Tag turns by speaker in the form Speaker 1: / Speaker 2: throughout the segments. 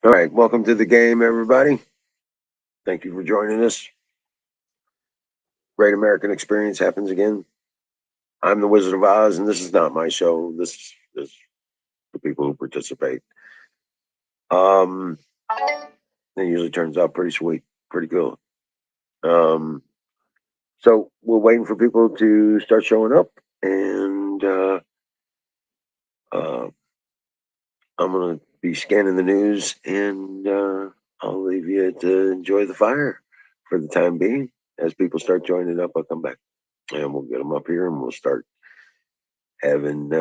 Speaker 1: All right, welcome to the game, everybody. Thank you for joining us. Great American Experience happens again. I'm the Wizard of Oz, and this is not my show. This is the people who participate. It usually turns out pretty sweet, pretty cool. So we're waiting for people to start showing up, and uh, I'm gonna be scanning the news, and I'll leave you to enjoy the fire for the time being. As people start joining up, I'll come back and we'll get them up here, and we'll start having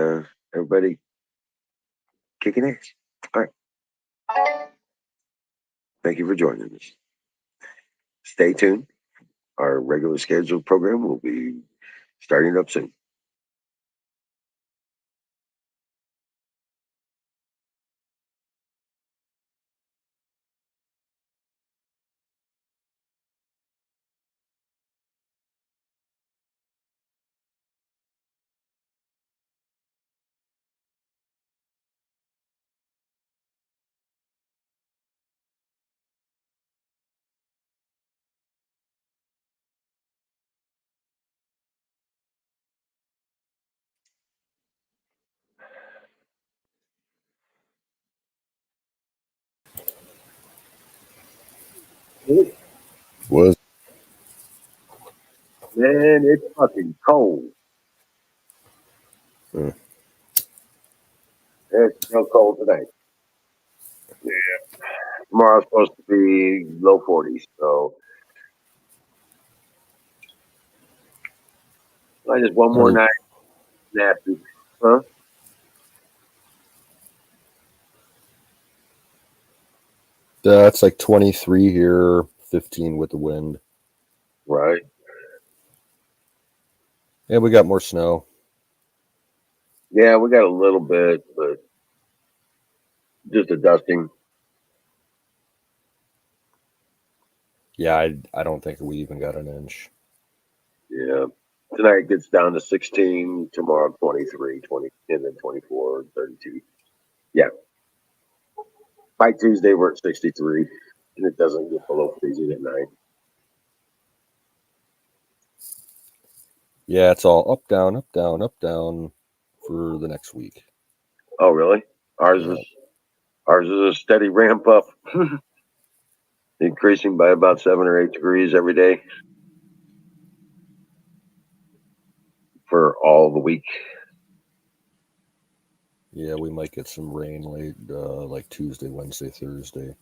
Speaker 1: everybody kicking ass. All right. Thank you for joining us. Stay tuned. Our regular scheduled program will be starting up soon.
Speaker 2: Was
Speaker 1: Man, it's fucking cold.
Speaker 2: Hmm.
Speaker 1: It's still cold today. Yeah. Tomorrow's supposed to be low 40s, so I just one more night nasty. Huh?
Speaker 2: It's like 23 here, 15 with the wind.
Speaker 1: Right.
Speaker 2: And we got more snow.
Speaker 1: Yeah, we got a little bit, but just a dusting.
Speaker 2: Yeah, I don't think we even got an inch.
Speaker 1: Yeah. Tonight it gets down to 16, tomorrow 23, 20, and then 24, 32. Yeah. By Tuesday, we're at 63, and it doesn't get below freezing at night.
Speaker 2: Yeah, it's all up, down, up, down, up, down for the next week.
Speaker 1: Oh, really? Ours
Speaker 2: Yeah.
Speaker 1: is ours is a steady ramp up, increasing by about 7 or 8 degrees every day for all the week.
Speaker 2: Yeah, we might get some rain late, like Tuesday, Wednesday, Thursday.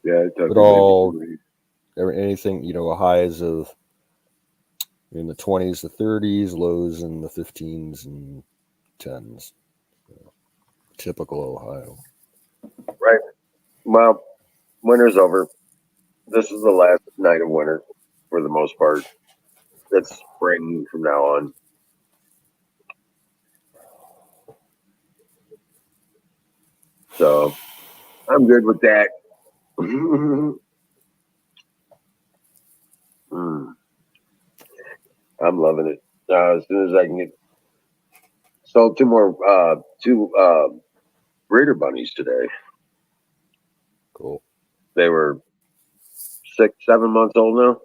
Speaker 1: Yeah, it took
Speaker 2: But
Speaker 1: maybe
Speaker 2: all
Speaker 1: 2 weeks.
Speaker 2: anything, highs of in the 20s to 30s, lows in the 15s and 10s. Typical Ohio.
Speaker 1: Right. Well, winter's over. This is the last night of winter for the most part. It's spring from now on. So I'm good with that. Mm, I'm loving it. As soon as I can get sold two breeder bunnies today.
Speaker 2: Cool.
Speaker 1: They were 6, 7 months old now,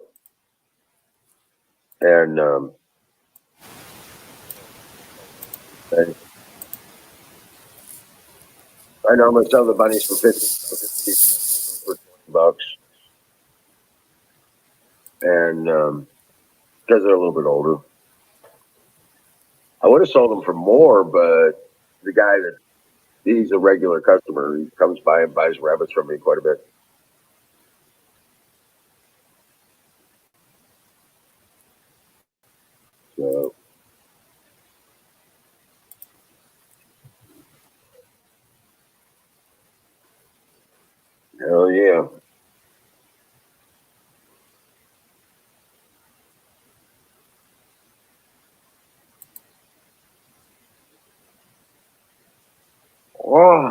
Speaker 1: and I, I normally sell the bunnies for 50, for $20, and because they're a little bit older, I would have sold them for more, but the guy that he's a regular customer. He comes by and buys rabbits from me quite a bit. So hell yeah. Oh,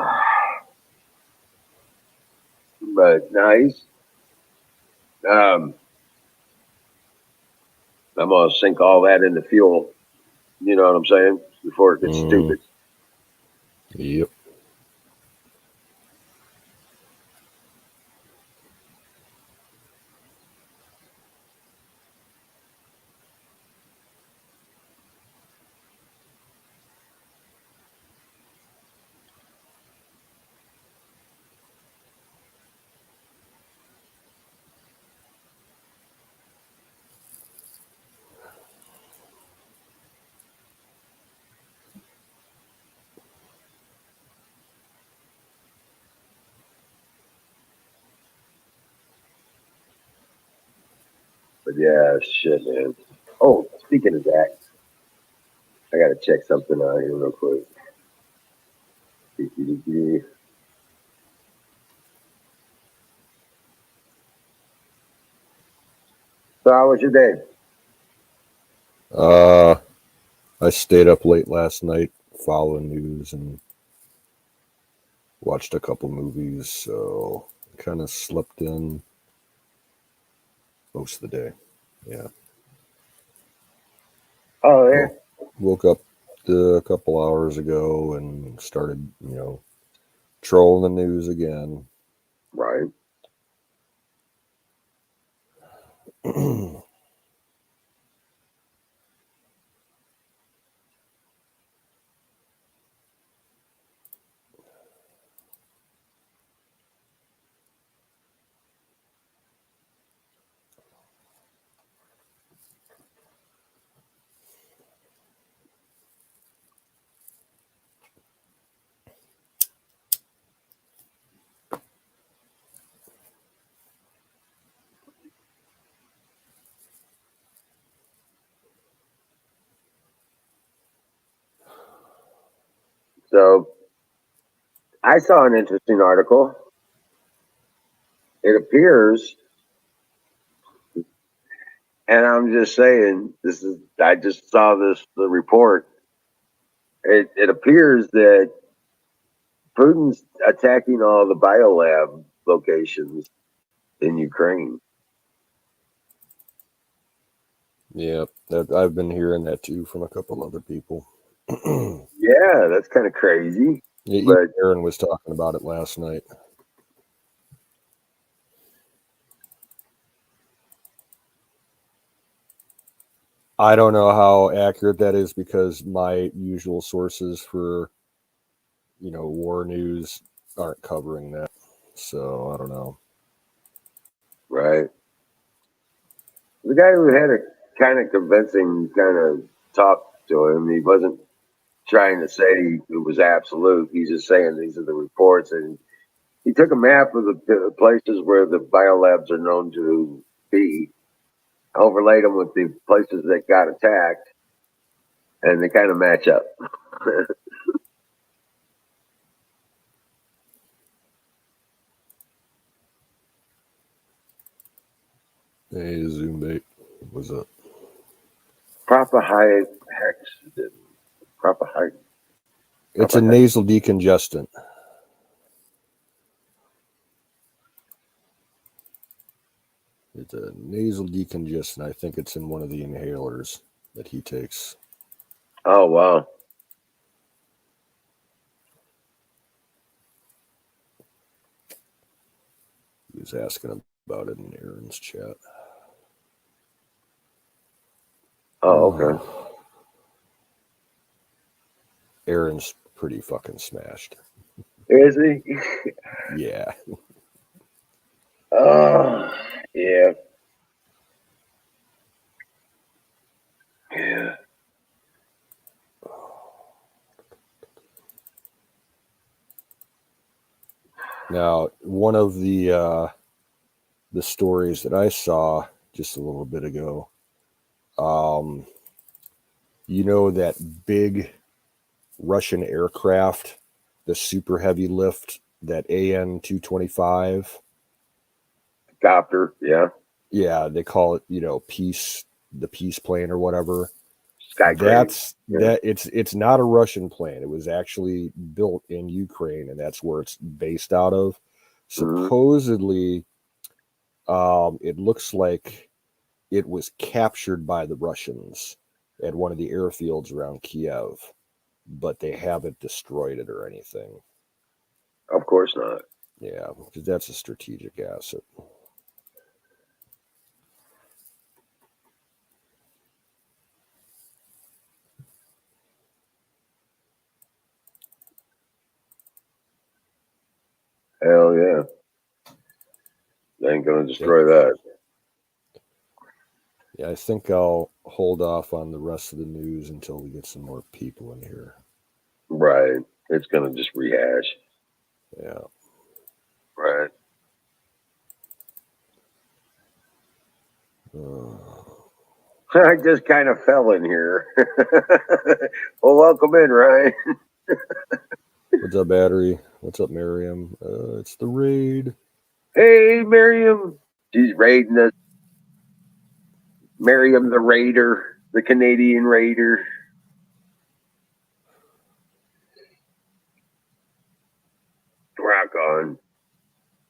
Speaker 1: but nice. Um, I'm gonna sink all that into fuel. You know what I'm saying? Before it gets
Speaker 2: Mm,
Speaker 1: stupid.
Speaker 2: yep.
Speaker 1: Yeah, shit, man. Oh, speaking of that, I gotta check something out here real quick. So how was your day?
Speaker 2: Uh, I stayed up late last night following news and watched a couple movies, so kind of slept in most of the day. Yeah.
Speaker 1: Oh yeah.
Speaker 2: Woke up a couple hours ago and started, trolling the news again.
Speaker 1: Right. So I saw an interesting article. It appears, and I'm just saying, this is. I just saw the report. It appears that Putin's attacking all the biolab locations in Ukraine.
Speaker 2: Yeah, I've been hearing that too from a couple other people.
Speaker 1: Yeah, that's kind of crazy.
Speaker 2: Yeah, even
Speaker 1: But
Speaker 2: Aaron was talking about it last night. I don't know how accurate that is because my usual sources for, war news aren't covering that. So I don't know.
Speaker 1: right, the guy who had a kind of convincing kind of talk to him, he wasn't trying to say it was absolute. He's just saying these are the reports, and he took a map of the places where the biolabs are known to be, overlaid them with the places that got attacked, and they kind of match up.
Speaker 2: Hey, Zoom bait. What's up?
Speaker 1: Proper high hex, proper high,
Speaker 2: It's a
Speaker 1: proper hex.
Speaker 2: nasal decongestant. It's a nasal decongestant. I think it's in one of the inhalers that he takes.
Speaker 1: Oh wow.
Speaker 2: He was asking about it in Aaron's chat.
Speaker 1: Oh okay.
Speaker 2: Aaron's pretty fucking smashed.
Speaker 1: Is he?
Speaker 2: Yeah.
Speaker 1: Oh yeah. Yeah.
Speaker 2: Now, one of the stories that I saw just a little bit ago, um, that big Russian aircraft, the super heavy lift, that AN 225.
Speaker 1: Copter. Yeah.
Speaker 2: Yeah, they call it, the peace plane or whatever.
Speaker 1: Sky crane.
Speaker 2: That's
Speaker 1: Yeah.
Speaker 2: that it's not a Russian plane. It was actually built in Ukraine, and that's where it's based out of.
Speaker 1: Hmm.
Speaker 2: Supposedly, it looks like it was captured by the Russians at one of the airfields around Kiev, but they haven't destroyed it or anything.
Speaker 1: Of course not.
Speaker 2: Yeah, because that's a strategic asset.
Speaker 1: Hell yeah. They ain't gonna
Speaker 2: Yeah,
Speaker 1: destroy that.
Speaker 2: yeah, I think I'll hold off on the rest of the news until we get some more people in here.
Speaker 1: Right. It's gonna just rehash.
Speaker 2: Yeah.
Speaker 1: Right. I just kind of fell in here. Well, welcome in, Ryan.
Speaker 2: What's up, Battery? What's up, Miriam? It's the raid.
Speaker 1: Hey, Miriam. She's raiding us. Miriam the Raider, the Canadian Raider. Rock on.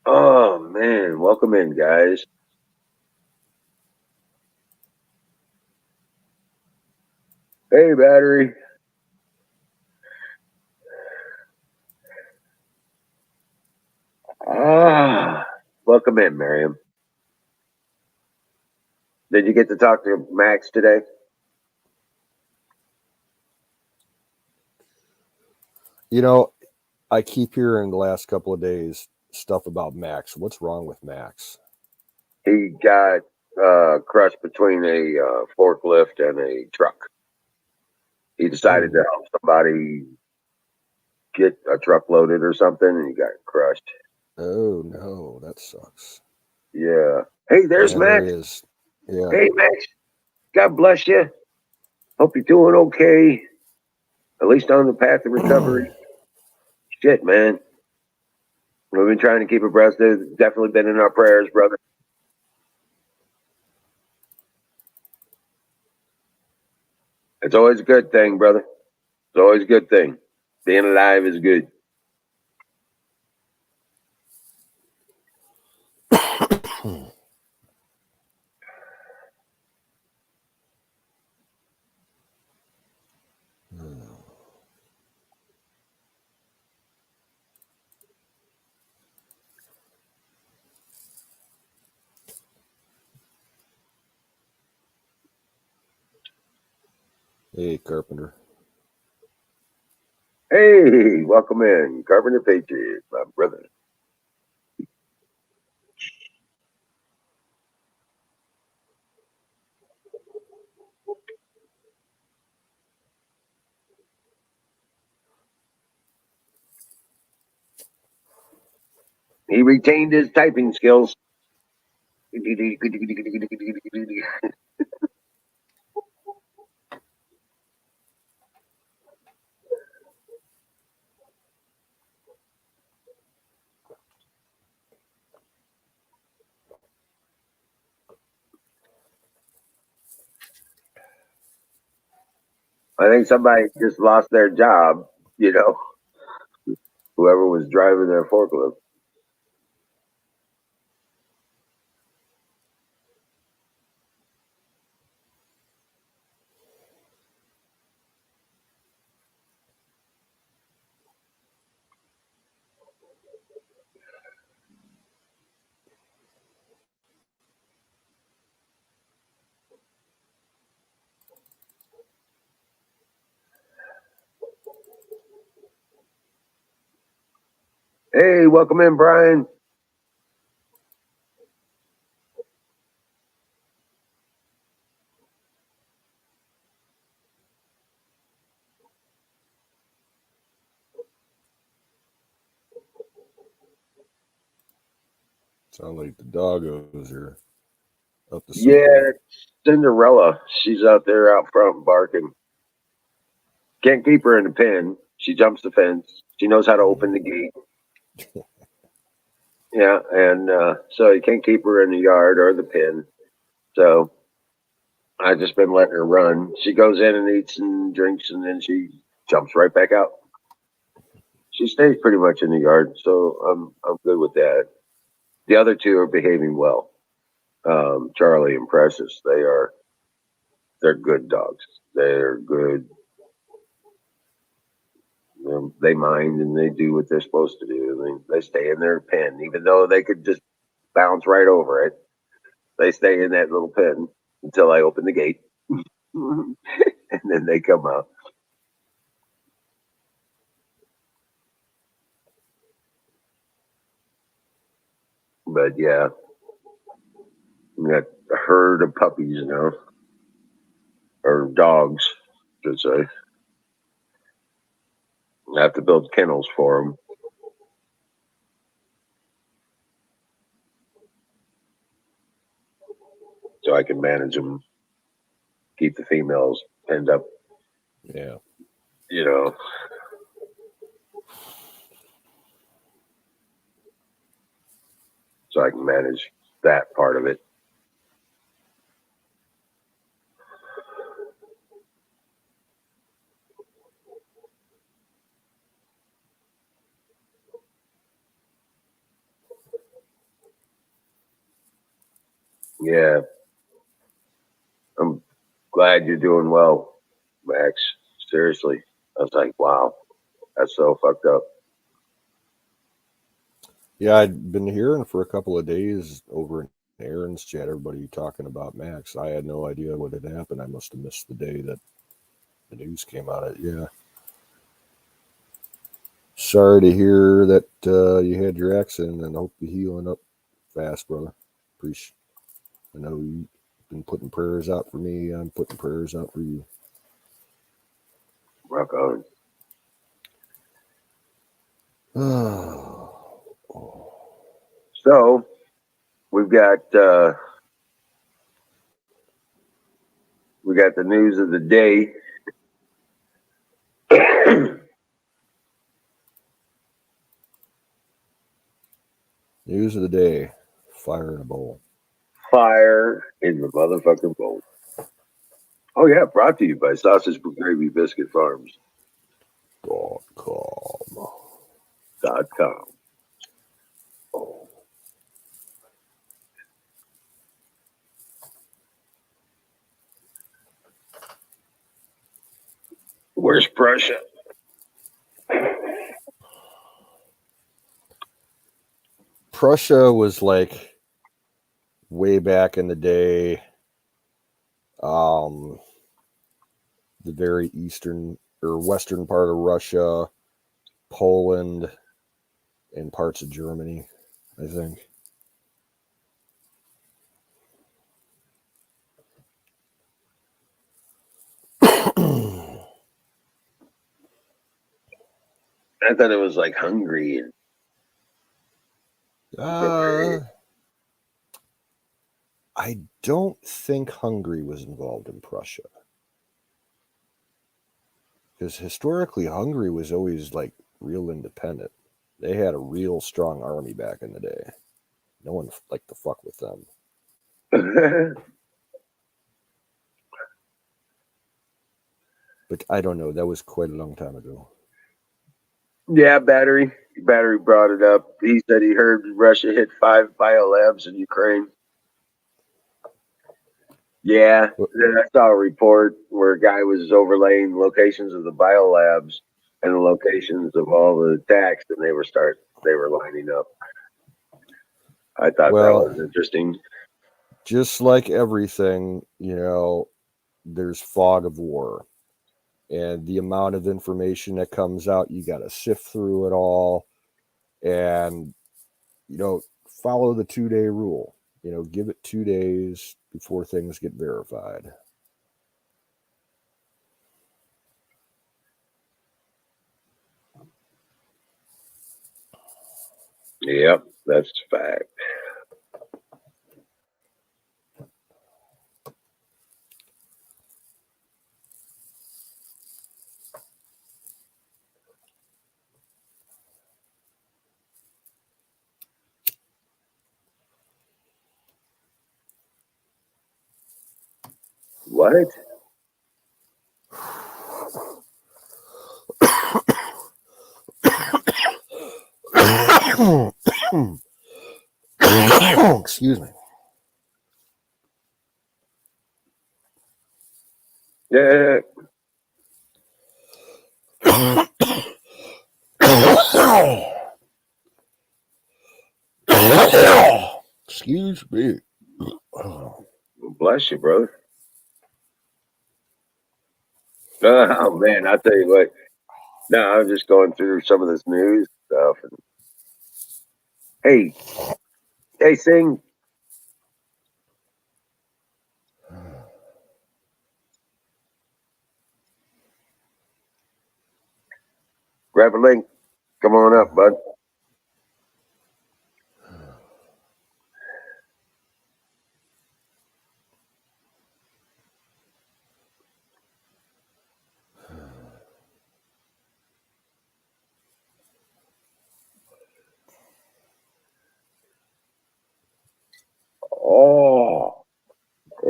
Speaker 1: Oh, man. Welcome in, guys. Hey, Battery. Welcome in, Miriam. Did you get to talk to Max today?
Speaker 2: You know, I keep hearing the last couple of days stuff about Max. What's wrong with Max?
Speaker 1: He got crushed between a forklift and a truck. He decided to help somebody get a truck loaded or something, and he got crushed.
Speaker 2: Oh no, that sucks.
Speaker 1: Yeah. Hey, there's
Speaker 2: And there
Speaker 1: Max.
Speaker 2: he is. Yeah.
Speaker 1: Hey, Max. God bless you. Hope you're doing okay. At least on the path to recovery. Shit, man. We've been trying to keep abreast. It's definitely been in our prayers, brother. It's always a good thing, brother. It's always a good thing. Being alive is good.
Speaker 2: Hey, Carpenter.
Speaker 1: Hey, welcome in. Carpenter Patriot, my brother. He retained his typing skills. I think somebody just lost their job, you know, whoever was driving their forklift. Hey, welcome in, Brian.
Speaker 2: Sound like the doggos are up to something.
Speaker 1: Yeah, Cinderella. She's out there out front barking. Can't keep her in the pen. She jumps the fence. She knows how to open the gate. Yeah, and so you can't keep her in the yard or the pen. So I just been letting her run. She goes in and eats and drinks, and then she jumps right back out. She stays pretty much in the yard, so I'm good with that. The other two are behaving well. Charlie and Precious, they're good dogs. They're good. They mind and they do what they're supposed to do. They stay in their pen, even though they could just bounce right over it. They stay in that little pen until I open the gate, and then they come out. But yeah, we got a herd of puppies now, or dogs, I should say. I have to build kennels for them. So I can manage them, keep the females penned up,
Speaker 2: Yeah.
Speaker 1: you know. So I can manage that part of it. Yeah, I'm glad you're doing well, Max. Seriously. I was like, wow, that's so fucked up.
Speaker 2: Yeah, I'd been hearing for a couple of days over in Aaron's chat, everybody talking about Max. I had no idea what had happened. I must have missed the day that the news came out. Yeah. Sorry to hear that you had your accident, and hope you're healing up fast, brother. Appreciate. I know you've been putting prayers out for me. I'm putting prayers out for you.
Speaker 1: Rock on. So we got the news of the day.
Speaker 2: News of the day: fire in a bowl.
Speaker 1: Fire in the motherfucking bowl. Oh yeah, brought to you by Sausage Gravy Biscuit Farms.
Speaker 2: .com.
Speaker 1: .com. Oh, where's Prussia?
Speaker 2: Prussia was like way back in the day. Um, the very eastern or western part of Russia, Poland, and parts of Germany, I think.
Speaker 1: I thought it was like Hungary and
Speaker 2: uh, I don't think Hungary was involved in Prussia. Because historically, Hungary was always like real independent. They had a real strong army back in the day. No one liked to fuck with them. But I don't know. That was quite a long time ago.
Speaker 1: yeah, Battery brought it up. He said he heard Russia hit 5 biolabs in Ukraine. Yeah,
Speaker 2: But,
Speaker 1: then I saw a report where a guy was overlaying locations of the biolabs and the locations of all the attacks, and they were lining up. I thought that
Speaker 2: well,
Speaker 1: was interesting.
Speaker 2: just like everything, there's fog of war. And the amount of information that comes out, you got to sift through it all and, follow the 2-day rule. Give it 2 days before things get verified.
Speaker 1: Yep, that's a fact. What?
Speaker 2: Excuse me.
Speaker 1: Yeah,
Speaker 2: Excuse me.
Speaker 1: bless you, brother. Oh man, I tell you what. No, I'm just going through some of this news stuff. And, hey, hey, Sing, grab a link. Come on up, bud.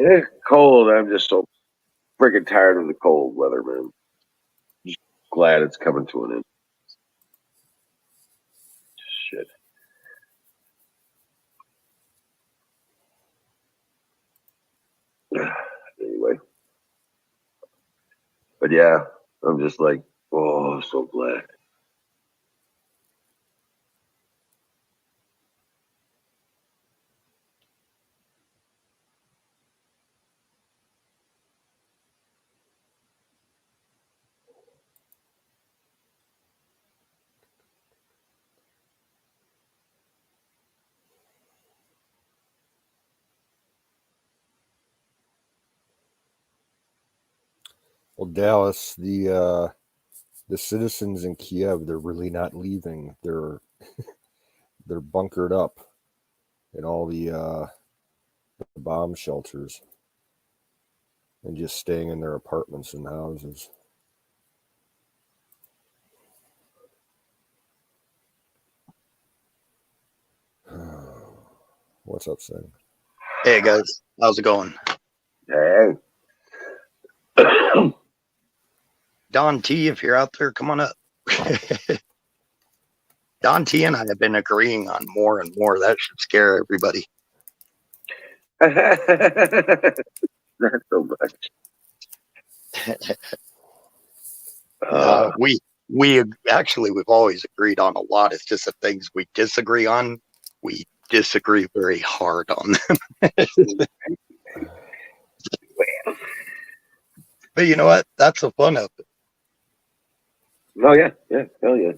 Speaker 1: It's cold. I'm just so freaking tired of the cold weather, man. Just glad it's coming to an end. Shit. Anyway, but yeah, I'm just like, oh, so glad.
Speaker 2: Well, Dallas, the citizens in Kiev, they're really not leaving. They're bunkered up in all the bomb shelters and just staying in their apartments and houses. What's up, Sam?
Speaker 3: Hey guys, how's it going?
Speaker 1: Hey.
Speaker 3: Don T, if you're out there, come on up. Don T and I have been agreeing on more and more. That should scare everybody.
Speaker 1: Not so much.
Speaker 3: We actually we've always agreed on a lot. It's just the things we disagree on. We disagree very hard on them. But you know what? That's the fun of it.
Speaker 1: Oh yeah, hell yeah.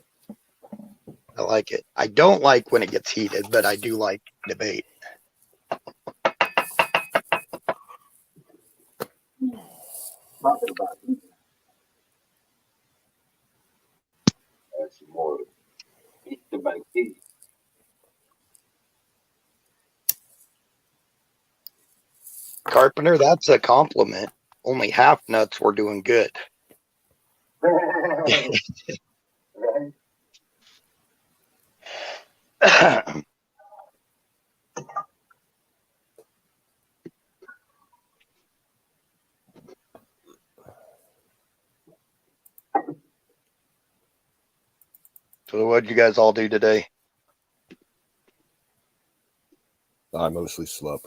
Speaker 3: I like it. I don't like when it gets heated, but I do like debate.
Speaker 1: Talking about that's more heat to my teeth.
Speaker 3: Carpenter, that's a compliment. Only half nuts were doing good.
Speaker 1: Right?
Speaker 3: So what did you guys all do today?
Speaker 2: I mostly slept.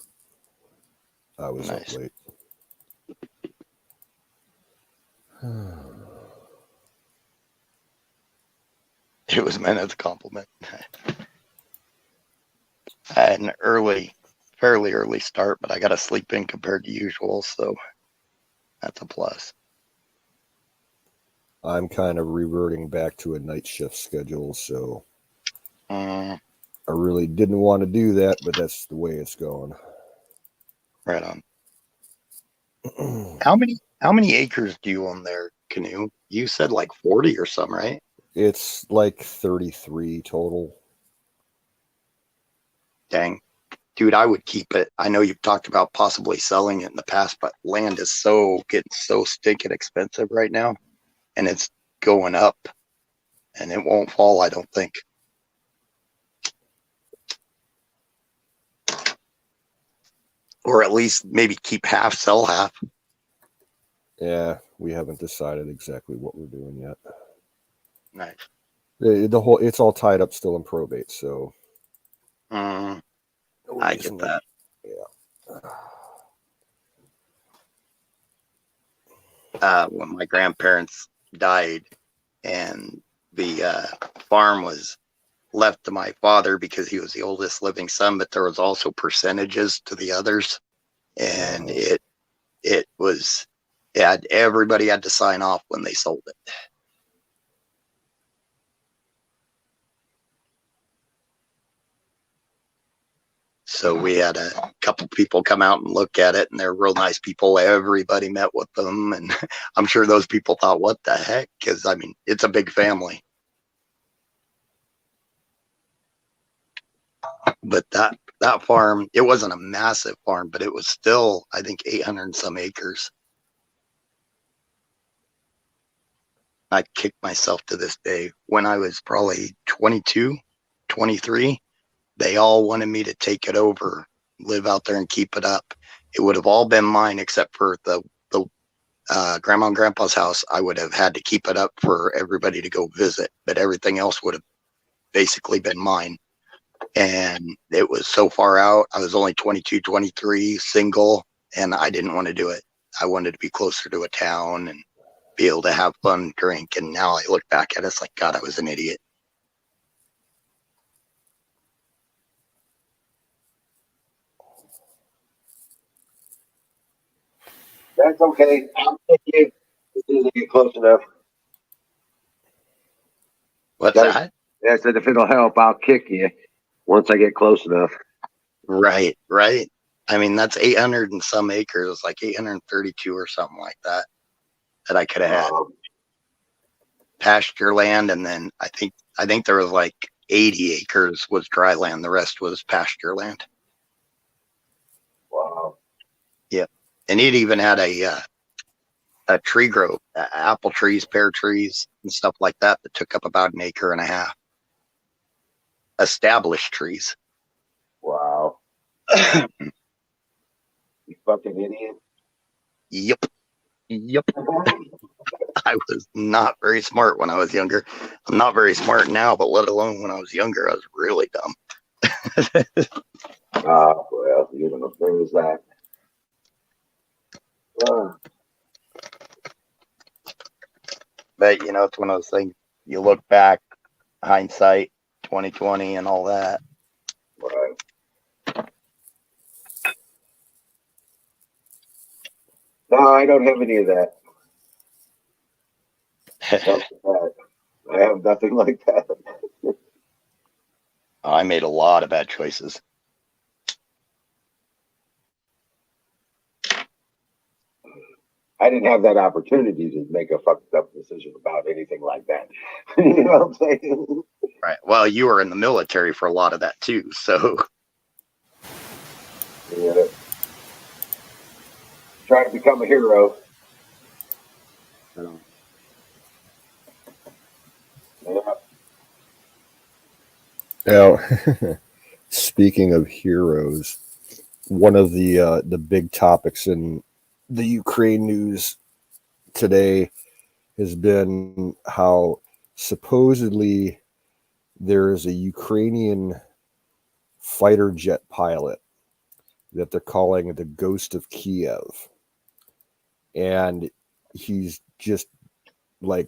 Speaker 2: I was
Speaker 3: Nice.
Speaker 2: up late.
Speaker 3: It was meant as a compliment. I had an fairly early start, but I got to sleep in compared to usual, so that's a plus.
Speaker 2: I'm kind of reverting back to a night shift schedule, so I really didn't want to do that, but that's the way it's going.
Speaker 3: Right on. How many acres do you own there, Canoe? You said like 40 or something, right?
Speaker 2: It's like 33 total.
Speaker 3: Dang. Dude, I would keep it. I know you've talked about possibly selling it in the past, but land is getting so stinking expensive right now, and it's going up, and it won't fall, I don't think. Or at least maybe keep half, sell half.
Speaker 2: Yeah, we haven't decided exactly what we're doing yet.
Speaker 3: Nice.
Speaker 2: It's all tied up still in probate, so
Speaker 3: I get that.
Speaker 2: Yeah.
Speaker 3: When my grandparents died and the farm was left to my father because he was the oldest living son, but there was also percentages to the others, and everybody had to sign off when they sold it. So we had a couple people come out and look at it, and they're real nice people. Everybody met with them, and I'm sure those people thought, what the heck? Because, I mean, it's a big family. But that farm, it wasn't a massive farm, but it was still, I think, 800 and some acres. I kick myself to this day. When I was probably 22, 23, they all wanted me to take it over, live out there and keep it up. it would have all been mine except for the grandma and grandpa's house. I would have had to keep it up for everybody to go visit, but everything else would have basically been mine. And it was so far out. I was only 22, 23, single, and I didn't want to do it. I wanted to be closer to a town and be able to have fun, drink. And now I look back at it, it's like, God, I was an idiot.
Speaker 1: That's okay. I'll take you as soon as I get close enough.
Speaker 3: What's
Speaker 1: Gotta-
Speaker 3: that?
Speaker 1: I said, if it'll help, I'll kick you once I get close enough.
Speaker 3: Right, right. I mean, that's 800 and some acres, like 832 or something like that, that I could have had. Pasture land, and then I think there was like 80 acres was dry land. The rest was pasture land.
Speaker 1: Wow.
Speaker 3: Yeah, and it even had a tree grove, apple trees, pear trees, and stuff like that that took up about an acre and a half. Established trees.
Speaker 1: Wow. You fucking idiot.
Speaker 3: Yep. I was not very smart when I was younger. I'm not very smart now, but let alone when I was younger, I was really dumb.
Speaker 1: Well, you're gonna lose that.
Speaker 3: But it's one of those things. You look back, hindsight, 2020, and all that.
Speaker 1: Right. No, I don't have any of that. I have nothing like that.
Speaker 3: I made a lot of bad choices.
Speaker 1: I didn't have that opportunity to make a fucked up decision about anything like that. You know what I'm saying?
Speaker 3: Right. Well, you were in the military for a lot of that too, so.
Speaker 1: Yeah. Trying to become a hero. Yeah.
Speaker 2: Now, speaking of heroes, one of the big topics in the Ukraine news today has been how supposedly there is a Ukrainian fighter jet pilot that they're calling the Ghost of Kiev. And he's just like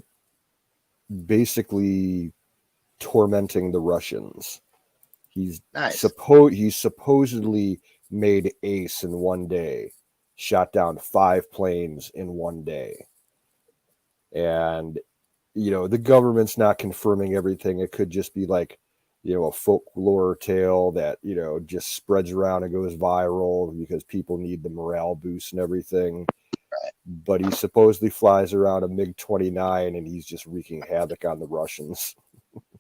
Speaker 2: basically tormenting the Russians. He's
Speaker 3: nice.
Speaker 2: He's supposedly made ace in one day, shot down 5 planes in one day. And the government's not confirming everything. It could just be like a folklore tale that just spreads around and goes viral because people need the morale boost and everything. But he supposedly flies around a MiG-29 and he's just wreaking havoc on the Russians.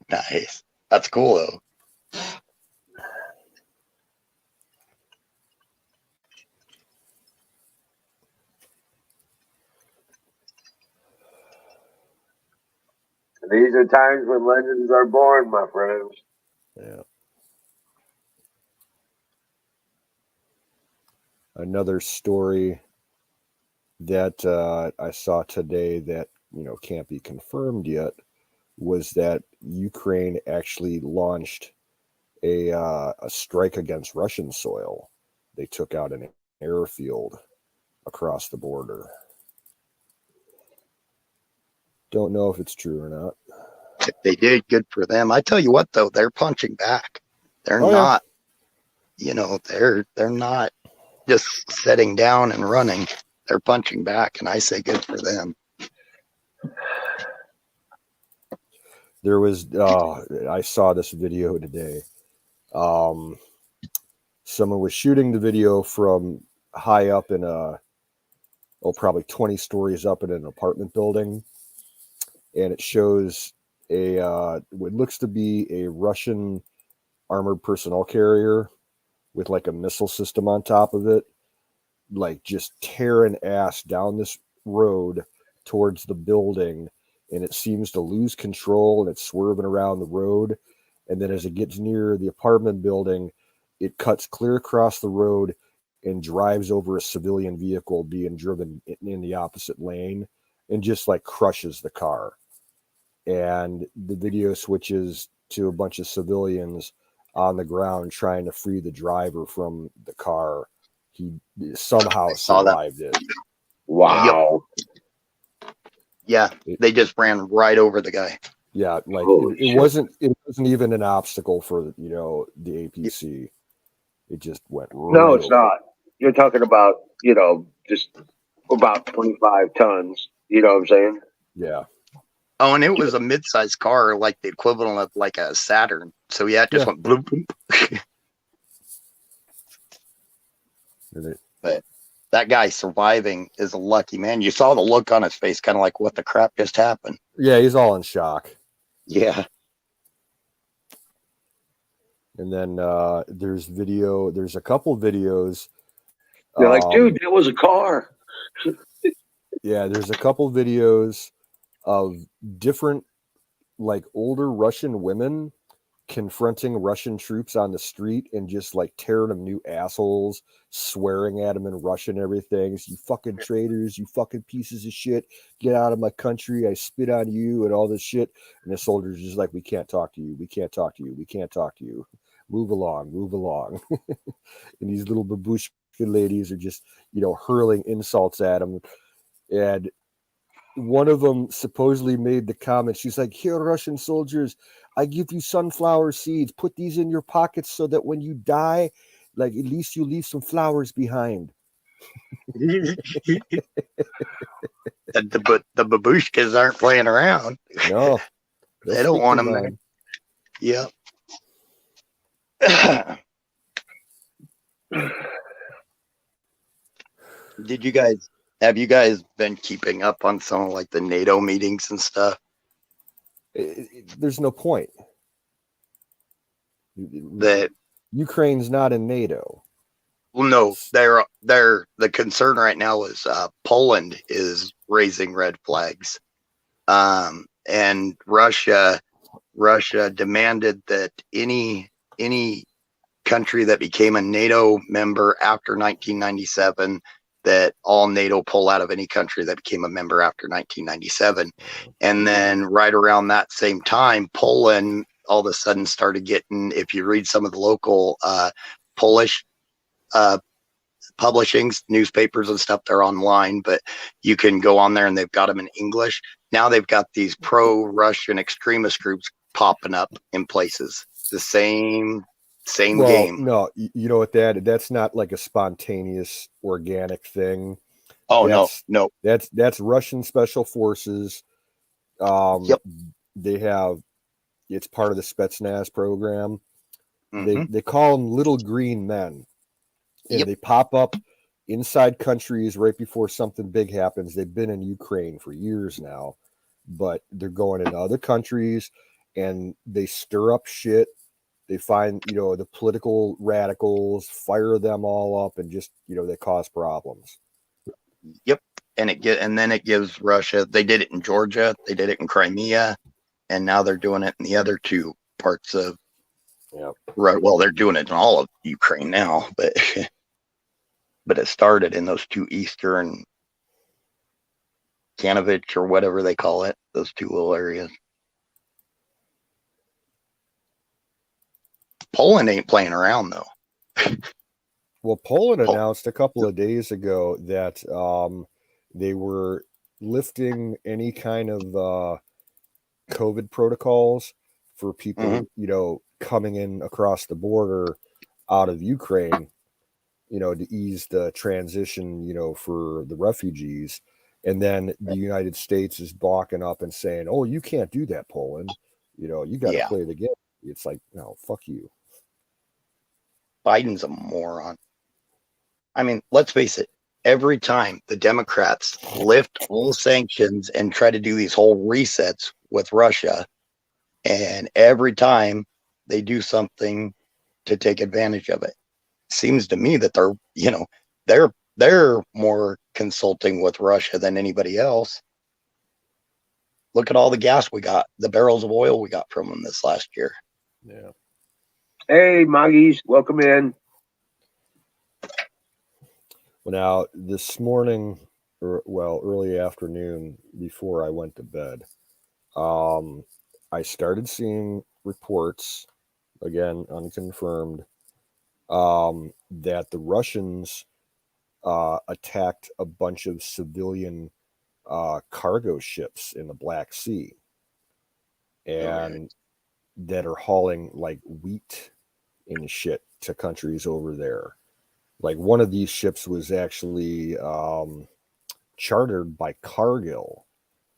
Speaker 3: Nice. That's cool though.
Speaker 1: These are times when legends are born, my friends.
Speaker 2: Yeah. Another story that I saw today that can't be confirmed yet was that Ukraine actually launched a strike against Russian soil. They took out an airfield across the border. Don't know if it's true or not.
Speaker 3: If they did, good for them. I tell you what though, they're punching back. They're not, they're not just sitting down and running. They're punching back, and I say good for them.
Speaker 2: There was I saw this video today. Someone was shooting the video from high up in probably 20 stories up in an apartment building, and it shows what looks to be a Russian armored personnel carrier with like a missile system on top of it, like just tearing ass down this road towards the building, and it seems to lose control and it's swerving around the road. And then as it gets near the apartment building, it cuts clear across the road and drives over a civilian vehicle being driven in the opposite lane and just like crushes the car. And the video switches to a bunch of civilians on the ground trying to free the driver from the car. He somehow survived it.
Speaker 1: Wow.
Speaker 3: Yeah, they just ran right over the guy.
Speaker 2: Yeah, like
Speaker 1: Holy
Speaker 2: it
Speaker 1: shit.
Speaker 2: wasn't even an obstacle for the APC. It just went right
Speaker 1: No, it's
Speaker 2: over.
Speaker 1: not. You're talking about, just about 25 tons. You know what I'm saying?
Speaker 2: Yeah.
Speaker 3: Oh, and it was a mid-sized car, like the equivalent of like a Saturn. So yeah, it just went bloop, bloop. But that guy surviving is a lucky man. You saw the look on his face, kind of like, what the crap just happened?
Speaker 2: Yeah, he's all in shock.
Speaker 3: Yeah.
Speaker 2: And then there's a couple videos.
Speaker 1: They're like, dude, that was a car.
Speaker 2: Yeah, there's a couple videos of different, like, older Russian women confronting Russian troops on the street and just like tearing them new assholes, swearing at them in Russian, everything. You fucking traitors, you fucking pieces of shit, get out of my country, I spit on you, and all this shit. And the soldiers just like, we can't talk to you, we can't talk to you, we can't talk to you. Move along, move along. And these little babushka ladies are just, hurling insults at them. And one of them supposedly made the comment, she's like, here, Russian soldiers, I give you sunflower seeds. Put these in your pockets so that when you die, like, at least you leave some flowers behind.
Speaker 3: The babushkas aren't playing around.
Speaker 2: No.
Speaker 3: They don't want them there. Yep. Have you guys been keeping up on some of like the NATO meetings and stuff?
Speaker 2: There's no point.
Speaker 3: That
Speaker 2: Ukraine's not in NATO.
Speaker 3: Well, no, the concern right now is Poland is raising red flags, and Russia demanded that any country that became a NATO member after 1997, that all NATO pull out of any country that became a member after 1997. And then right around that same time, Poland all of a sudden started getting, if you read some of the local Polish publishings, newspapers and stuff, they're online, but you can go on there and they've got them in English. Now they've got these pro-Russian extremist groups popping up in places. The same game.
Speaker 2: No, you know what that's not like a spontaneous organic thing.
Speaker 3: Oh, no.
Speaker 2: That's Russian special forces.
Speaker 3: Yep.
Speaker 2: They have, it's part of the Spetsnaz program.
Speaker 3: Mm-hmm.
Speaker 2: They call them little green men. And
Speaker 3: Yep.
Speaker 2: They pop up inside countries right before something big happens. They've been in Ukraine for years now, but they're going into other countries and they stir up shit. They find, the political radicals, fire them all up, and just, they cause problems.
Speaker 3: Yep. And then it gives Russia, they did it in Georgia, they did it in Crimea, and now they're doing it in the other two parts of, right. Well, they're doing it in all of Ukraine now, but it started in those two eastern Kanovich or whatever they call it, those two little areas. Poland ain't playing around though.
Speaker 2: Well, Poland announced a couple of days ago that they were lifting any kind of COVID protocols for people, coming in across the border out of Ukraine, to ease the transition, for the refugees. And then the United States is balking up and saying, oh, you can't do that, Poland. You got to play the game. It's like, no, fuck you.
Speaker 3: Biden's a moron. I mean, let's face it. Every time the Democrats lift all sanctions and try to do these whole resets with Russia, and every time they do something to take advantage of it, seems to me that they're more consulting with Russia than anybody else. Look at all the gas we got, the barrels of oil we got from them this last year.
Speaker 2: Yeah.
Speaker 1: Hey, Moggies, welcome in.
Speaker 2: Well, now this morning, or well, early afternoon before I went to bed, um, I started seeing reports, again unconfirmed, that the Russians attacked a bunch of civilian cargo ships in the Black Sea,
Speaker 3: Okay.
Speaker 2: and that are hauling like wheat and shit to countries over there. Like one of these ships was actually chartered by Cargill,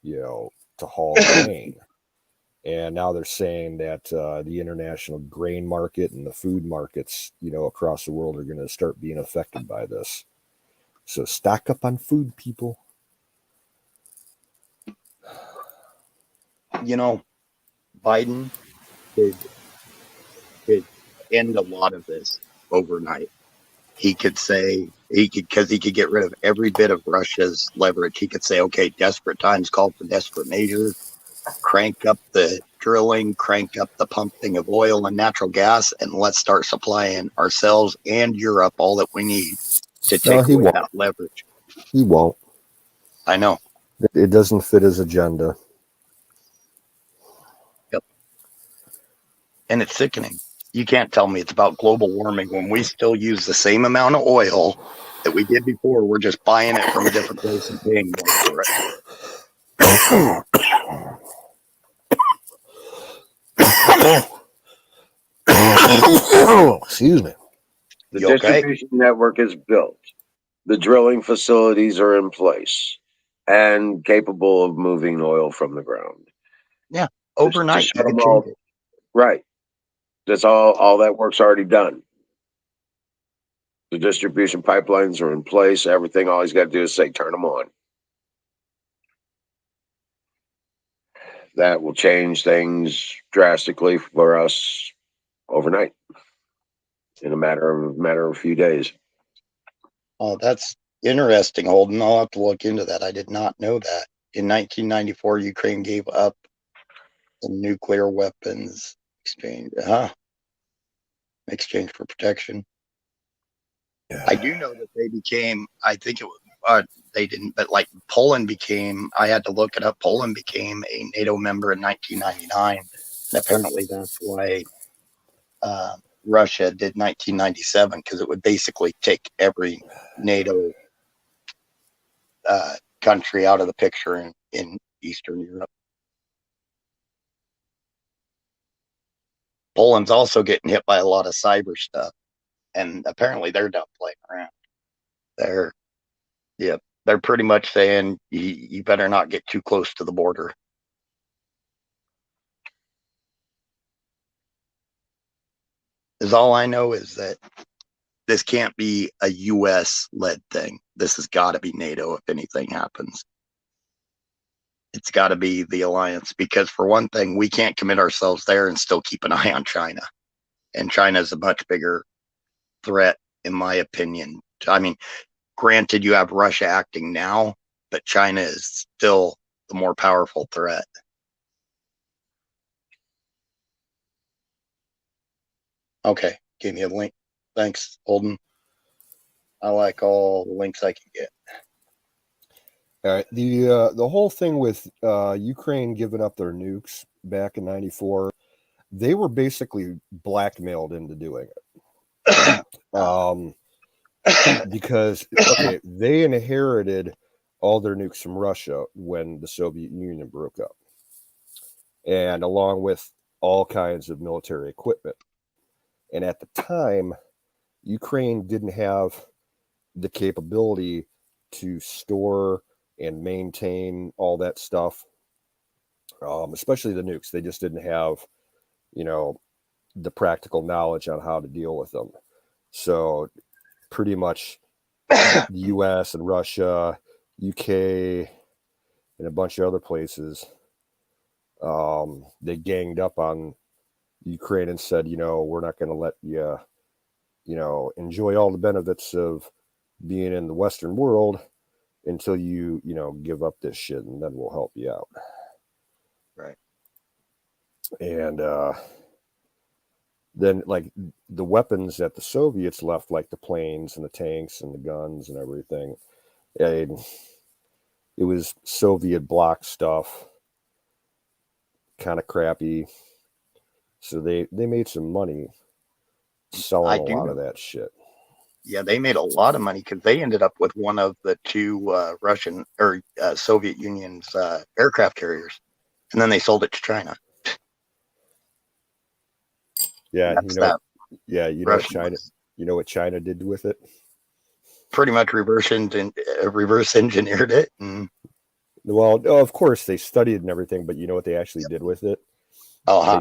Speaker 2: to haul grain. And now they're saying that the international grain market and the food markets, across the world are going to start being affected by this. So stock up on food, people.
Speaker 3: Biden could end a lot of this overnight. He could say because he could get rid of every bit of Russia's leverage. He could say, okay, desperate times call for desperate measures. Crank up the drilling, crank up the pumping of oil and natural gas, and let's start supplying ourselves and Europe all that we need to
Speaker 2: No,
Speaker 3: take
Speaker 2: he
Speaker 3: away
Speaker 2: won't.
Speaker 3: that leverage.
Speaker 2: He won't.
Speaker 3: I know.
Speaker 2: It doesn't fit his agenda.
Speaker 3: Yep. And it's sickening. You can't tell me it's about global warming when we still use the same amount of oil that we did before. We're just buying it from a different place and paying more for it.
Speaker 2: Excuse me.
Speaker 1: The
Speaker 3: You okay?
Speaker 1: distribution network is built. The drilling facilities are in place and capable of moving oil from the ground.
Speaker 3: Yeah. Overnight,
Speaker 1: Just
Speaker 3: you
Speaker 1: shut them
Speaker 3: could change
Speaker 1: all.
Speaker 3: it.
Speaker 1: Right. That's all that work's already done. The distribution pipelines are in place. Everything, all he's got to do is say, turn them on. That will change things drastically for us overnight in a matter of a few days.
Speaker 3: Oh, that's interesting, Holden. I'll have to look into that. I did not know that. In 1994, Ukraine gave up the nuclear weapons exchange for protection. I do know that they became, I think it was, they didn't, but like Poland became, I had to look it up. Poland became a NATO member in 1999. And apparently that's why Russia did 1997, because it would basically take every NATO country out of the picture in Eastern Europe. Poland's also getting hit by a lot of cyber stuff, and apparently they're done playing around. They're yeah, they're pretty much saying you better not get too close to the border. Is all I know is that this can't be a U.S. led thing. This has got to be NATO if anything happens. It's got to be the alliance, because for one thing, we can't commit ourselves there and still keep an eye on China. And China is a much bigger threat, in my opinion. I mean, granted, you have Russia acting now, but China is still the more powerful threat. Okay, give me a link. Thanks, Holden. I like all the links I can get.
Speaker 2: All right. The whole thing with Ukraine giving up their nukes back in '94, they were basically blackmailed into doing it. Because they inherited all their nukes from Russia when the Soviet Union broke up, and along with all kinds of military equipment. And at the time, Ukraine didn't have the capability to store and maintain all that stuff, especially the nukes. They just didn't have, the practical knowledge on how to deal with them. So pretty much the US and Russia, UK, and a bunch of other places, they ganged up on Ukraine and said, we're not going to let you, enjoy all the benefits of being in the Western world until you, give up this shit, and then we'll help you out.
Speaker 3: Right.
Speaker 2: And then like the weapons that the Soviets left, like the planes and the tanks and the guns and everything, it was Soviet bloc stuff, kind of crappy. So they made some money selling
Speaker 3: I
Speaker 2: a
Speaker 3: do
Speaker 2: lot of
Speaker 3: know.
Speaker 2: that shit.
Speaker 3: Yeah, they made a lot of money because they ended up with one of the two Russian or Soviet Union's aircraft carriers, and then they sold it to China.
Speaker 2: Yeah,
Speaker 3: That's that
Speaker 2: you know what
Speaker 3: Russian
Speaker 2: China,
Speaker 3: was
Speaker 2: you know what China did with it?
Speaker 3: pretty much reverse engineered it. And,
Speaker 2: Well, no, of course they studied and everything, but you know what they actually did with it? They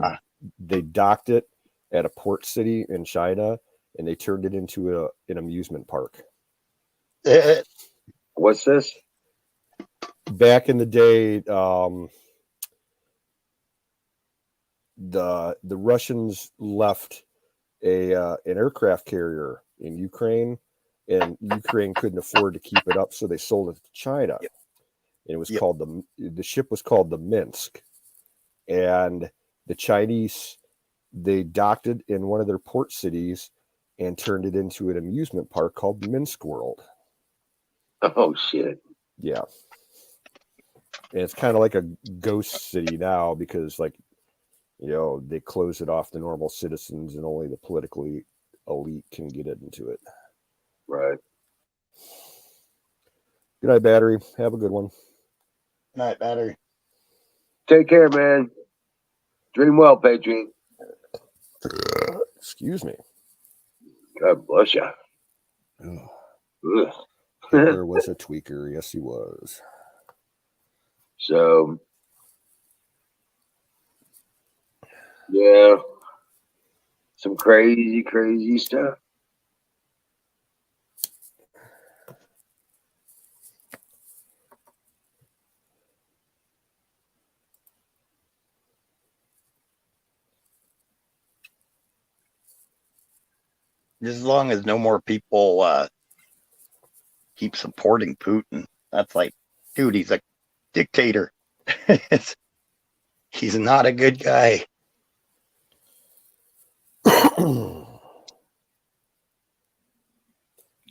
Speaker 2: they docked it at a port city in China, and they turned it into an amusement park.
Speaker 1: What's this?
Speaker 2: Back in the day, the Russians left an aircraft carrier in Ukraine, and Ukraine couldn't afford to keep it up, so they sold it to China.
Speaker 3: Yep.
Speaker 2: And it was
Speaker 3: Yep.
Speaker 2: called the ship was called the Minsk, and the Chinese, they docked it in one of their port cities and turned it into an amusement park called Minsk World.
Speaker 1: Oh shit!
Speaker 2: Yeah, and it's kind of like a ghost city now because, like, they close it off to normal citizens and only the politically elite can get into it.
Speaker 1: Right.
Speaker 2: Good night, Battery. Have a good one.
Speaker 3: Night, Battery.
Speaker 1: Take care, man. Dream well, Patriot.
Speaker 2: Excuse me.
Speaker 1: God bless you.
Speaker 2: Hitler was a tweaker. Yes, he was.
Speaker 1: So, yeah, some crazy stuff.
Speaker 3: Just as long as no more people keep supporting Putin, that's like, dude, he's a dictator. He's not a good guy.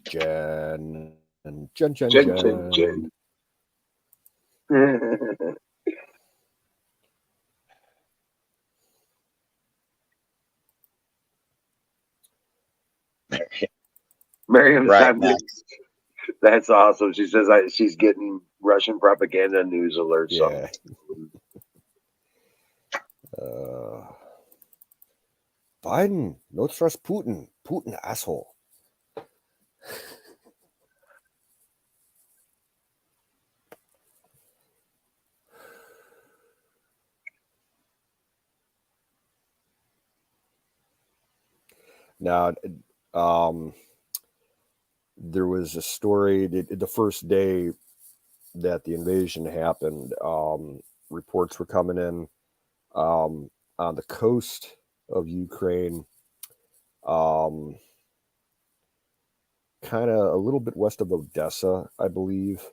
Speaker 2: Jen.
Speaker 1: Miriam's
Speaker 3: Right,
Speaker 1: not.
Speaker 3: Max.
Speaker 1: That's awesome. She says she's getting Russian propaganda news alerts.
Speaker 2: Yeah. Biden, no trust Putin. Putin, asshole. Now, there was a story the first day that the invasion happened. Reports were coming in on the coast of Ukraine, kind of a little bit west of Odessa, I believe.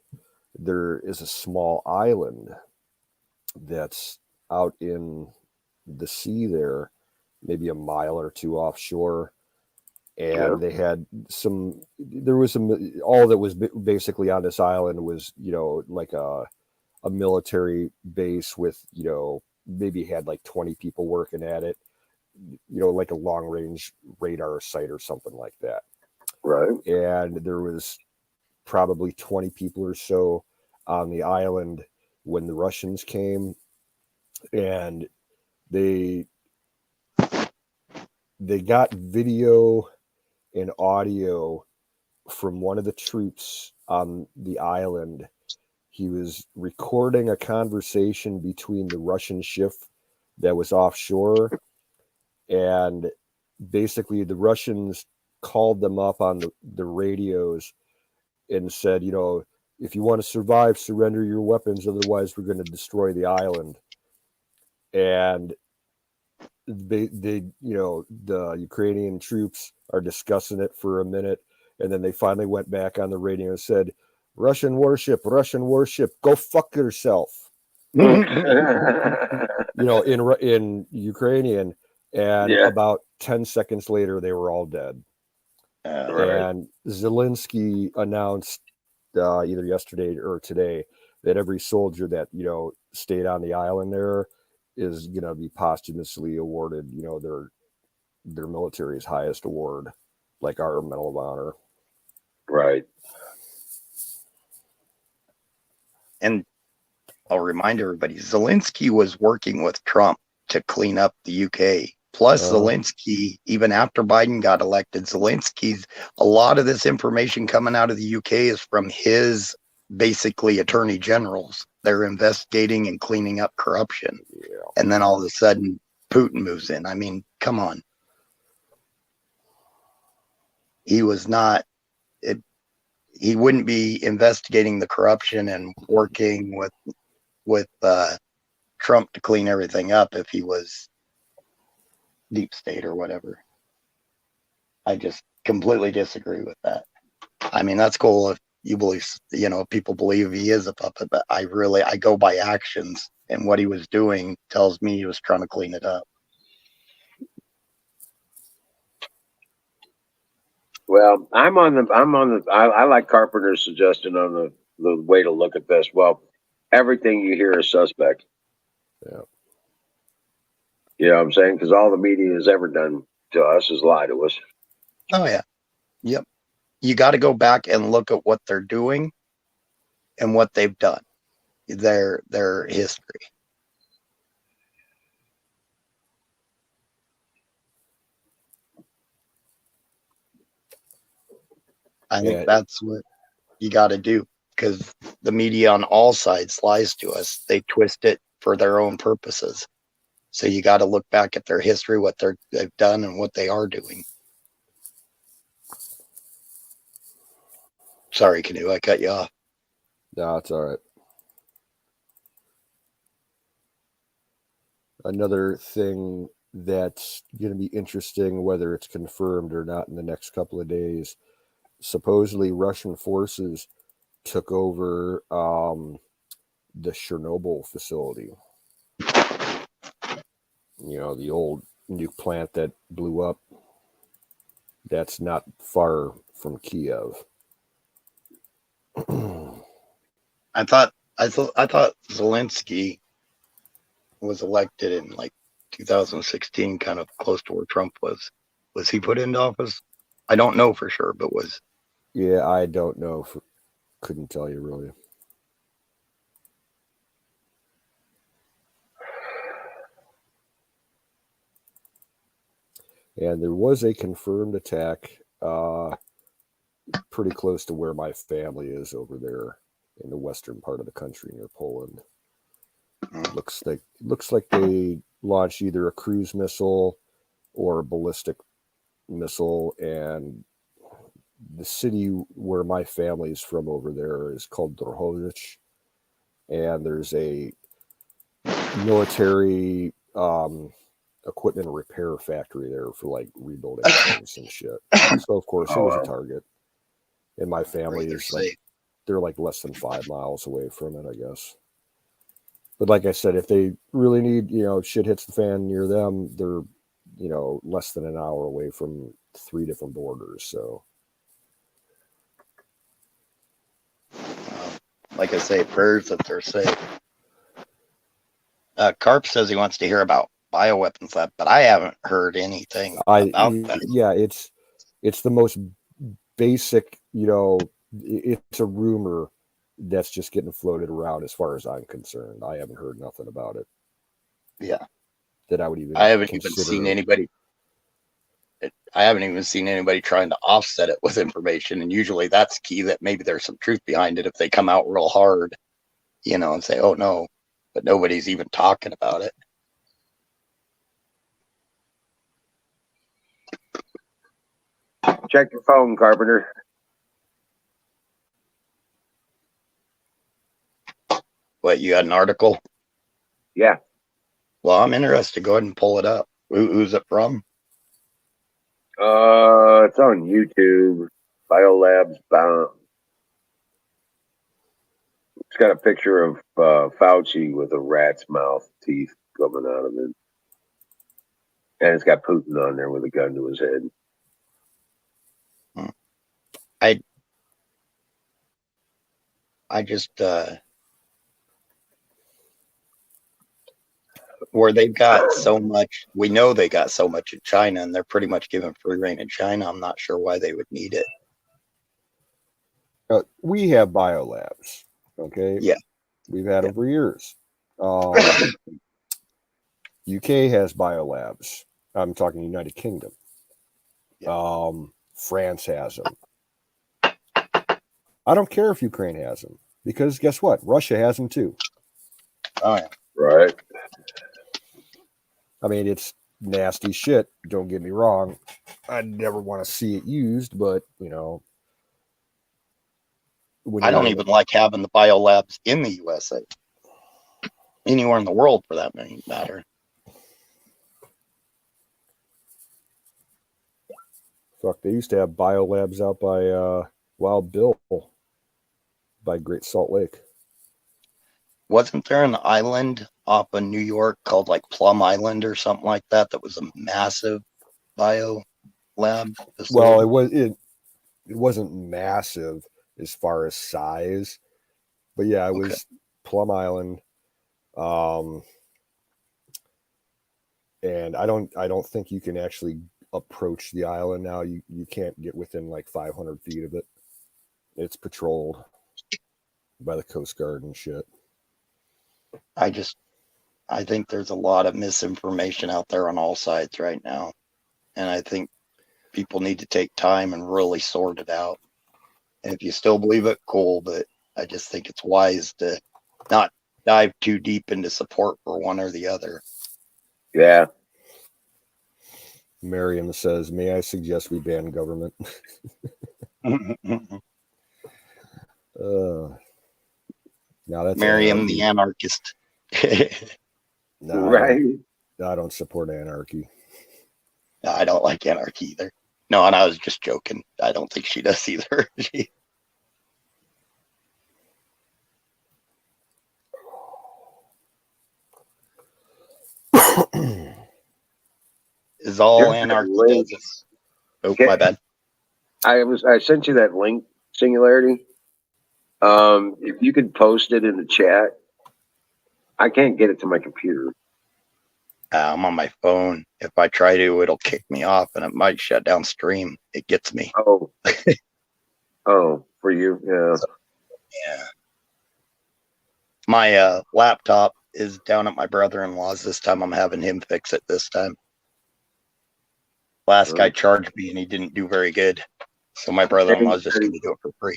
Speaker 2: There is a small island that's out in the sea there, maybe a mile or two offshore. And they had all that was basically on this island was, like a military base with, maybe had like 20 people working at it, like a long range radar site or something like that.
Speaker 1: Right.
Speaker 2: And there was probably 20 people or so on the island when the Russians came, and they got video and audio from one of the troops on the island. He was recording a conversation between the Russian ship that was offshore, and basically the Russians called them up on the radios and said, if you want to survive, surrender your weapons, otherwise we're going to destroy the island. And the Ukrainian troops are discussing it for a minute, and then they finally went back on the radio and said, Russian warship, go fuck yourself. In Ukrainian. And
Speaker 1: Yeah.
Speaker 2: about 10 seconds later, they were all dead.
Speaker 1: Right.
Speaker 2: And Zelensky announced either yesterday or today that every soldier that, stayed on the island there is going to be posthumously awarded, their military's highest award, like our Medal of Honor.
Speaker 1: Right.
Speaker 3: And I'll remind everybody, Zelensky was working with Trump to clean up the UK. Plus, Zelensky, even after Biden got elected, Zelensky's, a lot of this information coming out of the UK is from his basically attorney generals. They're investigating and cleaning up corruption.
Speaker 2: Yeah.
Speaker 3: And then all of a sudden, Putin moves in. I mean, come on. He was not, he wouldn't be investigating the corruption and working with Trump to clean everything up if he was deep state or whatever. I just completely disagree with that. I mean, that's cool if you believe, people believe he is a puppet, but I go by actions, and what he was doing tells me he was trying to clean it up.
Speaker 1: Well, I like Carpenter's suggestion on the way to look at this. Well, everything you hear is suspect.
Speaker 2: Yeah.
Speaker 1: You know what I'm saying? Because all the media has ever done to us is lie to us.
Speaker 3: Oh yeah. Yep. You got to go back and look at what they're doing and what they've done, their history. I think that's what you got to do, because the media on all sides lies to us. They twist it for their own purposes. So you got to look back at their history, what they've done, and what they are doing. Sorry, Canoe, I cut you off.
Speaker 2: No, it's all right. Another thing that's going to be interesting, whether it's confirmed or not in the next couple of days, supposedly Russian forces took over the Chernobyl facility. The old nuke plant that blew up. That's not far from Kiev.
Speaker 3: I thought Zelensky was elected in like 2016, kind of close to where Trump was. Was he put into office? I don't know for sure, but was.
Speaker 2: Yeah, I don't know. Couldn't tell you really. And there was a confirmed attack pretty close to where my family is over there in the western part of the country near Poland. Looks like they launched either a cruise missile or a ballistic missile, and the city where my family is from over there is called Drohobych, and there's a military equipment repair factory there for like rebuilding tanks and shit. So of course it was a target, and my family is like, they're like less than 5 miles away from it, I guess. But like I said, if they really need, shit hits the fan near them, they're, less than an hour away from 3 different borders. So,
Speaker 3: like I say, prayers that they're safe. Carp says he wants to hear about bioweapons lab, but I haven't heard anything about that.
Speaker 2: Yeah, it's the most basic, it's a rumor that's just getting floated around as far as I'm concerned. I haven't heard nothing about it.
Speaker 3: Yeah.
Speaker 2: That I would even
Speaker 3: I haven't even seen anybody trying to offset it with information. And usually that's key, that maybe there's some truth behind it if they come out real hard, and say, oh no, but nobody's even talking about it.
Speaker 1: Check your phone, Carpenter.
Speaker 3: What, you got an article?
Speaker 1: Yeah.
Speaker 3: Well, I'm interested. Go ahead and pull it up. Who's it from?
Speaker 1: It's on YouTube. Biolabs bound. It's got a picture of Fauci with a rat's mouth teeth coming out of it. And it's got Putin on there with a gun to his head.
Speaker 3: I just where they've got so much, we know they got so much in China, and they're pretty much giving free reign in China. I'm not sure why they would need it.
Speaker 2: We have biolabs, okay?
Speaker 3: Yeah.
Speaker 2: We've had them for years. UK has biolabs. I'm talking United Kingdom.
Speaker 3: Yeah.
Speaker 2: France has them. I don't care if Ukraine has them, because guess what? Russia has them too.
Speaker 3: Oh, yeah.
Speaker 1: Right.
Speaker 2: I mean, it's nasty shit. Don't get me wrong. I never want to see it used, but
Speaker 3: I don't even like having the biolabs in the USA. Anywhere in the world, for that matter.
Speaker 2: Fuck, they used to have biolabs out by Wild Bill by Great Salt Lake.
Speaker 3: Wasn't there an island off of New York called like Plum Island or something like that was a massive bio lab facility?
Speaker 2: Well, it wasn't massive as far as size, but yeah, it was Plum Island. And I don't think you can actually approach the island now. You can't get within like 500 feet of it. It's patrolled by the Coast Guard and shit.
Speaker 3: I think there's a lot of misinformation out there on all sides right now. And I think people need to take time and really sort it out. And if you still believe it, cool. But I just think it's wise to not dive too deep into support for one or the other.
Speaker 1: Yeah.
Speaker 2: Miriam says, "May I suggest we ban government?" Now that's
Speaker 3: Miriam the anarchist.
Speaker 2: No,
Speaker 1: right.
Speaker 2: I don't support anarchy.
Speaker 3: No, I don't like anarchy either. No, and I was just joking. I don't think she does either. Is all anarchy does is... Oh, my bad.
Speaker 1: I sent you that link, Singularity. If you could post it in the chat. I can't get it to my computer.
Speaker 3: I'm on my phone. If I try to, it'll kick me off, and it might shut down stream. It gets me.
Speaker 1: Oh. Oh, for you, yeah.
Speaker 3: Yeah. My laptop is down at my brother-in-law's this time. I'm having him fix it this time. Last guy charged me, and he didn't do very good. So my brother-in-law's just going to do it for free.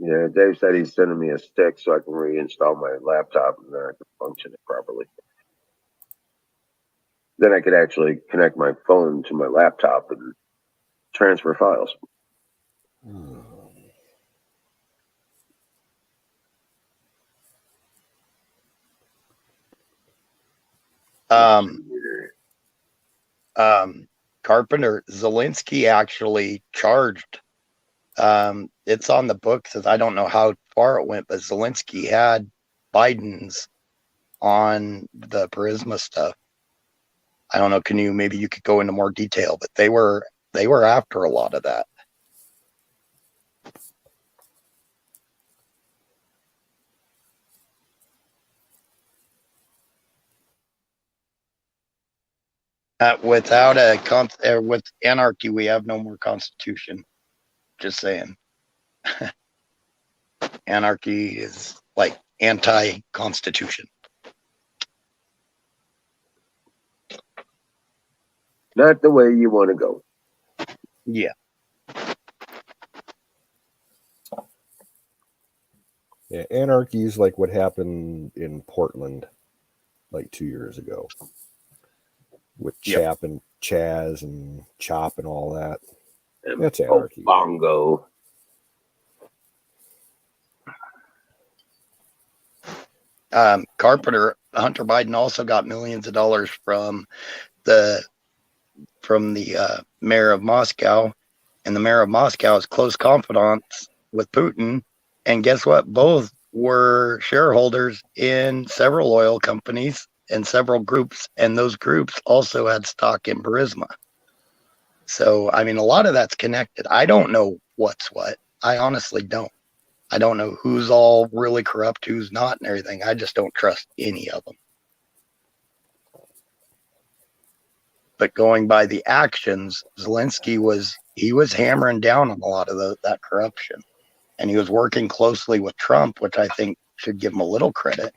Speaker 1: Yeah, Dave said he's sending me a stick so I can reinstall my laptop and then I can function it properly. Then I could actually connect my phone to my laptop and transfer files.
Speaker 3: Carpenter, Zelensky actually charged. It's on the books. I don't know how far it went, but Zelensky had Biden's on the Burisma stuff. I don't know. Maybe you could go into more detail, but they were after a lot of that. With anarchy, we have no more constitution. Just saying. Anarchy is like anti-constitution.
Speaker 1: Not the way you want to go.
Speaker 3: Yeah.
Speaker 2: Yeah, anarchy is like what happened in Portland like 2 years ago with Chap and Chaz and Chop and all that. That's anarchy.
Speaker 1: Bongo.
Speaker 3: Carpenter, Hunter Biden also got millions of dollars from the mayor of Moscow, and the mayor of Moscow is close confidants with Putin. And guess what? Both were shareholders in several oil companies and several groups, and those groups also had stock in Burisma. So, I mean, a lot of that's connected. I don't know what's what. I honestly don't. I don't know who's all really corrupt, who's not, and everything. I just don't trust any of them. But going by the actions, Zelensky was hammering down on a lot of that corruption, and he was working closely with Trump, which I think should give him a little credit.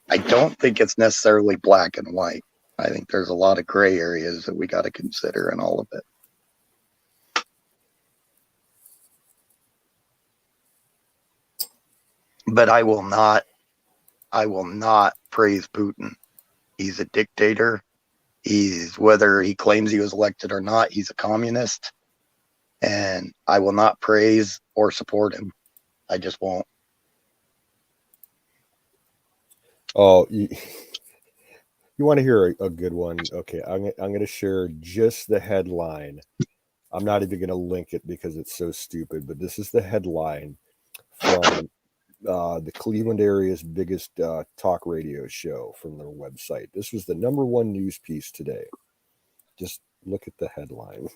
Speaker 3: I don't think it's necessarily black and white. I think there's a lot of gray areas that we got to consider in all of it. But I will not praise Putin. He's a dictator. Whether he claims he was elected or not, he's a communist. And I will not praise or support him. I just won't.
Speaker 2: Oh, you want to hear a good one? Okay, I'm going to share just the headline. I'm not even going to link it because it's so stupid, but this is the headline from the Cleveland area's biggest talk radio show from their website. This was the #1 news piece today. Just look at the headline.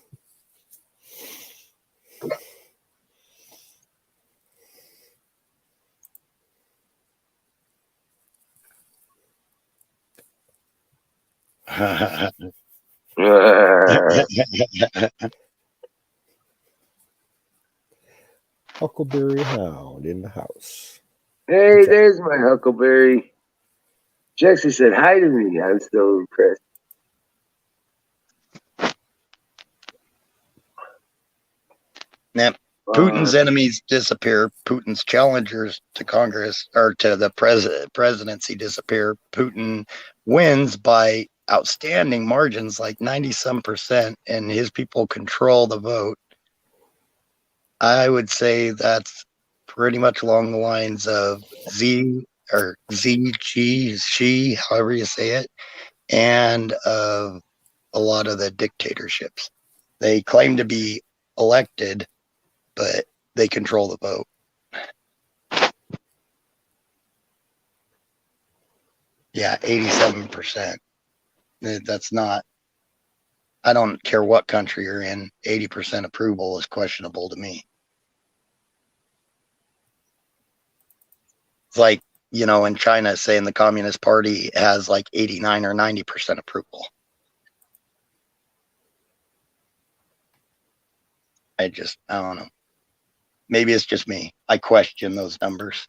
Speaker 2: Huckleberry Hound in the house.
Speaker 1: Hey, there's my Huckleberry. Jexy said hi to me. I'm still impressed.
Speaker 3: Now, Putin's enemies disappear. Putin's challengers to Congress or to the presidency disappear. Putin wins by outstanding margins, like 90-some%, and his people control the vote. I would say that's pretty much along the lines of Z or ZG, she, however you say it, and of a lot of the dictatorships. They claim to be elected, but they control the vote. Yeah, 87%. That's not, I don't care what country you're in, 80% approval is questionable to me. It's like, in China, saying the Communist Party has like 89 or 90% approval. I don't know. Maybe it's just me. I question those numbers.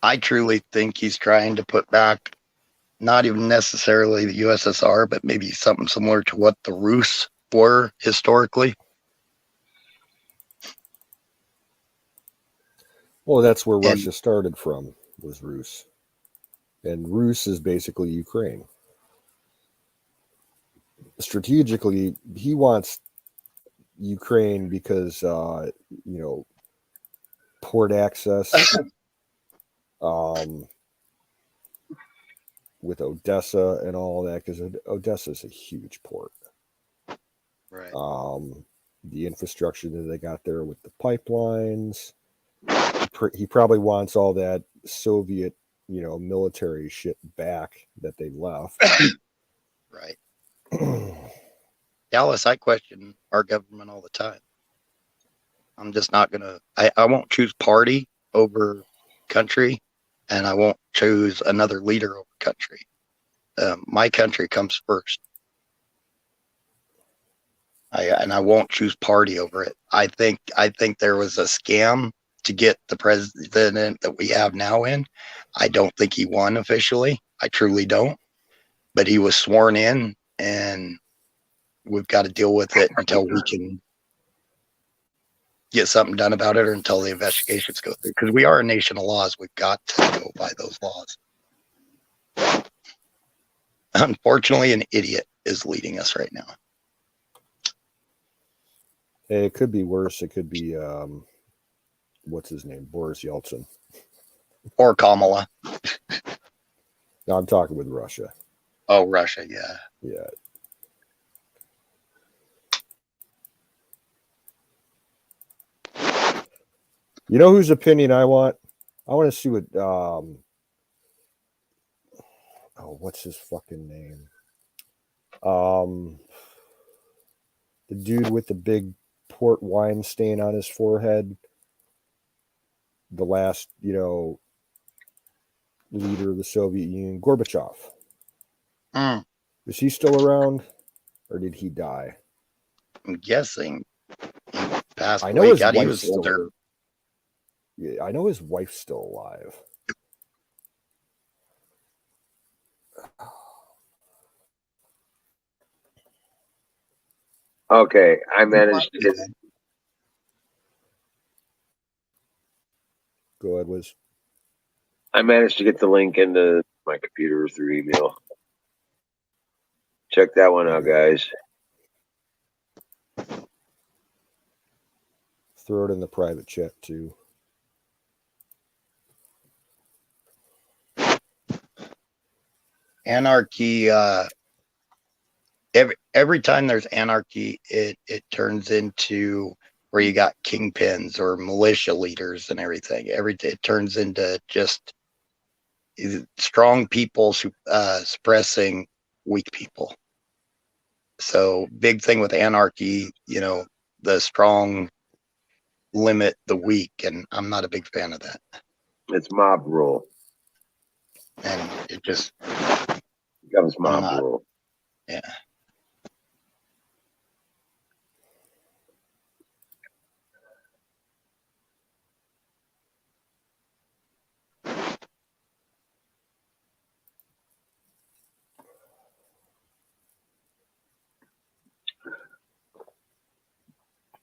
Speaker 3: I truly think he's trying to put back, not even necessarily the USSR, but maybe something similar to what the Rus were historically.
Speaker 2: Well, that's where Russia started from, was Rus. And Rus is basically Ukraine. Strategically, he wants Ukraine because, port access with Odessa and all that, because Odessa is a huge port.
Speaker 3: Right.
Speaker 2: The infrastructure that they got there with the pipelines. He probably wants all that Soviet, military shit back that they left.
Speaker 3: Right. Dallas, I question our government all the time. I'm just not going to, I won't choose party over country, and I won't choose another leader over country. My country comes first. I won't choose party over it. I think there was a scam to get the president that we have now in. I don't think he won officially. I truly don't. But he was sworn in, and we've got to deal with it until we can get something done about it, or until the investigations go through. Because we are a nation of laws. We've got to go by those laws. Unfortunately, an idiot is leading us right now.
Speaker 2: It could be worse. It could be what's his name? Boris Yeltsin.
Speaker 3: Or Kamala.
Speaker 2: No, I'm talking with Russia.
Speaker 3: Oh, Russia, yeah.
Speaker 2: Yeah. You know whose opinion I want? I want to see what what's his fucking name? The dude with the big port wine stain on his forehead. The last, leader of the Soviet Union, Gorbachev.
Speaker 3: Mm,
Speaker 2: Is he still around, or did he die?
Speaker 3: I'm guessing he passed
Speaker 2: I know
Speaker 3: away.
Speaker 2: his
Speaker 3: God, he
Speaker 2: wife's
Speaker 3: was older.
Speaker 2: Yeah, I know his wife's still alive.
Speaker 1: Okay, I managed to get.
Speaker 2: Go ahead, Wiz.
Speaker 1: I managed to get the link into my computer through email. Check that one out, guys.
Speaker 2: Throw it in the private chat too.
Speaker 3: Anarchy, every time there's anarchy, it turns into where you got kingpins or militia leaders and everything. It turns into just strong people suppressing weak people. So big thing with anarchy, the strong limit the weak, and I'm not a big fan of that.
Speaker 1: It's mob rule.
Speaker 3: And it just
Speaker 1: becomes mob rule.
Speaker 3: Yeah.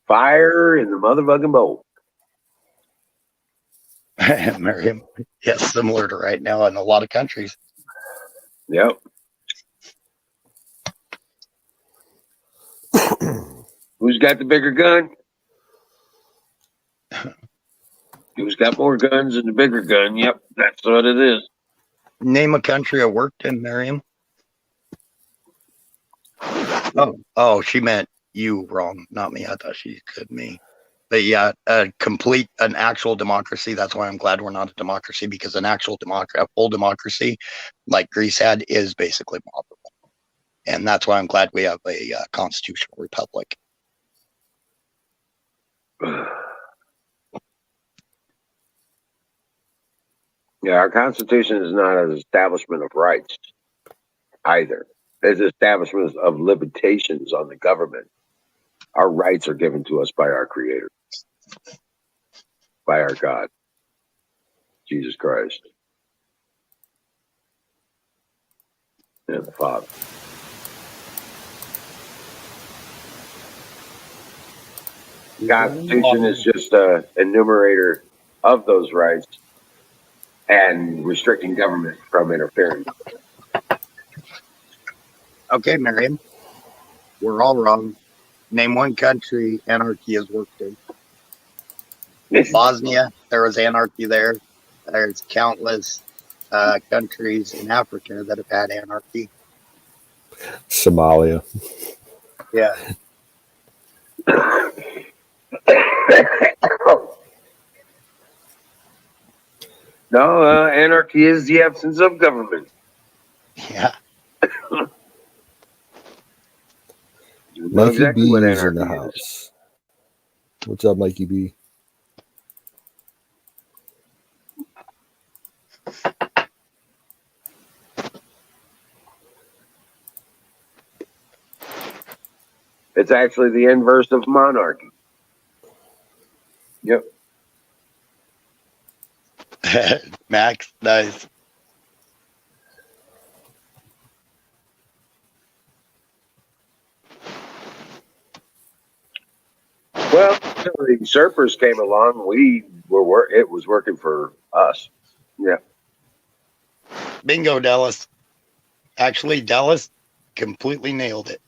Speaker 1: Fire in the motherfucking bowl.
Speaker 3: Miriam, yes, similar to right now in a lot of countries.
Speaker 1: Yep. Who's got the bigger gun? Who's got more guns than the bigger gun? Yep, that's what it is.
Speaker 3: Name a country I worked in, Miriam. Oh, she meant you wrong, not me. I thought she could me. But yeah, an actual democracy. That's why I'm glad we're not a democracy, because an actual a full democracy like Greece had is basically mob rule. And that's why I'm glad we have a constitutional republic.
Speaker 1: Yeah, our Constitution is not an establishment of rights either. It's establishment of limitations on the government. Our rights are given to us by our Creator, by our God, Jesus Christ, and the Father. The Constitution is just an enumerator of those rights and restricting government from interfering.
Speaker 3: Okay, Miriam, we're all wrong. Name one country anarchy has worked in. Bosnia, there was anarchy there. There's countless countries in Africa that have had anarchy.
Speaker 2: Somalia.
Speaker 3: Yeah.
Speaker 1: No, anarchy is the absence of government.
Speaker 3: Yeah.
Speaker 1: You know
Speaker 2: Mikey
Speaker 1: exactly
Speaker 2: B
Speaker 1: what
Speaker 2: is in the
Speaker 1: anarchy
Speaker 2: house.
Speaker 1: is.
Speaker 2: What's up, Mikey B?
Speaker 1: It's actually the inverse of monarchy. Yep.
Speaker 3: Max, nice.
Speaker 1: Well, until the usurpers came along, it was working for us. Yeah.
Speaker 3: Bingo, Dallas. Actually, Dallas completely nailed it.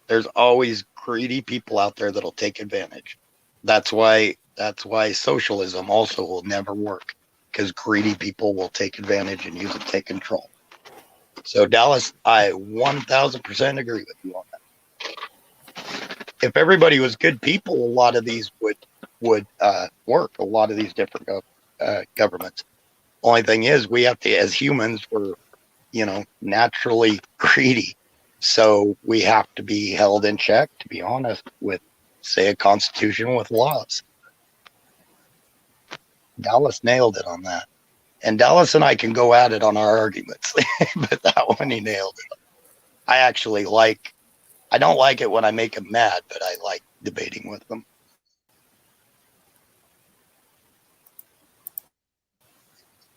Speaker 3: There's always greedy people out there that'll take advantage. That's why That's why socialism also will never work, because greedy people will take advantage and use it to take control. So Dallas, I 1000% agree with you on that. If everybody was good people, a lot of these would work. A lot of these different governments. Only thing is, we have to, as humans, we're naturally greedy, so we have to be held in check. To be honest, with say a constitution with laws. Dallas nailed it on that. And Dallas and I can go at it on our arguments, but that one he nailed it. I don't like it when I make them mad, but I like debating with them.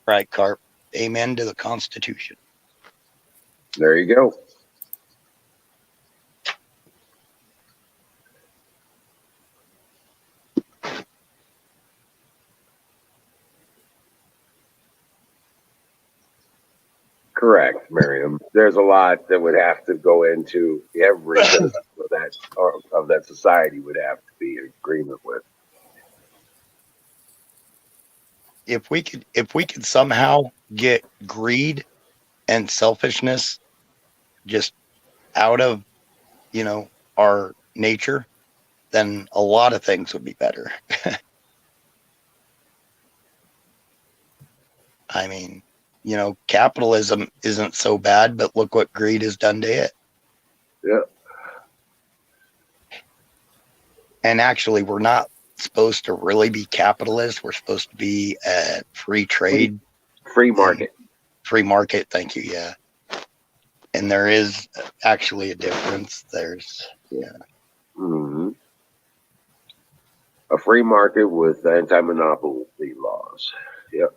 Speaker 3: Right, Carp. Amen to the Constitution.
Speaker 1: There you go. Correct, Miriam. There's a lot that would have to go into every citizen of that society would have to be in agreement with.
Speaker 3: If we could somehow get greed and selfishness just out of our nature, then a lot of things would be better. I mean, capitalism isn't so bad, but look what greed has done to it.
Speaker 1: Yeah.
Speaker 3: And actually, we're not supposed to really be capitalists. We're supposed to be a free trade.
Speaker 1: Free market.
Speaker 3: Free market. Thank you. Yeah. And there is actually a difference.
Speaker 1: Mm-hmm. A free market with anti-monopoly laws. Yep.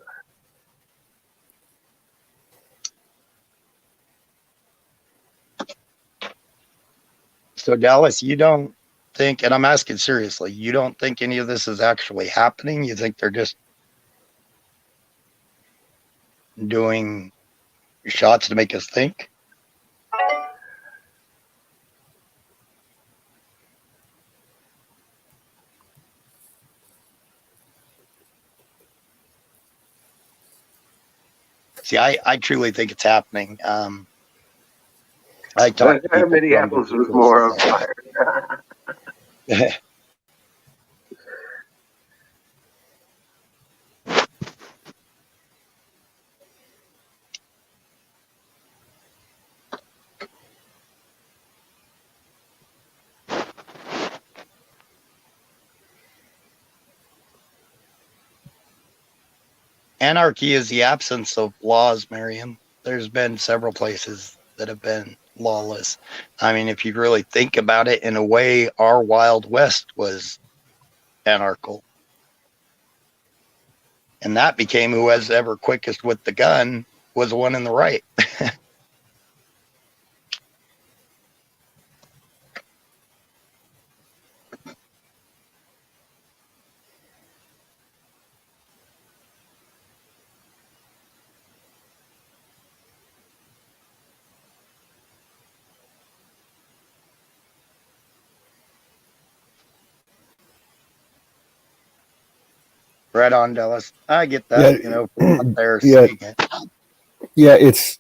Speaker 3: So Dallas, you don't think, and I'm asking seriously, you don't think any of this is actually happening? You think they're just doing shots to make us think? See, I truly think it's happening. I talk to people.
Speaker 1: Minneapolis was more on fire.
Speaker 3: Anarchy is the absence of laws, Miriam. There's been several places that have been lawless. I mean, if you really think about it, in a way, our Wild West was anarchical. And that became who was ever quickest with the gun was the one in the right. Right on, Dallas. I get that. They're saying it.
Speaker 2: Yeah, it's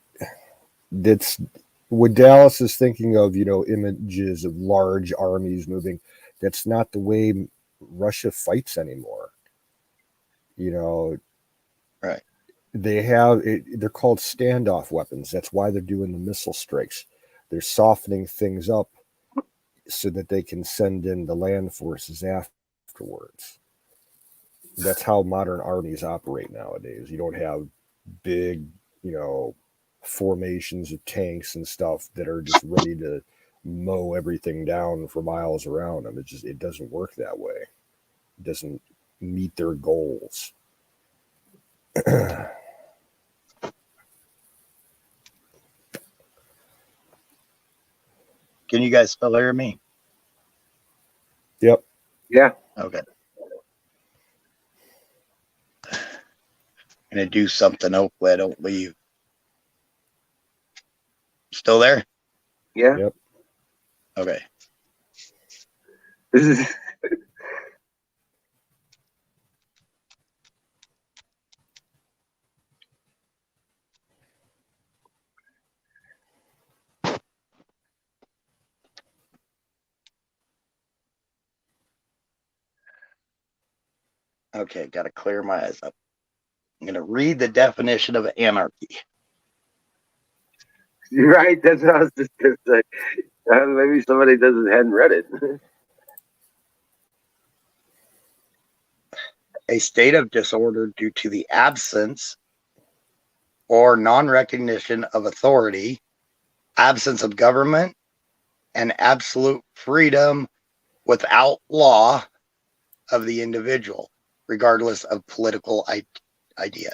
Speaker 2: what Dallas is thinking of, images of large armies moving. That's not the way Russia fights anymore.
Speaker 3: Right.
Speaker 2: They're called standoff weapons. That's why they're doing the missile strikes. They're softening things up so that they can send in the land forces afterwards. That's how modern armies operate nowadays. You don't have big, formations of tanks and stuff that are just ready to mow everything down for miles around them. It doesn't work that way. It doesn't meet their goals.
Speaker 3: Can you guys still hear me?
Speaker 2: Yep.
Speaker 1: Yeah.
Speaker 3: Okay. I'm gonna do something. Hopefully, I don't leave. Still there?
Speaker 1: Yeah.
Speaker 2: Yep.
Speaker 3: Okay.
Speaker 1: This is
Speaker 3: Okay, got to clear my eyes up. I'm going to read the definition of anarchy.
Speaker 1: You're right. That's what I was just going to say. Maybe somebody hadn't read it.
Speaker 3: A state of disorder due to the absence or non-recognition of authority, absence of government, and absolute freedom without law of the individual, regardless of political idea.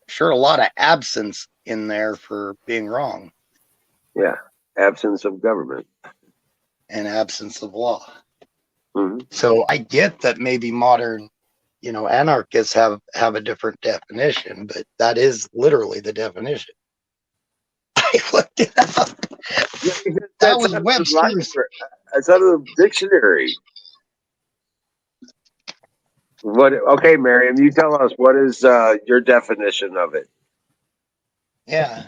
Speaker 3: Sure, a lot of absence in there for being wrong.
Speaker 1: Yeah, absence of government
Speaker 3: and absence of law.
Speaker 1: Mm-hmm.
Speaker 3: So I get that maybe modern, anarchists have a different definition, but that is literally the definition. I looked it up. That was Webster's.
Speaker 1: It's out of the dictionary. What? Okay, Miriam, you tell us, what is your definition of it?
Speaker 3: Yeah.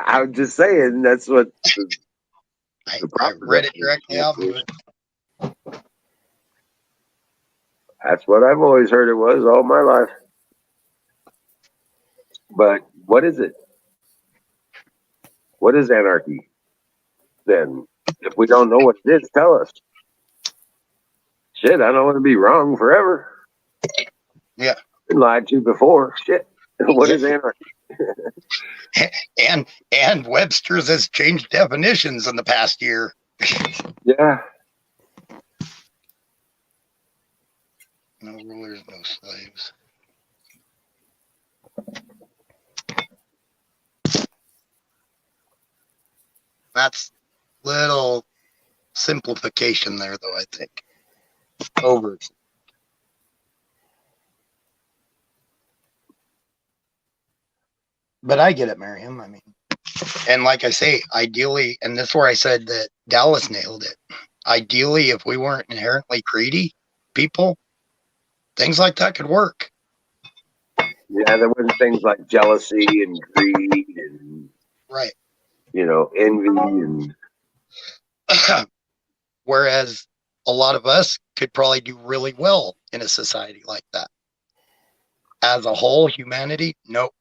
Speaker 1: I'm just saying that's what
Speaker 3: I read it directly off of it.
Speaker 1: That's what I've always heard it was all my life. But what is it? What is anarchy? Then, if we don't know what it is, tell us. Shit, I don't want to be wrong forever.
Speaker 3: Yeah.
Speaker 1: Been lied to before. Shit. What is anarchy?
Speaker 3: And Webster's has changed definitions in the past year.
Speaker 1: Yeah.
Speaker 3: No rulers, no slaves. That's little simplification there, though, I think. Over. But I get it, Miriam. I mean, and like I say, ideally, and this is where I said that Dallas nailed it. Ideally, if we weren't inherently greedy people, things like that could work.
Speaker 1: Yeah, there wasn't things like jealousy and greed and
Speaker 3: right,
Speaker 1: envy and.
Speaker 3: Whereas a lot of us could probably do really well in a society like that. As a whole, humanity, nope.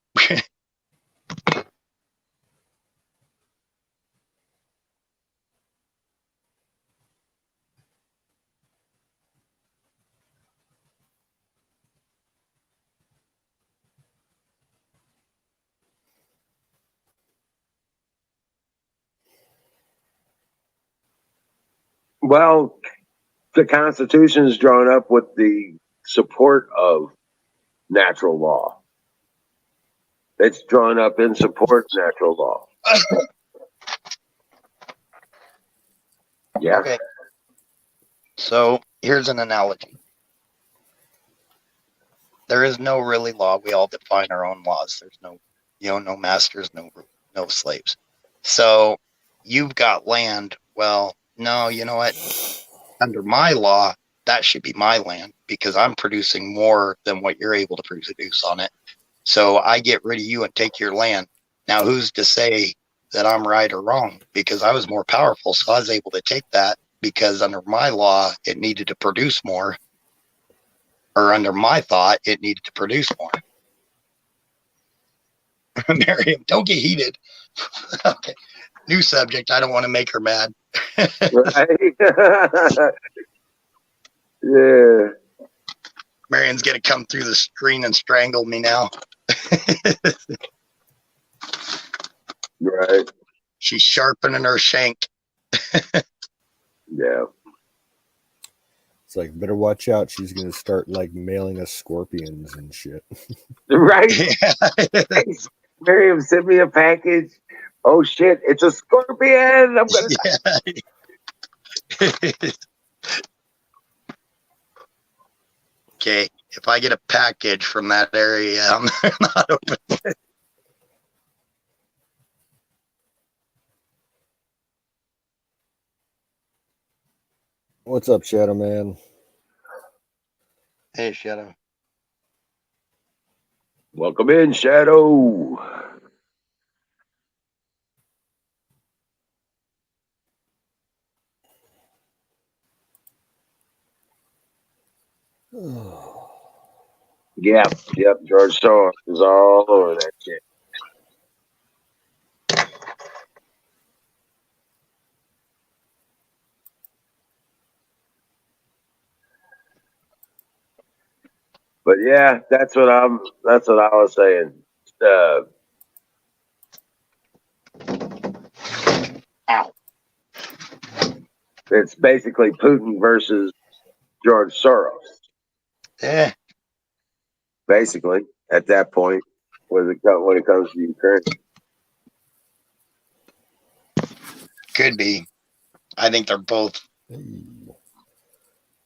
Speaker 1: Well, the Constitution is drawn up with the support of natural law. It's drawn up in support of natural law. Yeah.
Speaker 3: Okay. So here's an analogy. There is no really law. We all define our own laws. There's no, no masters, no slaves. So you've got land. Well, no, you know what? Under my law, that should be my land because I'm producing more than what you're able to produce on it. So I get rid of you and take your land. Now, who's to say that I'm right or wrong? Because I was more powerful, so I was able to take that because under my law, it needed to produce more. Or under my thought, it needed to produce more. Miriam, don't get heated. Okay. New subject. I don't want to make her mad.
Speaker 1: Right? Yeah.
Speaker 3: Miriam's going to come through the screen and strangle me now.
Speaker 1: Right.
Speaker 3: She's sharpening her shank.
Speaker 1: Yeah.
Speaker 2: It's like, better watch out. She's going to start mailing us scorpions and shit.
Speaker 1: Right? Yeah. Miriam sent me a package. Oh shit, it's a scorpion. I'm going to die.
Speaker 3: Okay, if I get a package from that area, I'm not open.
Speaker 2: What's up, Shadow Man?
Speaker 3: Hey, Shadow.
Speaker 1: Welcome in, Shadow. Yep. George Soros is all over that shit. But yeah, that's what I was saying. Uh,
Speaker 3: Ow.
Speaker 1: it's basically Putin versus George Soros.
Speaker 3: Eh,
Speaker 1: Basically, at that point, when it comes to Ukraine.
Speaker 3: could be. I think they're both.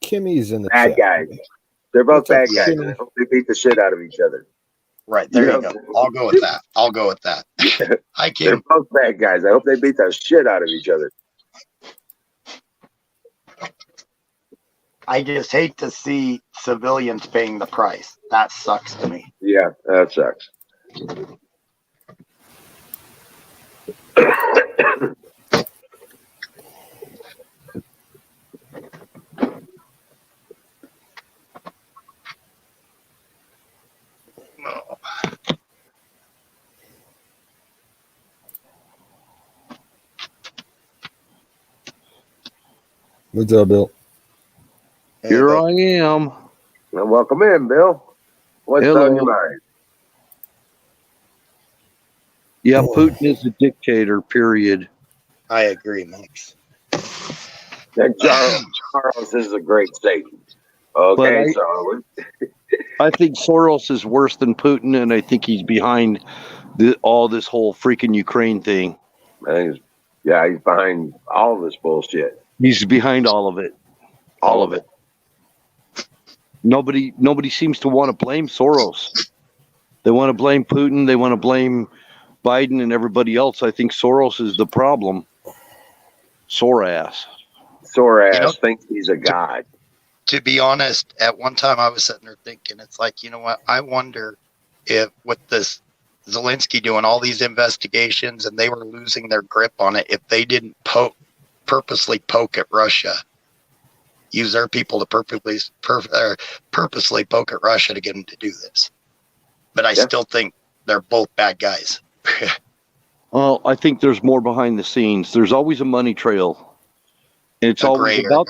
Speaker 2: Kimmy's in the
Speaker 1: Bad
Speaker 2: chat.
Speaker 1: guys. They're both
Speaker 2: What's up,
Speaker 1: bad guys.
Speaker 2: Kimmy?
Speaker 1: I hope they beat the shit out of each other.
Speaker 3: Right, there you
Speaker 1: know?
Speaker 3: go. I'll go with that. Hi,
Speaker 1: They're
Speaker 3: Kim.
Speaker 1: both bad guys. I hope they beat the shit out of each other.
Speaker 3: I just hate to see civilians paying the price. That sucks to me.
Speaker 1: Yeah, that sucks.
Speaker 3: Oh.
Speaker 2: What's up, Bill?
Speaker 3: Hey,
Speaker 4: Here
Speaker 3: Bill.
Speaker 4: I am.
Speaker 1: Well, welcome in, Bill. What's
Speaker 4: Hello.
Speaker 1: on your mind?
Speaker 4: Yeah, Putin is a dictator, period.
Speaker 3: I agree, Max.
Speaker 1: And Charles is a great Satan. Okay,
Speaker 4: But
Speaker 1: so
Speaker 4: I think Soros is worse than Putin, and I think he's behind all this whole freaking Ukraine thing.
Speaker 1: he's behind all this bullshit.
Speaker 4: He's behind all of it.
Speaker 1: All of it.
Speaker 4: Nobody seems to want to blame Soros. They want to blame Putin. They want to blame Biden and everybody else. I think Soros is the problem. Sorass.
Speaker 1: Soros thinks he's a god.
Speaker 3: To be honest, at one time I was sitting there thinking, it's like, you know what? I wonder if with this Zelensky doing all these investigations and they were losing their grip on it, if they didn't purposely poke at Russia, use their people to purposely poke at Russia to get them to do this. But I still think they're both bad guys.
Speaker 4: Well, I think there's more behind the scenes. There's always a money trail. It's always about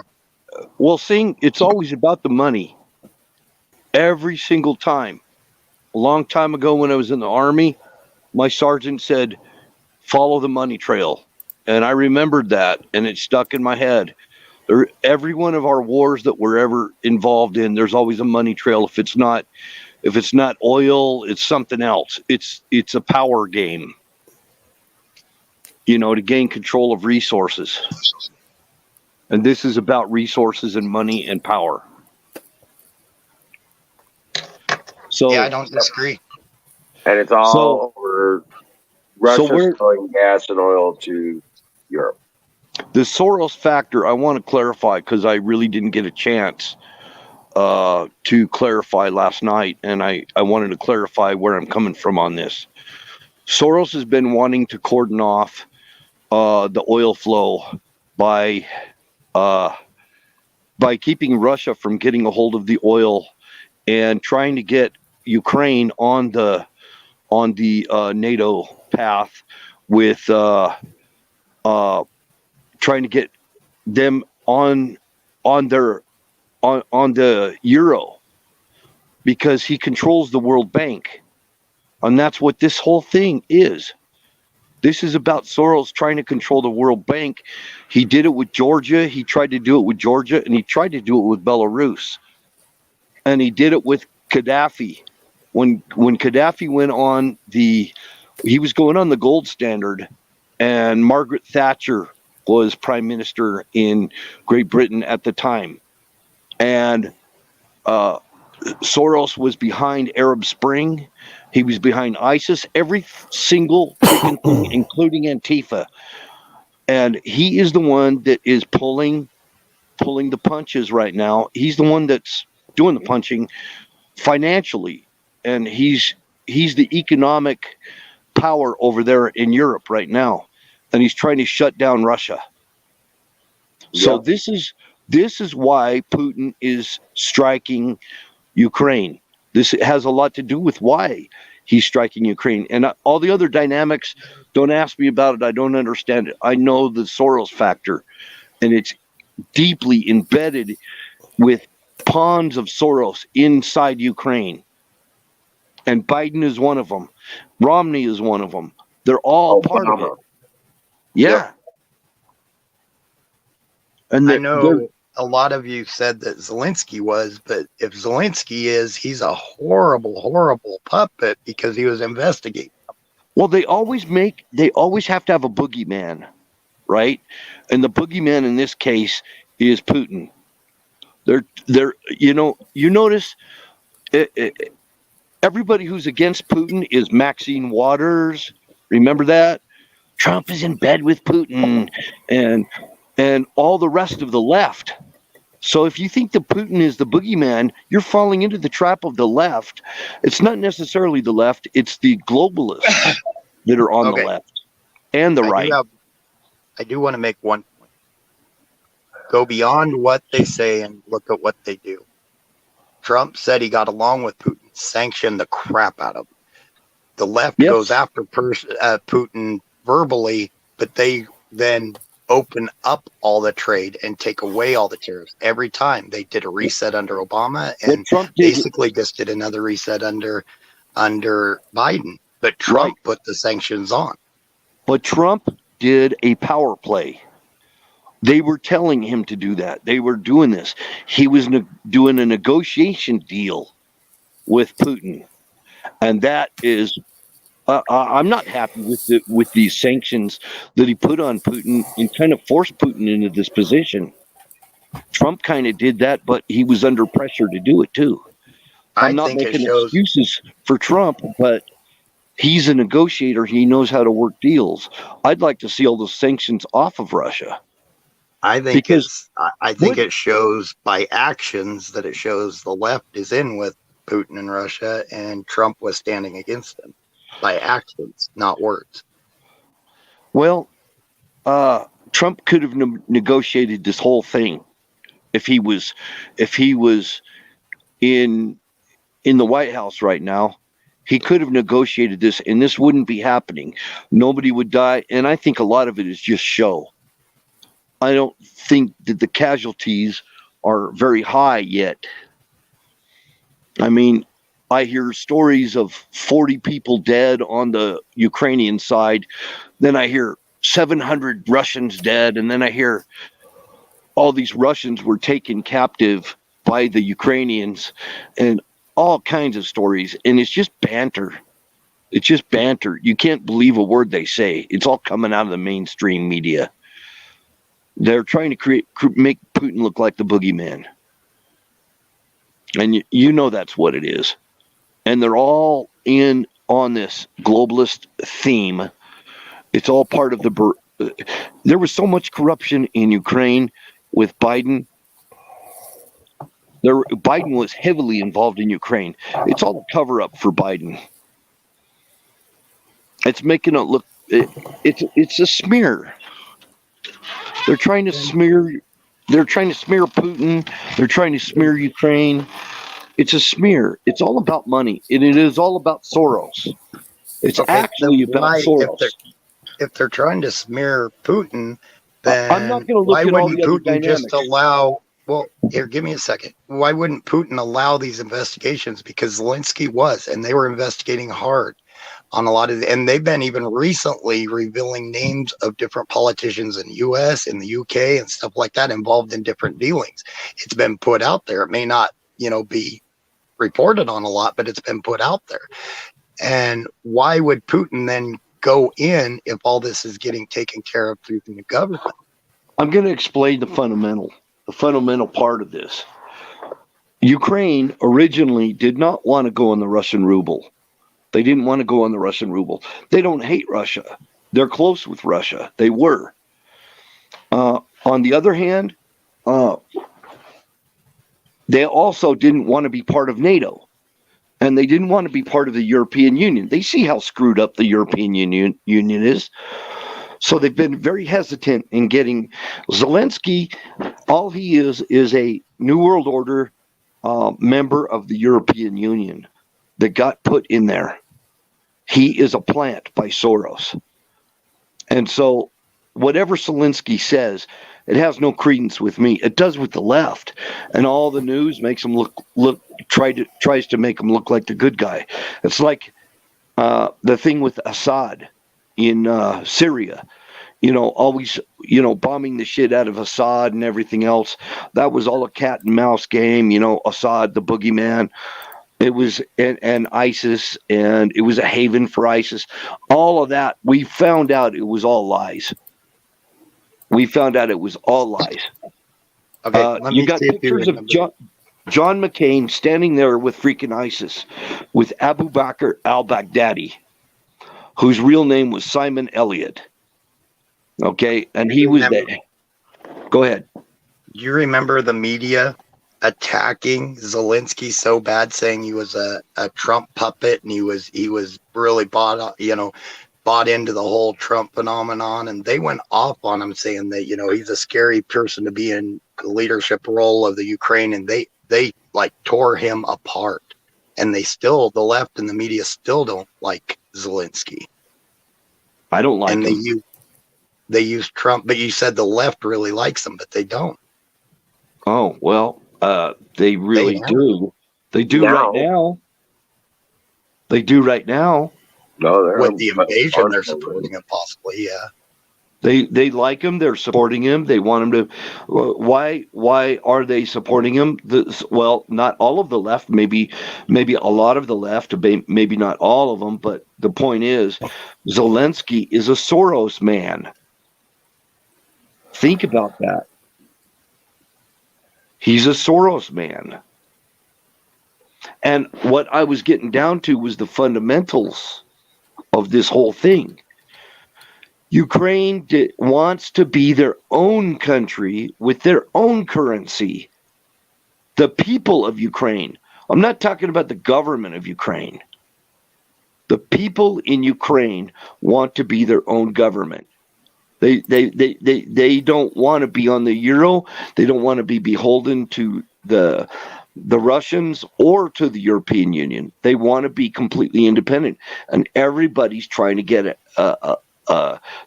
Speaker 4: it's always about the money. Every single time. A long time ago when I was in the Army, my sergeant said, follow the money trail. And I remembered that, and it stuck in my head. Every one of our wars that we're ever involved in, there's always a money trail. If it's not oil, it's something else. It's a power game, to gain control of resources. And this is about resources and money and power. So
Speaker 3: yeah, I don't disagree.
Speaker 1: And it's all over Russia selling gas and oil to Europe.
Speaker 4: The Soros factor, I want to clarify because I really didn't get a chance to clarify last night, and I wanted to clarify where I'm coming from on this. Soros has been wanting to cordon off the oil flow by keeping Russia from getting a hold of the oil and trying to get Ukraine on the NATO path with trying to get them on the euro, because he controls the World Bank, and that's what this whole thing is. This is about Soros trying to control the World Bank. He did it with Georgia. He tried to do it with Georgia, and he tried to do it with Belarus, and he did it with Gaddafi. When Gaddafi went on he was going on the gold standard, and Margaret Thatcher was prime minister in Great Britain at the time. And Soros was behind Arab Spring. He was behind ISIS, every single freaking thing, including Antifa. And he is the one that is pulling the punches right now. He's the one that's doing the punching financially. And he's the economic power over there in Europe right now. And he's trying to shut down Russia. So this is This is why Putin is striking Ukraine. This has a lot to do with why he's striking Ukraine. And all the other dynamics, don't ask me about it. I don't understand it. I know the Soros factor, and it's deeply embedded with pawns of Soros inside Ukraine. And Biden is one of them. Romney is one of them. They're all part of it. Yeah.
Speaker 1: Yep.
Speaker 4: And
Speaker 3: I know a lot of you said that Zelensky was, but if Zelensky is, he's a horrible, horrible puppet because he was investigating.
Speaker 4: well, they always have to have a boogeyman, right? And the boogeyman in this case is Putin. They're you notice everybody who's against Putin is Maxine Waters. Remember that? Trump is in bed with Putin and all the rest of the left. So if you think that Putin is the boogeyman, you're falling into the trap of the left. It's not necessarily the left, it's the globalists that are on the left and the right.
Speaker 3: I do want to make one point. Go beyond what they say and look at what they do. Trump said he got along with Putin, sanctioned the crap out of him. The left goes after Putin verbally, but they then open up all the trade and take away all the tariffs. Every time they did a reset under Obama, and Trump basically just did another reset under Biden. But Trump put the sanctions on.
Speaker 4: But Trump did a power play. They were telling him to do that. They were doing this. He was doing a negotiation deal with Putin. And that is, I'm not happy with these sanctions that he put on Putin and kind of forced Putin into this position. Trump kind of did that, but he was under pressure to do it too. I'm not making excuses for Trump, but he's a negotiator. He knows how to work deals. I'd like to see all those sanctions off of Russia.
Speaker 3: I think it shows by actions that it shows the left is in with Putin and Russia, and Trump was standing against them by actions, not words.
Speaker 4: Well, Trump could have negotiated this whole thing if he was in the White House right now. He could have negotiated this, and this wouldn't be happening. Nobody would die, and I think a lot of it is just show. I don't think that the casualties are very high yet. I mean, I hear stories of 40 people dead on the Ukrainian side. Then I hear 700 Russians dead. And then I hear all these Russians were taken captive by the Ukrainians and all kinds of stories. And it's just banter. It's just banter. You can't believe a word they say. It's all coming out of the mainstream media. They're trying to make Putin look like the boogeyman. And you know that's what it is. And they're all in on this globalist theme. It's all part of there was so much corruption in Ukraine with Biden. Biden was heavily involved in Ukraine. It's all a cover-up for Biden. It's making it look. It's a smear. They're trying to smear. They're trying to smear Putin. They're trying to smear Ukraine. It's a smear. It's all about money. And it is all about Soros. It's actually about Soros.
Speaker 3: If they're trying to smear Putin, then I'm not going to look at all the other dynamics. Just allow? Well, here, give me a second. Why wouldn't Putin allow these investigations? Because Zelensky was, and they were investigating hard on a lot of, and they've been even recently revealing names of different politicians in the U.S., in the U.K., and stuff like that involved in different dealings. It's been put out there. It may not, be reported on a lot, but it's been put out there. And why would Putin then go in if all this is getting taken care of through the government?
Speaker 4: I'm going to explain the fundamental part of this. Ukraine originally did not want to go on the Russian ruble. They didn't want to go on the Russian ruble. They don't hate Russia. They're close with Russia. They were. On the other hand, they also didn't want to be part of NATO. And they didn't want to be part of the European Union. They see how screwed up the European Union is. So they've been very hesitant in getting Zelensky. All he is a New World Order member of the European Union that got put in there. He is a plant by Soros. And so whatever Zelensky says, it has no credence with me. It does with the left. And all the news makes him tries to make him look like the good guy. It's like the thing with Assad in Syria. Always, bombing the shit out of Assad and everything else. That was all a cat and mouse game, Assad, the boogeyman. It was, and ISIS, and it was a haven for ISIS. All of that, we found out it was all lies. We found out it was all lies.
Speaker 3: Okay,
Speaker 4: You got pictures of John McCain standing there with freaking ISIS, with Abu Bakr al-Baghdadi, whose real name was Simon Elliott. Okay, and he was there. Go ahead.
Speaker 3: Do you remember the media attacking Zelensky so bad, saying he was a Trump puppet, and he was really bought into the whole Trump phenomenon, and they went off on him, saying that he's a scary person to be in the leadership role of the Ukraine, and they like tore him apart, and the left and the media still don't like Zelensky.
Speaker 4: I don't like him.
Speaker 3: They use Trump, but you said the left really likes him, but they don't.
Speaker 4: Oh, well, they really do. They do right now. They do right now.
Speaker 1: No, they're
Speaker 3: with the invasion, they're supporting him possibly, yeah.
Speaker 4: They like him. They're supporting him. They want him to. Why are they supporting him? Well, not all of the left. Maybe a lot of the left. Maybe not all of them. But the point is, Zelensky is a Soros man. Think about that. He's a Soros man. And what I was getting down to was the fundamentals of this whole thing. Ukraine wants to be their own country with their own currency. The people of Ukraine. I'm not talking about the government of Ukraine. The people in Ukraine want to be their own government. They don't want to be on the euro. They don't want to be beholden to the Russians or to the European Union. They want to be completely independent, and everybody's trying to get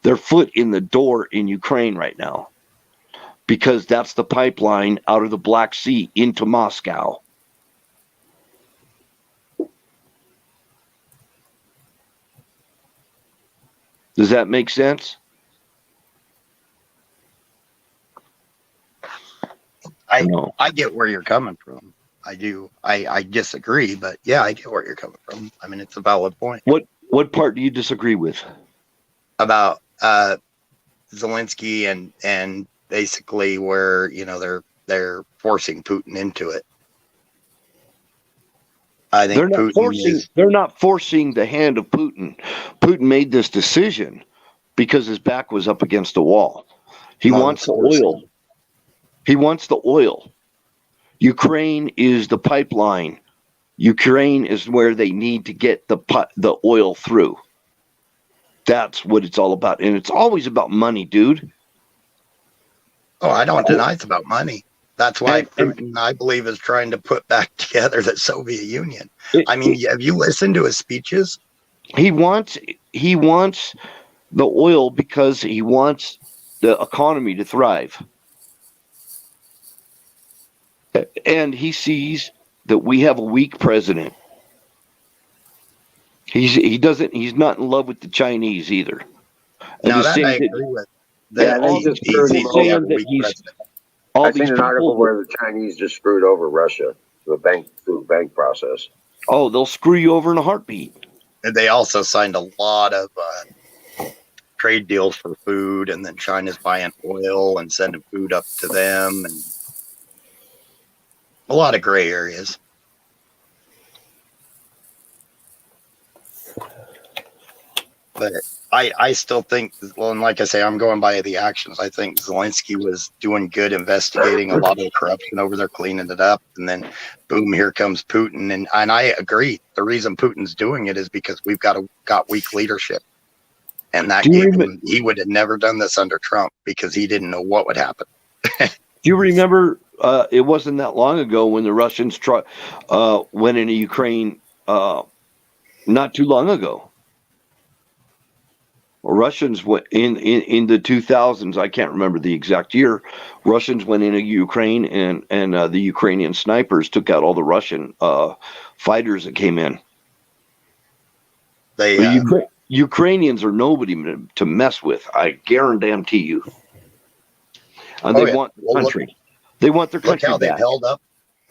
Speaker 4: their foot in the door in Ukraine right now, because that's the pipeline out of the Black Sea into Moscow. Does that make sense?
Speaker 3: I get where you're coming from. I do. I disagree, but yeah, I get where you're coming from. I mean, it's a valid point.
Speaker 4: What part do you disagree with?
Speaker 3: About Zelensky and basically where they're forcing Putin into it. I think
Speaker 4: they're not forcing the hand of Putin. Putin made this decision because his back was up against the wall. He wants the oil. He wants the oil. Ukraine is the pipeline. Ukraine is where they need to get the oil through. That's what it's all about. And it's always about money, dude.
Speaker 3: Oh, I don't deny it's about money. That's why Putin, I believe, is trying to put back together the Soviet Union. Have you listened to his speeches?
Speaker 4: He wants the oil because he wants the economy to thrive. And he sees that we have a weak president. He's not in love with the Chinese either.
Speaker 3: Now that I agree with.
Speaker 1: I've seen an article where the Chinese just screwed over Russia through the bank process.
Speaker 4: Oh, they'll screw you over in a heartbeat.
Speaker 3: And they also signed a lot of trade deals for food, and then China's buying oil and sending food up to them, and a lot of gray areas. But I still think, well, and like I say, I'm going by the actions. I think Zelensky was doing good investigating a lot of the corruption over there, cleaning it up, and then boom, here comes Putin. And I agree. The reason Putin's doing it is because we've got weak leadership. And that gave him, he would have never done this under Trump because he didn't know what would happen.
Speaker 4: Do you remember it wasn't that long ago when the Russians went into Ukraine not too long ago. Russians went in the 2000s. I can't remember the exact year. Russians went into Ukraine, and the Ukrainian snipers took out all the Russian fighters that came in. Ukrainians are nobody to mess with. I guarantee you. And they want the country. They want their country.
Speaker 3: Look how they've held up.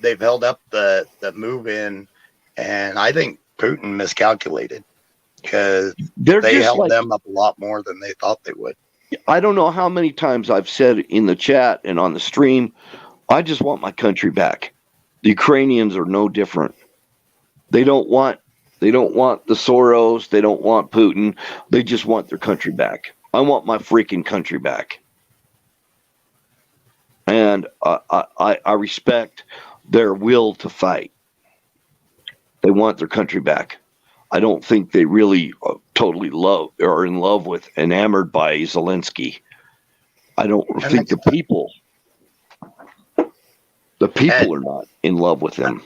Speaker 3: They've held up the move in, and I think Putin miscalculated. Because they held them up a lot more than they thought they would.
Speaker 4: I don't know how many times I've said in the chat and on the stream, I just want my country back. The Ukrainians are no different. They don't want the Soros. They don't want Putin. They just want their country back. I want my freaking country back. And I respect their will to fight. They want their country back. I don't think they really totally are in love with, enamored by Zelensky. I don't think the people are not in love with him.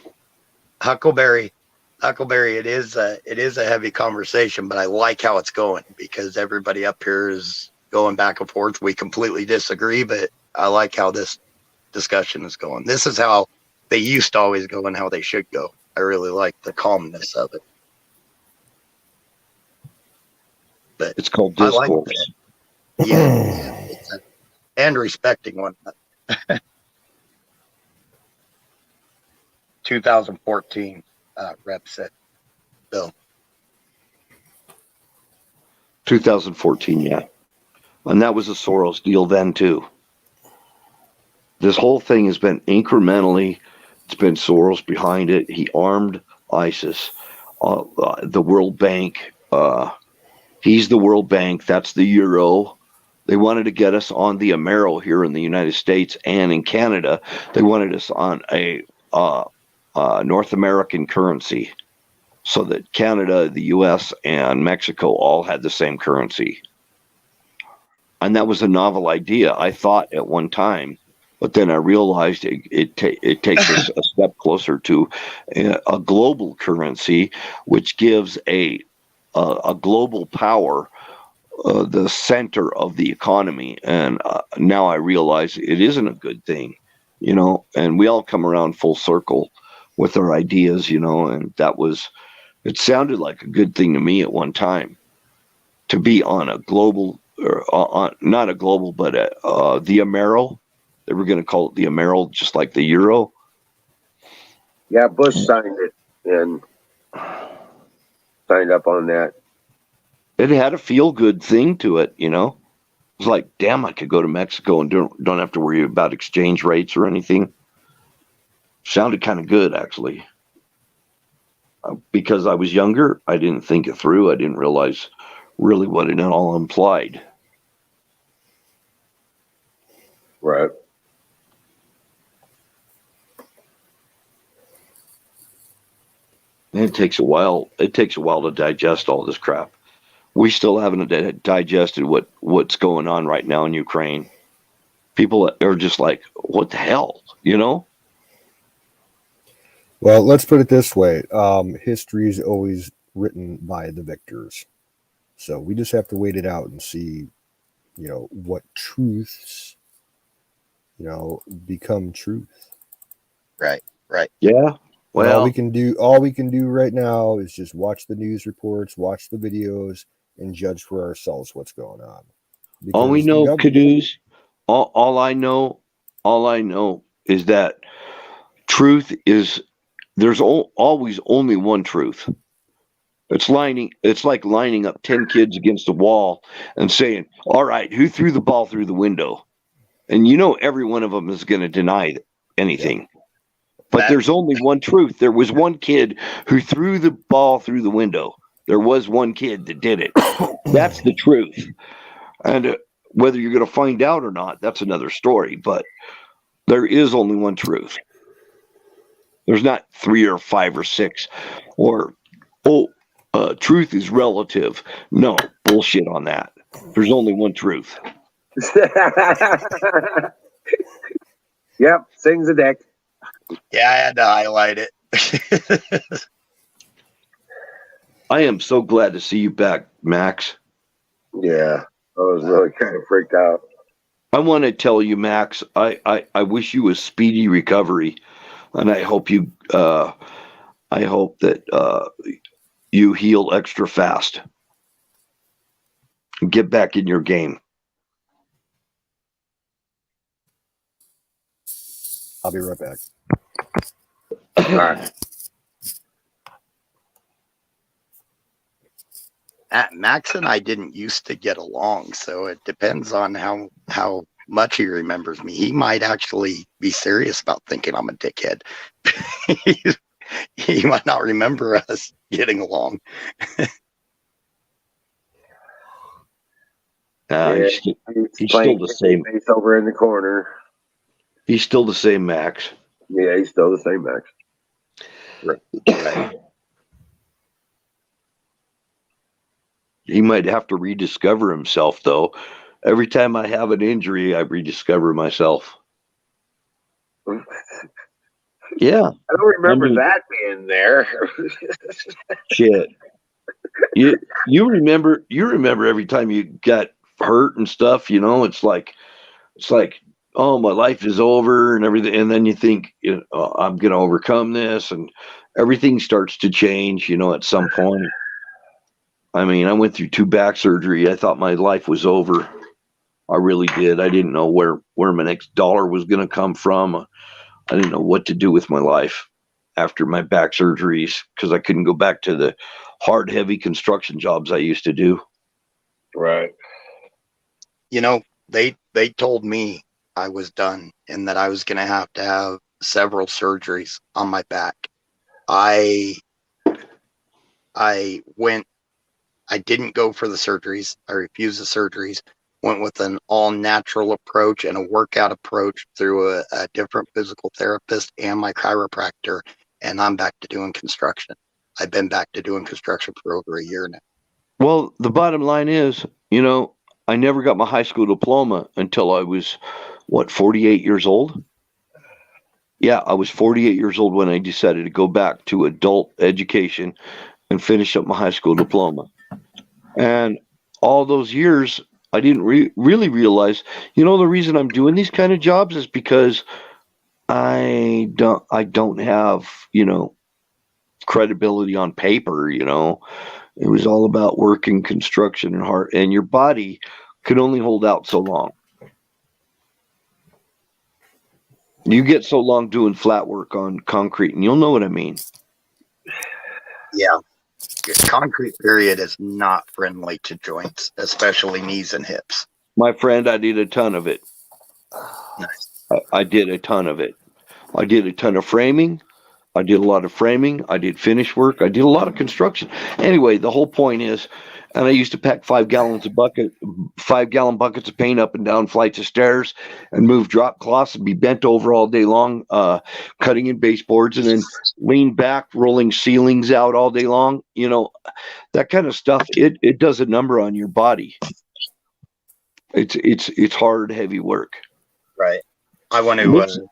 Speaker 3: Huckleberry, it is a heavy conversation, but I like how it's going because everybody up here is going back and forth. We completely disagree, but I like how this discussion is going. This is how they used to always go and how they should go. I really like the calmness of it. But
Speaker 4: it's called discourse.
Speaker 3: And respecting one another. 2014 rep said, Bill.
Speaker 4: 2014, yeah. And that was a Soros deal then, too. This whole thing has been incrementally, it's been Soros behind it. He armed ISIS. The World Bank, he's the World Bank. That's the euro. They wanted to get us on the Amero here in the United States and in Canada. They wanted us on a North American currency so that Canada, the U.S., and Mexico all had the same currency. And that was a novel idea, I thought, at one time. But then I realized it takes us a step closer to a global currency, which gives a global power the center of the economy. And now I realize it isn't a good thing, and we all come around full circle with our ideas, and it sounded like a good thing to me at one time to be on a global, or not a global, but the Amero. They were going to call it the Amero, just like the euro.
Speaker 1: Yeah, Bush signed it and signed up on that.
Speaker 4: It had a feel-good thing to it, It was like, damn, I could go to Mexico and don't have to worry about exchange rates or anything. Sounded kind of good, actually. Because I was younger, I didn't think it through. I didn't realize really what it all implied.
Speaker 1: Right.
Speaker 4: And it takes a while. It takes a while to digest all this crap. We still haven't digested what's going on right now in Ukraine. People are just like, what the hell,
Speaker 2: Well, let's put it this way. History is always written by the victors. So we just have to wait it out and see, what truths, become truth.
Speaker 3: Right.
Speaker 4: Yeah. Well,
Speaker 2: all we can do right now is just watch the news reports, watch the videos, and judge for ourselves what's going on.
Speaker 4: Because all we know, Caduce, all I know is that truth is there's always only one truth. It's like lining up 10 kids against a wall and saying, "All right, who threw the ball through the window?" And every one of them is going to deny anything. Yeah. But there's only one truth. There was one kid who threw the ball through the window. There was one kid that did it. That's the truth. And whether you're going to find out or not, that's another story. But there is only one truth. There's not 3 or 5 or 6 or truth is relative. No, bullshit on that. There's only one truth.
Speaker 1: Yep, sings a deck.
Speaker 3: Yeah, I had to highlight it.
Speaker 4: I am so glad to see you back, Max.
Speaker 1: Yeah, I was really kind of freaked out.
Speaker 4: I want to tell you, Max, I wish you a speedy recovery, and I hope that you heal extra fast and get back in your game.
Speaker 2: I'll be right back.
Speaker 1: All right.
Speaker 3: Max and I didn't used to get along, so it depends on how much he remembers me. He might actually be serious about thinking I'm a dickhead. He might not remember us getting along.
Speaker 4: He's still the same.
Speaker 1: Face over in the corner.
Speaker 4: He's still the same, Max.
Speaker 1: Yeah, he's still the same, Max.
Speaker 3: Right.
Speaker 4: He might have to rediscover himself, though. Every time I have an injury, I rediscover myself. Yeah.
Speaker 1: I don't remember that being there.
Speaker 4: Shit. You remember every time you got hurt and stuff, it's like, oh, my life is over and everything, and then you think, I'm gonna overcome this, and everything starts to change, at some point. I mean, I went through 2 back surgery. I thought my life was over. I really did. I didn't know where my next dollar was going to come from. I didn't know what to do with my life after my back surgeries because I couldn't go back to the hard, heavy construction jobs I used to do.
Speaker 1: Right.
Speaker 3: They told me I was done and that I was going to have several surgeries on my back. I didn't go for the surgeries. I refused the surgeries, went with an all-natural approach and a workout approach through a different physical therapist and my chiropractor, and I'm back to doing construction. I've been back to doing construction for over a year now.
Speaker 4: Well, the bottom line is, I never got my high school diploma until I was, 48 years old? Yeah, I was 48 years old when I decided to go back to adult education and finish up my high school diploma. And all those years, I didn't really realize, the reason I'm doing these kind of jobs is because I don't have, credibility on paper, It was all about working construction and hard, and your body can only hold out so long. You get so long doing flat work on concrete, and you'll know what I mean.
Speaker 3: Yeah. Concrete period is not friendly to joints, especially knees and hips.
Speaker 4: My friend, I did a ton of it.
Speaker 3: Nice.
Speaker 4: I did a ton of it. I did a ton of framing. I did a lot of framing. I did finish work. I did a lot of construction. Anyway, the whole point is, and I used to pack 5-gallon buckets of paint up and down flights of stairs and move drop cloths and be bent over all day long, cutting in baseboards, and then lean back, rolling ceilings out all day long. That kind of stuff, it does a number on your body. It's hard, heavy work.
Speaker 3: Right. I want to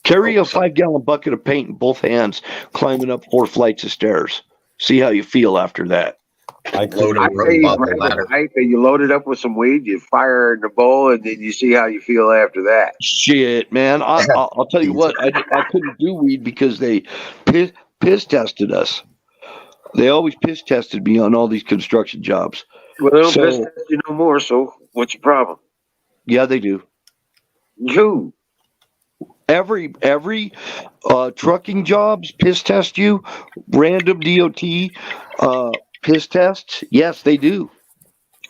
Speaker 4: carry a 5-gallon bucket of paint in both hands, climbing up 4 flights of stairs. See how you feel after that.
Speaker 1: I say you grab a knife and you load it up with some weed, you fire in the bowl, and then you see how you feel after that.
Speaker 4: Shit, man. I'll tell you what, I couldn't do weed because they piss tested us. They always piss tested me on all these construction jobs.
Speaker 1: Well, they don't piss test you no more, so what's your problem?
Speaker 4: Yeah, they do.
Speaker 1: You.
Speaker 4: Every trucking jobs piss test you. Random DOT piss tests. Yes, they do.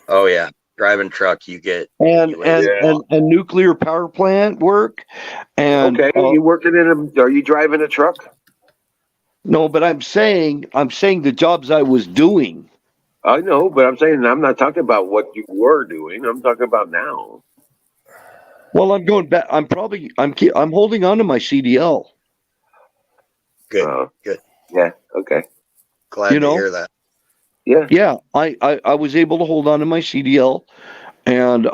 Speaker 3: Oh yeah, driving truck, you get
Speaker 4: and nuclear power plant work. And
Speaker 1: okay, you working are you driving a truck?
Speaker 4: No, but I'm saying the jobs I was doing.
Speaker 1: I know, but I'm not talking about what you were doing. I'm talking about now.
Speaker 4: Well, I'm going back. I'm holding on to my CDL.
Speaker 3: Good. Good.
Speaker 1: Yeah. Okay.
Speaker 3: Glad to hear that.
Speaker 4: Yeah, I was able to hold on to my CDL, and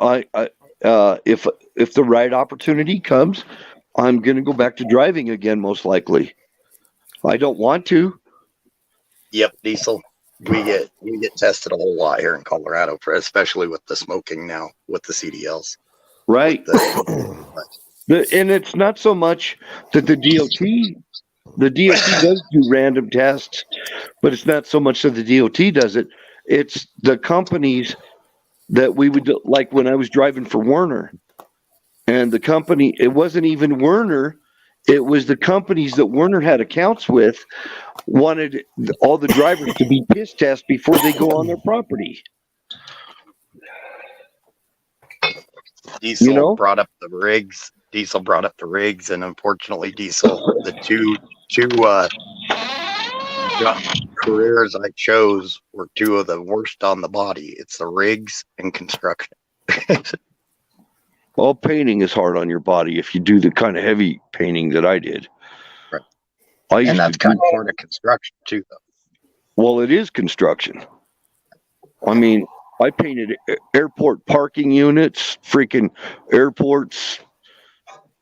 Speaker 4: if the right opportunity comes, I'm going to go back to driving again, most likely. I don't want to.
Speaker 3: Yep, diesel. We get tested a whole lot here in Colorado, especially with the smoking now with the CDLs.
Speaker 4: Right. And it's not so much that the DOT does do random tests, but it's not so much that the DOT does it. It's the companies that we would, like when I was driving for Werner, and the company, it wasn't even Werner, it was the companies that Werner had accounts with wanted all the drivers to be piss test before they go on their property.
Speaker 3: Diesel brought up the rigs. And unfortunately, the two careers I chose were two of the worst on the body. It's the rigs and construction.
Speaker 4: Well, painting is hard on your body if you do the kind of heavy painting that I did.
Speaker 3: Right. And that's kind of part of construction too, though.
Speaker 4: Well, it is construction. I mean, I painted airport parking units, freaking airports,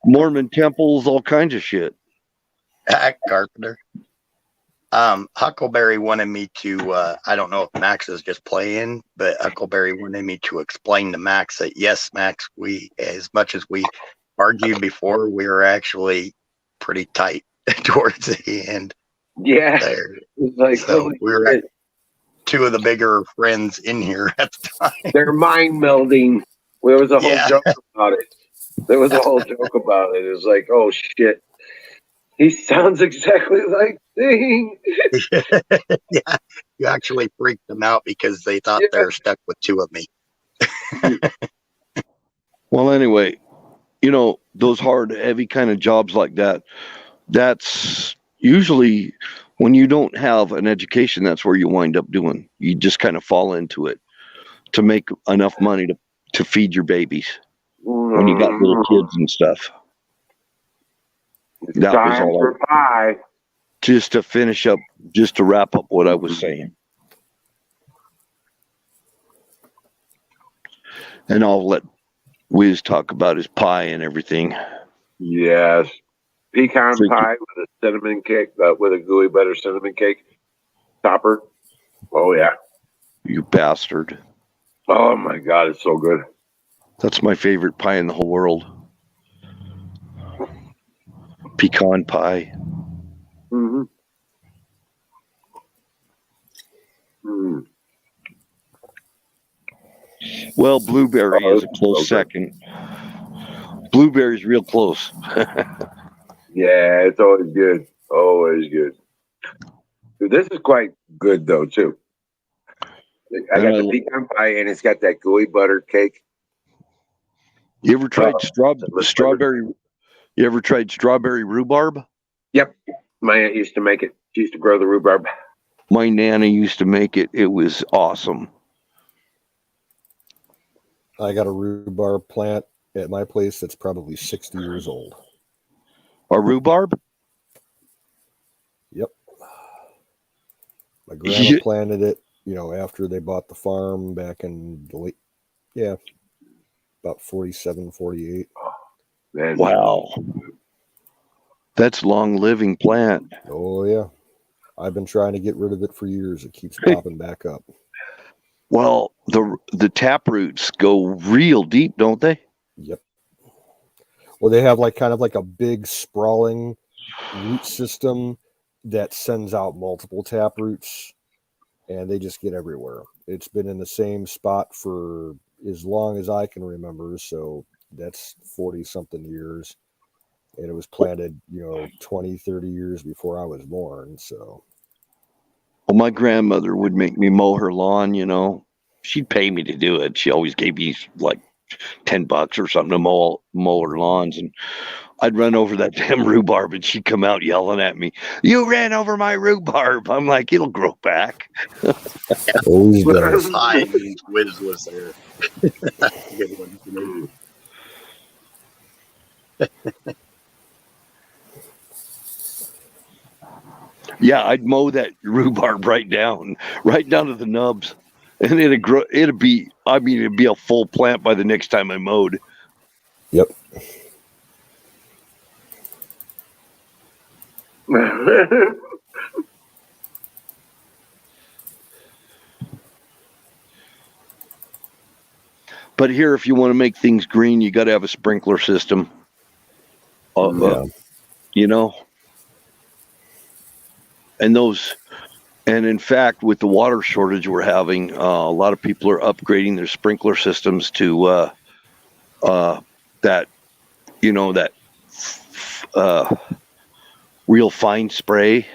Speaker 4: Mormon temples, all kinds of shit.
Speaker 3: Carpenter. Huckleberry wanted me to, I don't know if Max is just playing, but Huckleberry wanted me to explain to Max that, yes, Max, as much as we argued before, we were actually pretty tight towards the end.
Speaker 1: Yeah.
Speaker 3: There.
Speaker 1: It's like,
Speaker 3: so we were two of the bigger friends in here at the time.
Speaker 1: They're mind melding. There was a whole joke about it. It was like, oh, shit. He sounds exactly like Sting.
Speaker 3: Yeah, you actually freaked them out because they thought they were stuck with two of me.
Speaker 4: Well, anyway, those hard, heavy kind of jobs like that, that's usually when you don't have an education, that's where you wind up doing. You just kind of fall into it to make enough money to feed your babies when you got little kids and stuff. That was all
Speaker 1: pie.
Speaker 4: Just to wrap up what I was saying. And I'll let Wiz talk about his pie and everything.
Speaker 1: Yes. Pecan pie with a cinnamon cake, with a gooey butter cinnamon cake topper. Oh, yeah.
Speaker 4: You bastard.
Speaker 1: Oh, my God. It's so good.
Speaker 4: That's my favorite pie in the whole world. Pecan pie.
Speaker 1: Mm-hmm. Mm.
Speaker 4: Well, blueberry is a close second. Blueberry's real close.
Speaker 1: Yeah, it's always good. Always good. Dude, this is quite good, though, too. I got the pecan pie, and it's got that gooey butter cake.
Speaker 4: You ever tried strawberry? You ever tried strawberry rhubarb?
Speaker 1: Yep. My aunt used to make it. She used to grow the rhubarb.
Speaker 4: My Nana used to make it. It was awesome.
Speaker 2: I got a rhubarb plant at my place that's probably 60 years old.
Speaker 4: A rhubarb?
Speaker 2: Yep. My grandma planted it, after they bought the farm back in the late, about 47, 48.
Speaker 1: Man.
Speaker 4: Wow. That's long-living plant.
Speaker 2: Oh, yeah. I've been trying to get rid of it for years. It keeps popping back up.
Speaker 4: Well, the tap roots go real deep, don't they?
Speaker 2: Yep. Well, they have kind of a big sprawling root system that sends out multiple tap roots, and they just get everywhere. It's been in the same spot for as long as I can remember, so that's 40-something years. And it was planted, 20, 30 years before I was born, so.
Speaker 4: Well, my grandmother would make me mow her lawn, She'd pay me to do it. She always gave me $10 or something to mow her lawns. And I'd run over that damn rhubarb and she'd come out yelling at me, "You ran over my rhubarb." I'm like, "It'll grow back."
Speaker 2: Always does.
Speaker 3: Hi, Wiz was there. Good one.
Speaker 4: Yeah, I'd mow that rhubarb right down to the nubs, and it'd grow. It'd be a full plant by the next time I mowed.
Speaker 2: Yep.
Speaker 4: But here, if you want to make things green, you got to have a sprinkler system.
Speaker 2: Yeah.
Speaker 4: You know, and in fact, with the water shortage we're having, a lot of people are upgrading their sprinkler systems to that, that real fine spray.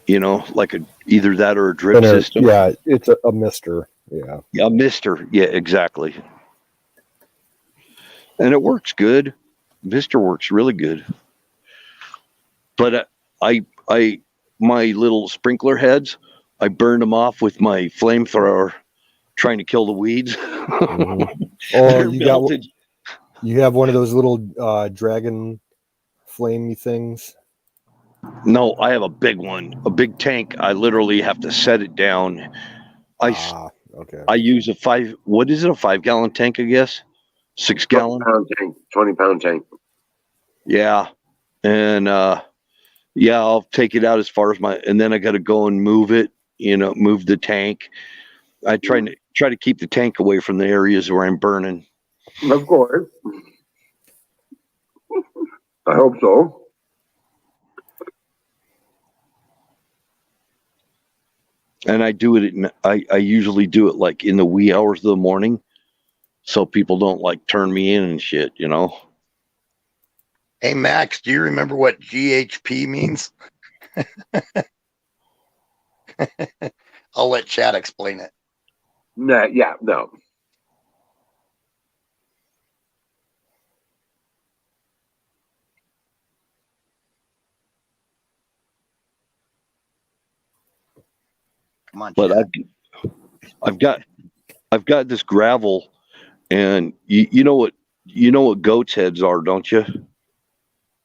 Speaker 4: Like either that or a drip system.
Speaker 2: Yeah, it's a mister. Yeah.
Speaker 4: A mister. Yeah, exactly. And it works good. Mister works really good. But my little sprinkler heads, I burned them off with my flamethrower, trying to kill the weeds.
Speaker 2: Mm-hmm. Oh, you have one of those little dragon flamey things.
Speaker 4: No, I have a big one, a big tank. I literally have to set it down.
Speaker 2: Okay.
Speaker 4: I use a 5-gallon tank, I guess. 6 gallon
Speaker 1: 20-pound tank.
Speaker 4: Yeah. And I'll take it out as far as and then I got to go and move it, move the tank. I try to keep the tank away from the areas where I'm burning.
Speaker 1: Of course. I hope so.
Speaker 4: And I do it I usually do it like in the wee hours of the morning, so people don't like turn me in and shit,
Speaker 3: Hey, Max, do you remember what GHP means? I'll let Chad explain it.
Speaker 1: No.
Speaker 3: Come on,
Speaker 4: but
Speaker 3: Chad.
Speaker 4: I've got this gravel, and you know what goat's heads are, don't you?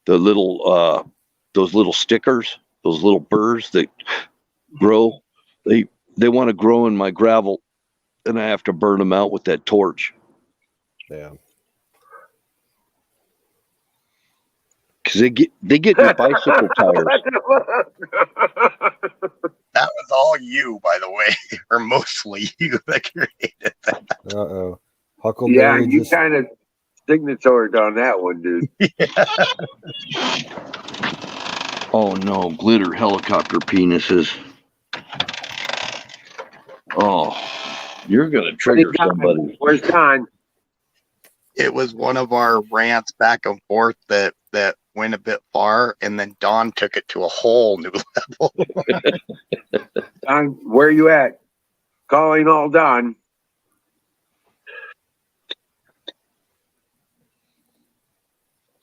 Speaker 4: The little those little stickers, those little burrs that grow. They want to grow in my gravel, and I have to burn them out with that torch.
Speaker 2: Yeah.
Speaker 4: Because they get in the bicycle tires.
Speaker 3: That was all you, by the way, or mostly you that created that.
Speaker 2: Uh-oh. Huckleberry.
Speaker 1: Yeah, you kind of signatored on that one, dude.
Speaker 4: Oh no, glitter helicopter penises. Oh, you're gonna trigger somebody.
Speaker 1: Where's Don?
Speaker 3: It was one of our rants back and forth that went a bit far, and then Don took it to a whole new level.
Speaker 1: Don, where you at? Calling all Don.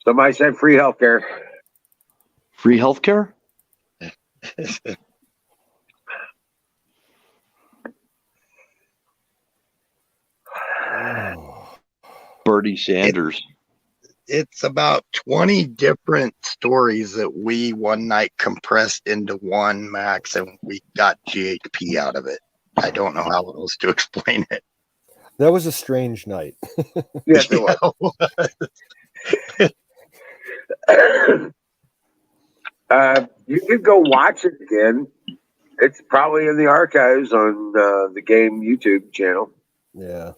Speaker 1: Somebody said free healthcare.
Speaker 4: Free healthcare? Bernie Sanders.
Speaker 3: It's about 20 different stories that we one night compressed into one, Max, and we got GHP out of it. I don't know how else to explain it.
Speaker 2: That was a strange night.
Speaker 1: Yes, it was. You could go watch it again. It's probably in the archives on the game YouTube channel.
Speaker 2: Yeah.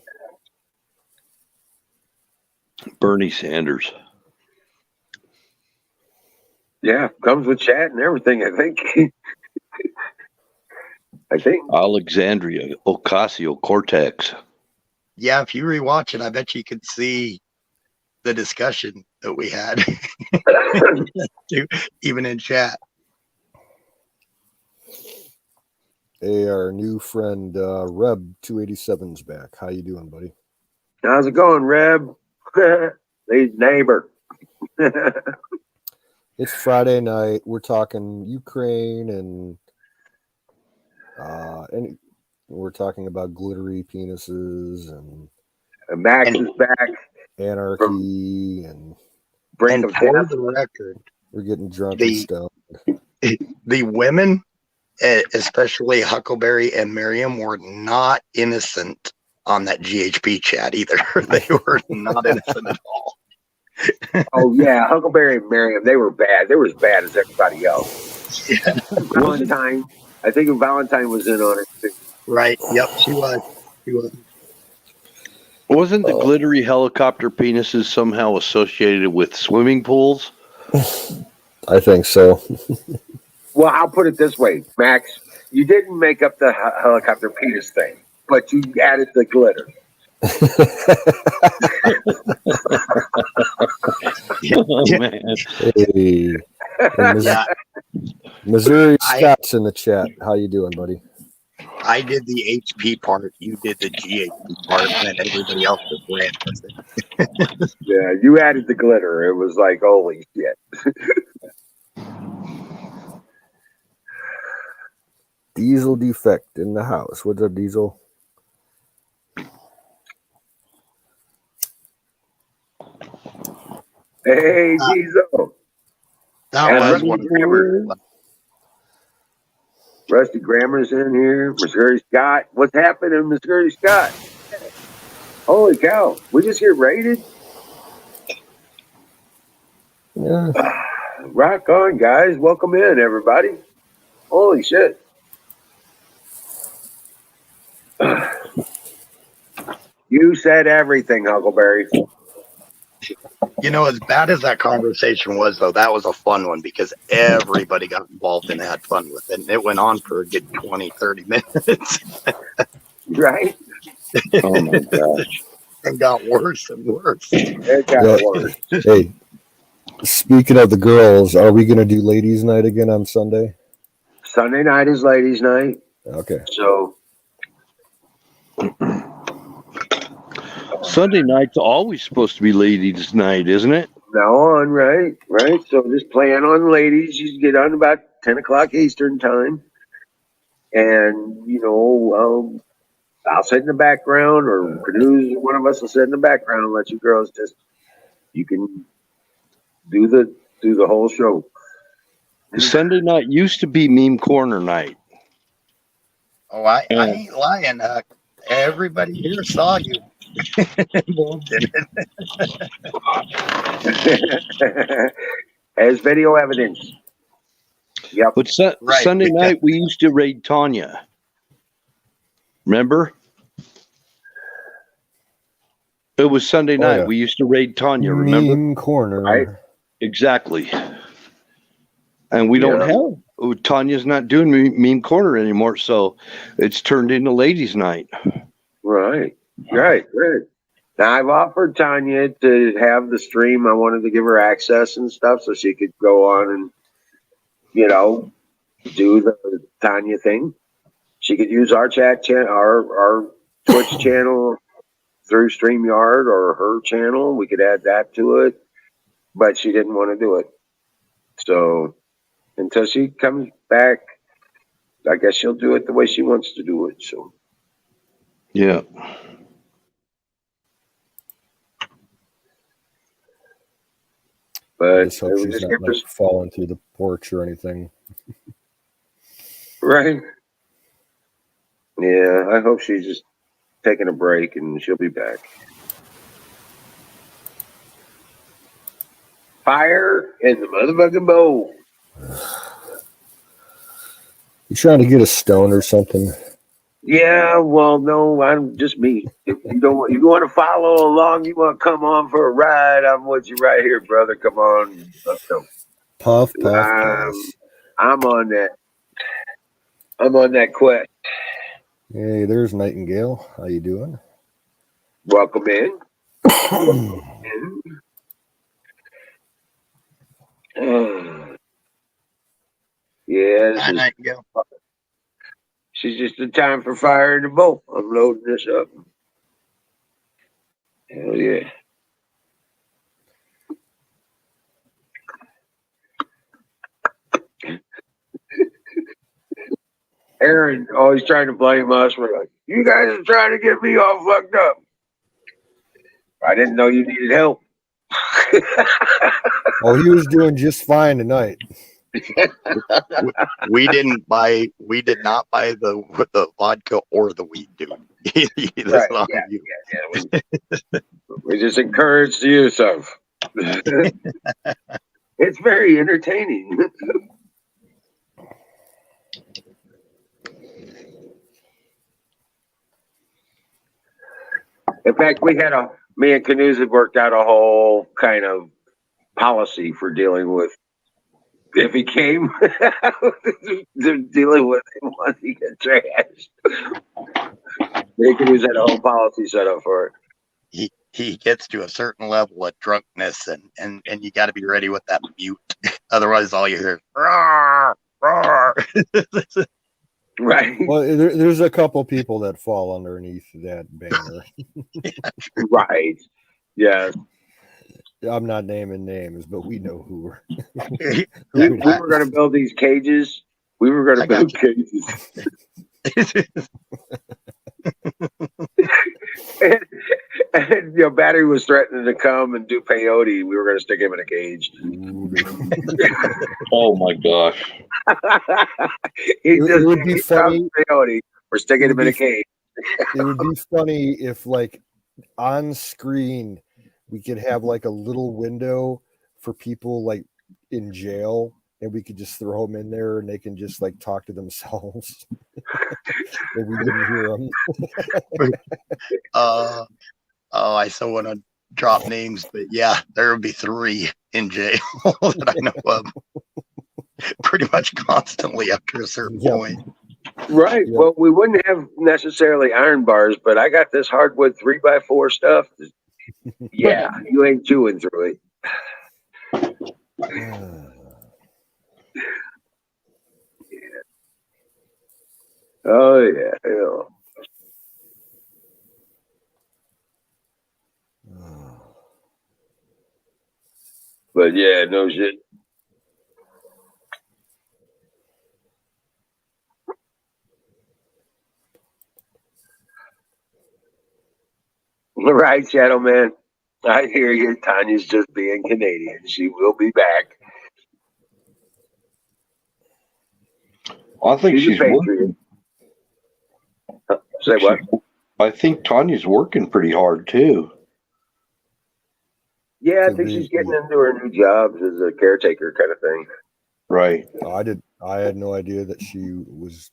Speaker 4: Bernie Sanders.
Speaker 1: Yeah, comes with chat and everything, I think.
Speaker 4: Alexandria Ocasio-Cortez.
Speaker 3: Yeah, if you rewatch it, I bet you could see the discussion that we had, even in chat.
Speaker 2: Hey, our new friend Reb 287's back. How you doing, buddy?
Speaker 1: How's it going, Reb? He's neighbor.
Speaker 2: It's Friday night. We're talking Ukraine and we're talking about glittery penises and
Speaker 1: Max is back.
Speaker 2: Anarchy and
Speaker 3: for the record,
Speaker 2: We're getting drunk and
Speaker 3: The
Speaker 2: stoned.
Speaker 3: the women, especially Huckleberry and Miriam, were not innocent on that GHP chat either. They were not innocent at all.
Speaker 1: Oh yeah, Huckleberry and Miriam, they were bad. They were as bad as everybody else.
Speaker 3: Yeah,
Speaker 1: Valentine, I think Valentine was in on it too.
Speaker 3: right. Yep, she was. She was.
Speaker 4: Wasn't the glittery helicopter penises somehow associated with swimming pools?
Speaker 2: I think so.
Speaker 1: Well, I'll put it this way, Max. You didn't make up the helicopter penis thing, but you added the glitter.
Speaker 4: Oh, man.
Speaker 2: Hey,
Speaker 3: Yeah,
Speaker 2: Missouri Scott's in the chat. How you doing, buddy?
Speaker 3: I did the HP part. You did the GHP part, and then everybody else just ran with it.
Speaker 1: Yeah, you added the glitter. It was like, holy shit.
Speaker 2: Diesel defect in the house. What's up, Diesel?
Speaker 1: Hey, Diesel.
Speaker 3: That was
Speaker 1: Rusty
Speaker 3: one of
Speaker 1: Grammer. Rusty Grammer's in here. Missouri Scott. What's happening, Missouri Scott? Holy cow. We just get raided?
Speaker 2: Yeah.
Speaker 1: Rock on, guys. Welcome in, everybody. Holy shit. You said everything, Huckleberry.
Speaker 3: You know, as bad as that conversation was, though, that was a fun one because everybody got involved and had fun with it. And it went on for a good 20, 30 minutes.
Speaker 1: Right?
Speaker 4: Oh, my gosh.
Speaker 3: And got worse and worse.
Speaker 1: It got worse.
Speaker 2: Hey, speaking of the girls, are we going to do ladies' night again on Sunday?
Speaker 1: Sunday night is ladies' night.
Speaker 2: Okay.
Speaker 1: So
Speaker 4: Sunday night's always supposed to be ladies' night, isn't it?
Speaker 1: now on, right? Right. So just plan on ladies. You get on about 10 o'clock Eastern time. And, you know, I'll sit in the background, or produce one of us will sit in the background and let you girls just, you can do the whole show.
Speaker 4: Sunday night used to be meme corner night.
Speaker 3: Oh, I ain't lying. Everybody here saw you involved in it.
Speaker 1: As video evidence. Yep.
Speaker 4: But
Speaker 3: Right,
Speaker 4: Sunday
Speaker 3: because-
Speaker 4: night we used to raid Tanya. Remember? It was Sunday night.
Speaker 2: yeah.
Speaker 4: We used to raid Tanya, remember?
Speaker 2: Meme corner.
Speaker 1: Right.
Speaker 4: Exactly. And we don't have Tanya's not doing meme corner anymore, so it's turned into ladies' night.
Speaker 1: Right. Right. Now I've offered Tanya to have the stream. I wanted to give her access and stuff so she could go on and, you know, do the Tanya thing. She could use our chat channel, our Twitch channel through StreamYard, or her channel. We could add that to it, but she didn't want to do it. So until she comes back, I guess she'll do it the way she wants to do it. So
Speaker 4: Yeah.
Speaker 2: I
Speaker 1: but
Speaker 2: just hope she's
Speaker 1: just
Speaker 2: not
Speaker 1: get
Speaker 2: like
Speaker 1: this
Speaker 2: falling through the porch or anything.
Speaker 1: right. Yeah, I hope she's just taking a break and she'll be back. Fire in the motherfucking bowl.
Speaker 2: You trying to get a stone or something?
Speaker 1: Yeah, well, no, I'm just me. If you want to follow along, you want to come on for a ride, I'm with you right here, brother. Come on, let's go.
Speaker 2: Puff, pass.
Speaker 1: I'm on that. I'm on that quest.
Speaker 2: Hey, there's Nightingale. How you doing?
Speaker 1: Welcome in. Yeah,
Speaker 3: Hi, Nightingale.
Speaker 1: she's just in time for fire in the bowl. I'm loading this up. Hell yeah. Aaron always trying to blame us. We're like, you guys are trying to get me all fucked up. I didn't know you needed help.
Speaker 2: Oh, he was doing just fine tonight.
Speaker 3: We did not buy the vodka or the weed, dude. That's
Speaker 1: Right,
Speaker 3: on
Speaker 1: yeah,
Speaker 3: you.
Speaker 1: we just encourage the use of. It's very entertaining. In fact, me and Canoes had worked out a whole kind of policy for dealing with if he came, they're dealing with him once he get trashed. They could use that whole policy set up for it.
Speaker 3: He gets to a certain level of drunkenness, and you got to be ready with that mute. Otherwise, all you hear is roar, roar.
Speaker 1: Right.
Speaker 2: Well, there's a couple people that fall underneath that banner.
Speaker 1: Right. Yes.
Speaker 2: I'm not naming names, but we know who we're.
Speaker 1: We were going to build these cages. We were going to build cages. and Battery was threatening to come and do peyote. We were going to stick him in a cage.
Speaker 4: Oh my gosh!
Speaker 2: It would be funny.
Speaker 1: Peyote. We're sticking him in a cage.
Speaker 2: It would be funny if, like, on screen, we could have like a little window for people like in jail, and we could just throw them in there, and they can just like talk to themselves, and we didn't hear them.
Speaker 3: I so want to drop names, but yeah, there would be 3 in jail that I know of, pretty much constantly after a certain point.
Speaker 1: Right. Yep. Well, we wouldn't have necessarily iron bars, but I got this hardwood 3x4 stuff. Yeah, you ain't chewing through it. Yeah. Oh yeah. But yeah, no shit. Right, Shadow Man. I hear you. Tanya's just being Canadian. She will be back.
Speaker 4: I think she's working.
Speaker 1: Say what?
Speaker 4: I think Tanya's working pretty hard too.
Speaker 1: Yeah, I think she's getting into her new jobs as a caretaker kind of thing.
Speaker 4: Right.
Speaker 2: I had no idea that she was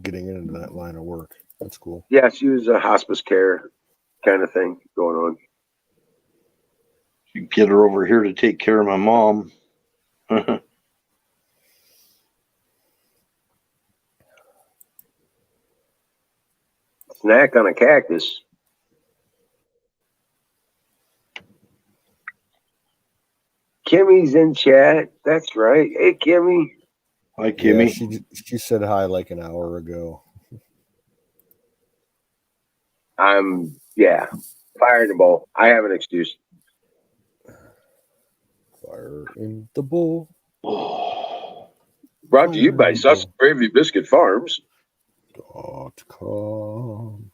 Speaker 2: getting into that line of work. That's cool.
Speaker 1: Yeah, she was a hospice care kind of thing going on.
Speaker 4: You get her over here to take care of my mom.
Speaker 1: Snack on a cactus. Kimmy's in chat. That's right. Hey, Kimmy.
Speaker 4: Hi, Kimmy.
Speaker 2: Yeah, she said hi like an hour ago.
Speaker 1: I'm fire in the bowl. I have an excuse.
Speaker 2: Fire in the bowl.
Speaker 1: Brought to you by Sausage Gravy Biscuit Farms.
Speaker 2: .com.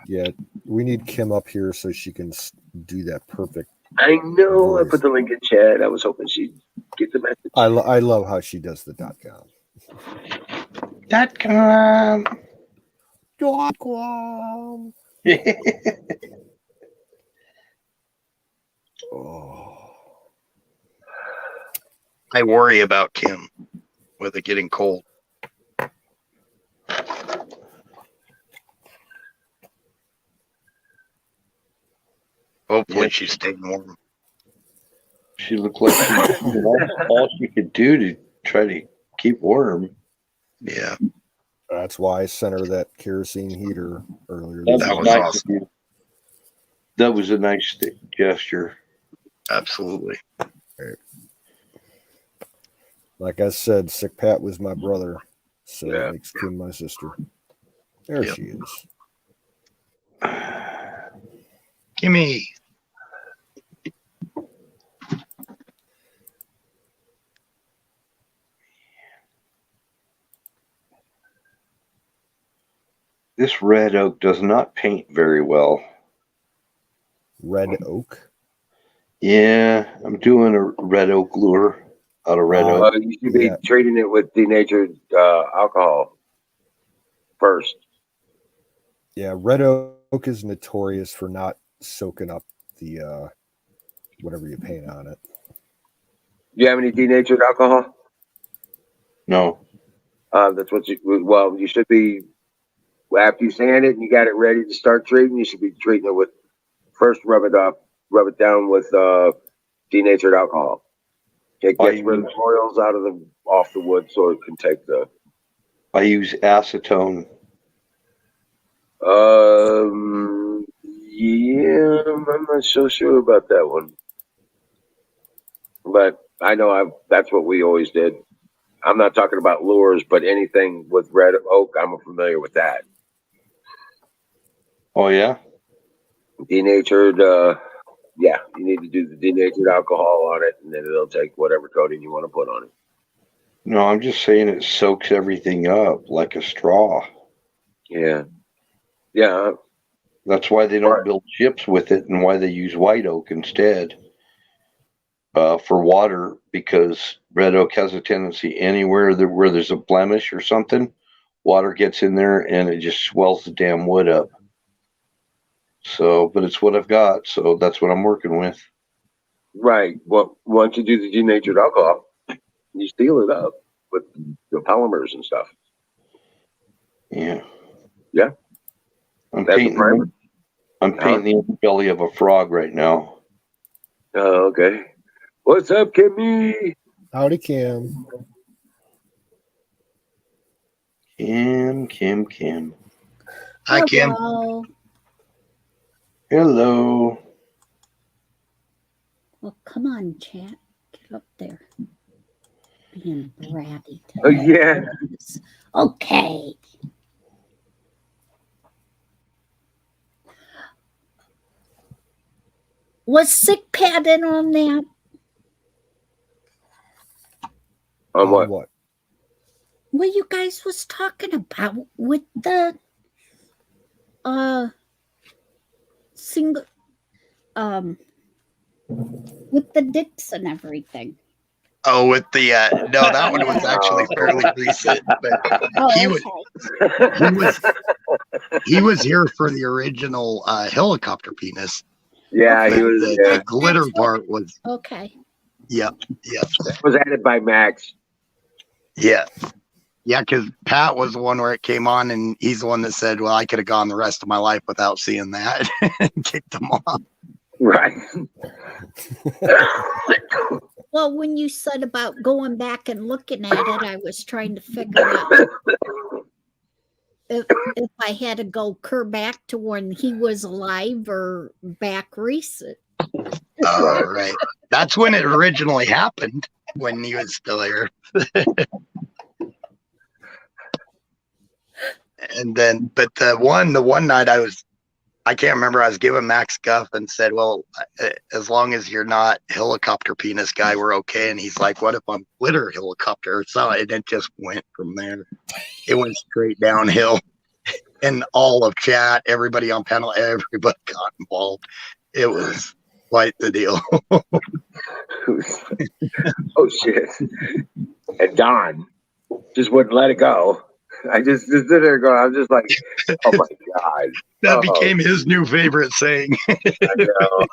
Speaker 2: Yeah. We need Kim up here so she can do that perfect.
Speaker 1: I know.
Speaker 2: voice.
Speaker 1: I put the link in chat. I was hoping she'd get the message.
Speaker 2: I love how she does the .com.
Speaker 3: .com.
Speaker 2: .com.
Speaker 3: I worry about Kim with it getting cold. Hopefully she's staying warm.
Speaker 4: She looked like all she could do to try to keep warm.
Speaker 3: Yeah.
Speaker 2: That's why I sent her that kerosene heater earlier.
Speaker 3: That was awesome.
Speaker 4: That was a nice gesture.
Speaker 3: Absolutely.
Speaker 2: Like I said, Sick Pat was my brother, so that makes Kim my sister. There she is.
Speaker 3: Kimmy.
Speaker 4: This red oak does not paint very well.
Speaker 2: Red oak.
Speaker 4: Yeah, I'm doing a red oak lure out of red oak.
Speaker 1: You should be treating it with denatured alcohol first.
Speaker 2: Yeah, red oak is notorious for not soaking up the whatever you paint on it.
Speaker 1: Do you have any denatured alcohol?
Speaker 4: No.
Speaker 1: That's what you should be, after you sand it and you got it ready to start treating, you should be treating it with, first rub it down with denatured alcohol. It gets rid of the oils off the wood so it can take the.
Speaker 4: I use acetone.
Speaker 1: Yeah, I'm not so sure about that one. But I know that's what we always did. I'm not talking about lures, but anything with red oak, I'm familiar with that.
Speaker 4: Oh yeah?
Speaker 1: Denatured, yeah, you need to do the denatured alcohol on it, and then it'll take whatever coating you want to put on it.
Speaker 4: No, I'm just saying it soaks everything up like a straw.
Speaker 1: Yeah. Yeah.
Speaker 4: That's why they don't build ships with it and why they use white oak instead for water, because red oak has a tendency anywhere where there's a blemish or something, water gets in there and it just swells the damn wood up. So, but it's what I've got, so that's what I'm working with.
Speaker 1: Right. Well, once you do the denatured alcohol, you seal it up with the polymers and stuff.
Speaker 4: Yeah.
Speaker 1: Yeah.
Speaker 4: I'm painting the underbelly of a frog right now.
Speaker 1: Oh, okay. What's up, Kimmy?
Speaker 2: Howdy, Kim.
Speaker 4: Kim.
Speaker 3: Hi, Kim.
Speaker 4: Hello.
Speaker 5: Well, come on, chat. Get up there. Being bratty.
Speaker 1: Oh, yeah.
Speaker 5: Okay. Was Sick Pat in on that?
Speaker 1: On what?
Speaker 5: What you guys was talking about with the single with the dicks and everything.
Speaker 3: Oh, with the no, that one was actually fairly recent, but he was here for the original helicopter penis.
Speaker 1: Yeah, he was.
Speaker 3: The glitter part was
Speaker 5: okay.
Speaker 3: Yep.
Speaker 1: Was added by Max.
Speaker 3: Yeah, because Pat was the one where it came on, and he's the one that said, "Well, I could have gone the rest of my life without seeing that," and kicked him off.
Speaker 1: Right.
Speaker 5: Well, when you said about going back and looking at it, I was trying to figure out if I had to go back to when he was alive or back recent.
Speaker 3: Oh, right. That's when it originally happened, when he was still here. And then, but the one night I can't remember, I was giving Max guff and said, well, as long as you're not helicopter penis guy, we're okay. And he's like, what if I'm glitter helicopter? So and it just went from there. It went straight downhill. And all of chat, everybody on panel, everybody got involved. It was quite the deal.
Speaker 1: Oh, shit. And Don just wouldn't let it go. I just stood there going, I'm just like, oh my God.
Speaker 3: That became his new favorite saying.
Speaker 1: I know.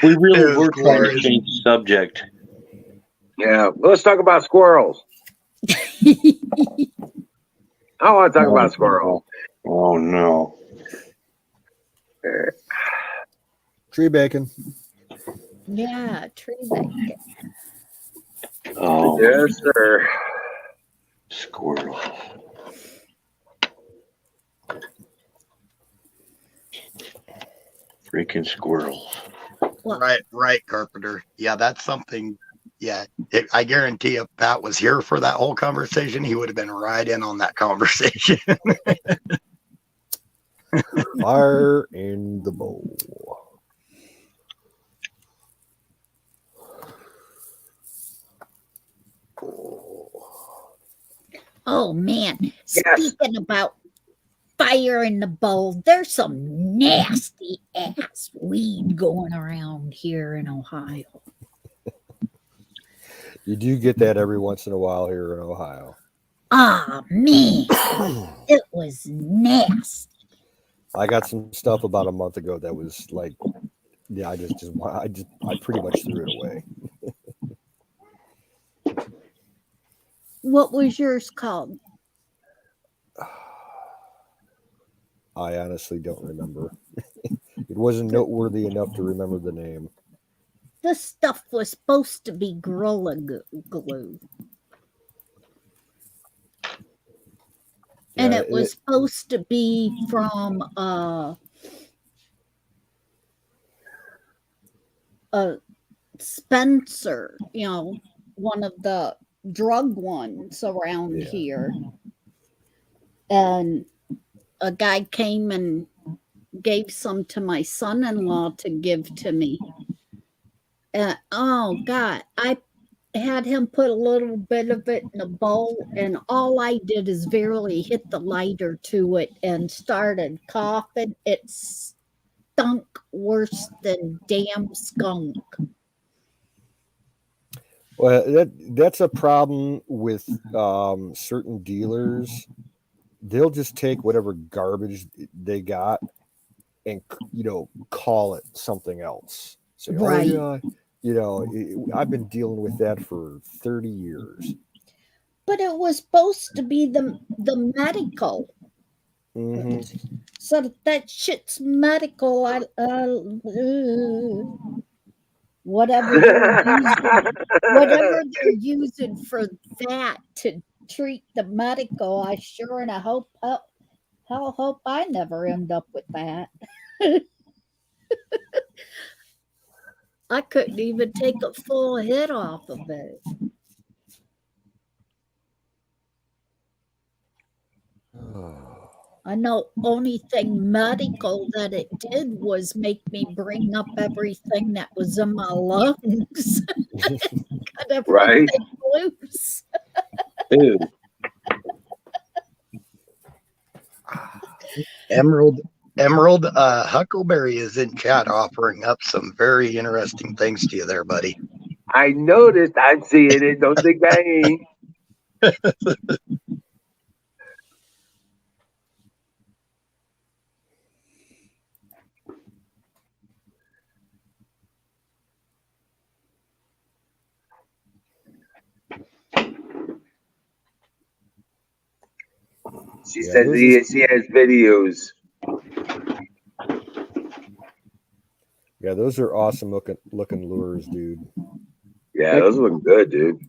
Speaker 6: We really were trying to change the subject.
Speaker 1: Yeah. Well, let's talk about squirrels. I want to talk about squirrels.
Speaker 4: Oh, no.
Speaker 2: Tree bacon.
Speaker 5: Yeah, tree bacon.
Speaker 4: Oh,
Speaker 1: Yes, sir.
Speaker 4: Squirrel. Freaking squirrels.
Speaker 5: Well,
Speaker 3: Right, Carpenter. Yeah, that's something. Yeah, I guarantee if Pat was here for that whole conversation, he would have been right in on that conversation.
Speaker 2: Fire in the bowl.
Speaker 5: oh man, speaking about fire in the bowl, there's some nasty ass weed going around here in Ohio.
Speaker 2: You do get that every once in a while here in Ohio.
Speaker 5: Ah, man, it was nasty.
Speaker 2: I got some stuff about a month ago that was like, yeah, I pretty much threw it away.
Speaker 5: What was yours called?
Speaker 2: I honestly don't remember. It wasn't noteworthy enough to remember the name.
Speaker 5: This stuff was supposed to be Gorilla Glue. And it was supposed to be from Spencer, you know, one of the drug ones around here. And a guy came and gave some to my son-in-law to give to me. Oh God, I had him put a little bit of it in a bowl, and all I did is barely hit the lighter to it and started coughing. It stunk worse than damn skunk.
Speaker 2: Well, that's a problem with certain dealers. They'll just take whatever garbage they got and, you know, call it something else. Say,
Speaker 5: right.
Speaker 2: Oh, yeah, you know, I've been dealing with that for 30 years.
Speaker 5: But it was supposed to be the medical.
Speaker 2: Mm-hmm.
Speaker 5: So that shit's medical. Whatever they're using for that to treat the medical, I sure and I hope I never end up with that. I couldn't even take a full hit off of it. I know only thing medical that it did was make me bring up everything that was in my lungs. Got everything loose.
Speaker 6: Ew.
Speaker 3: Emerald Huckleberry is in chat offering up some very interesting things to you there, buddy.
Speaker 1: I noticed. I'm seeing it. Don't think I ain't. She says she has videos.
Speaker 2: Yeah, those are awesome looking lures, dude.
Speaker 1: Yeah, those look good, dude.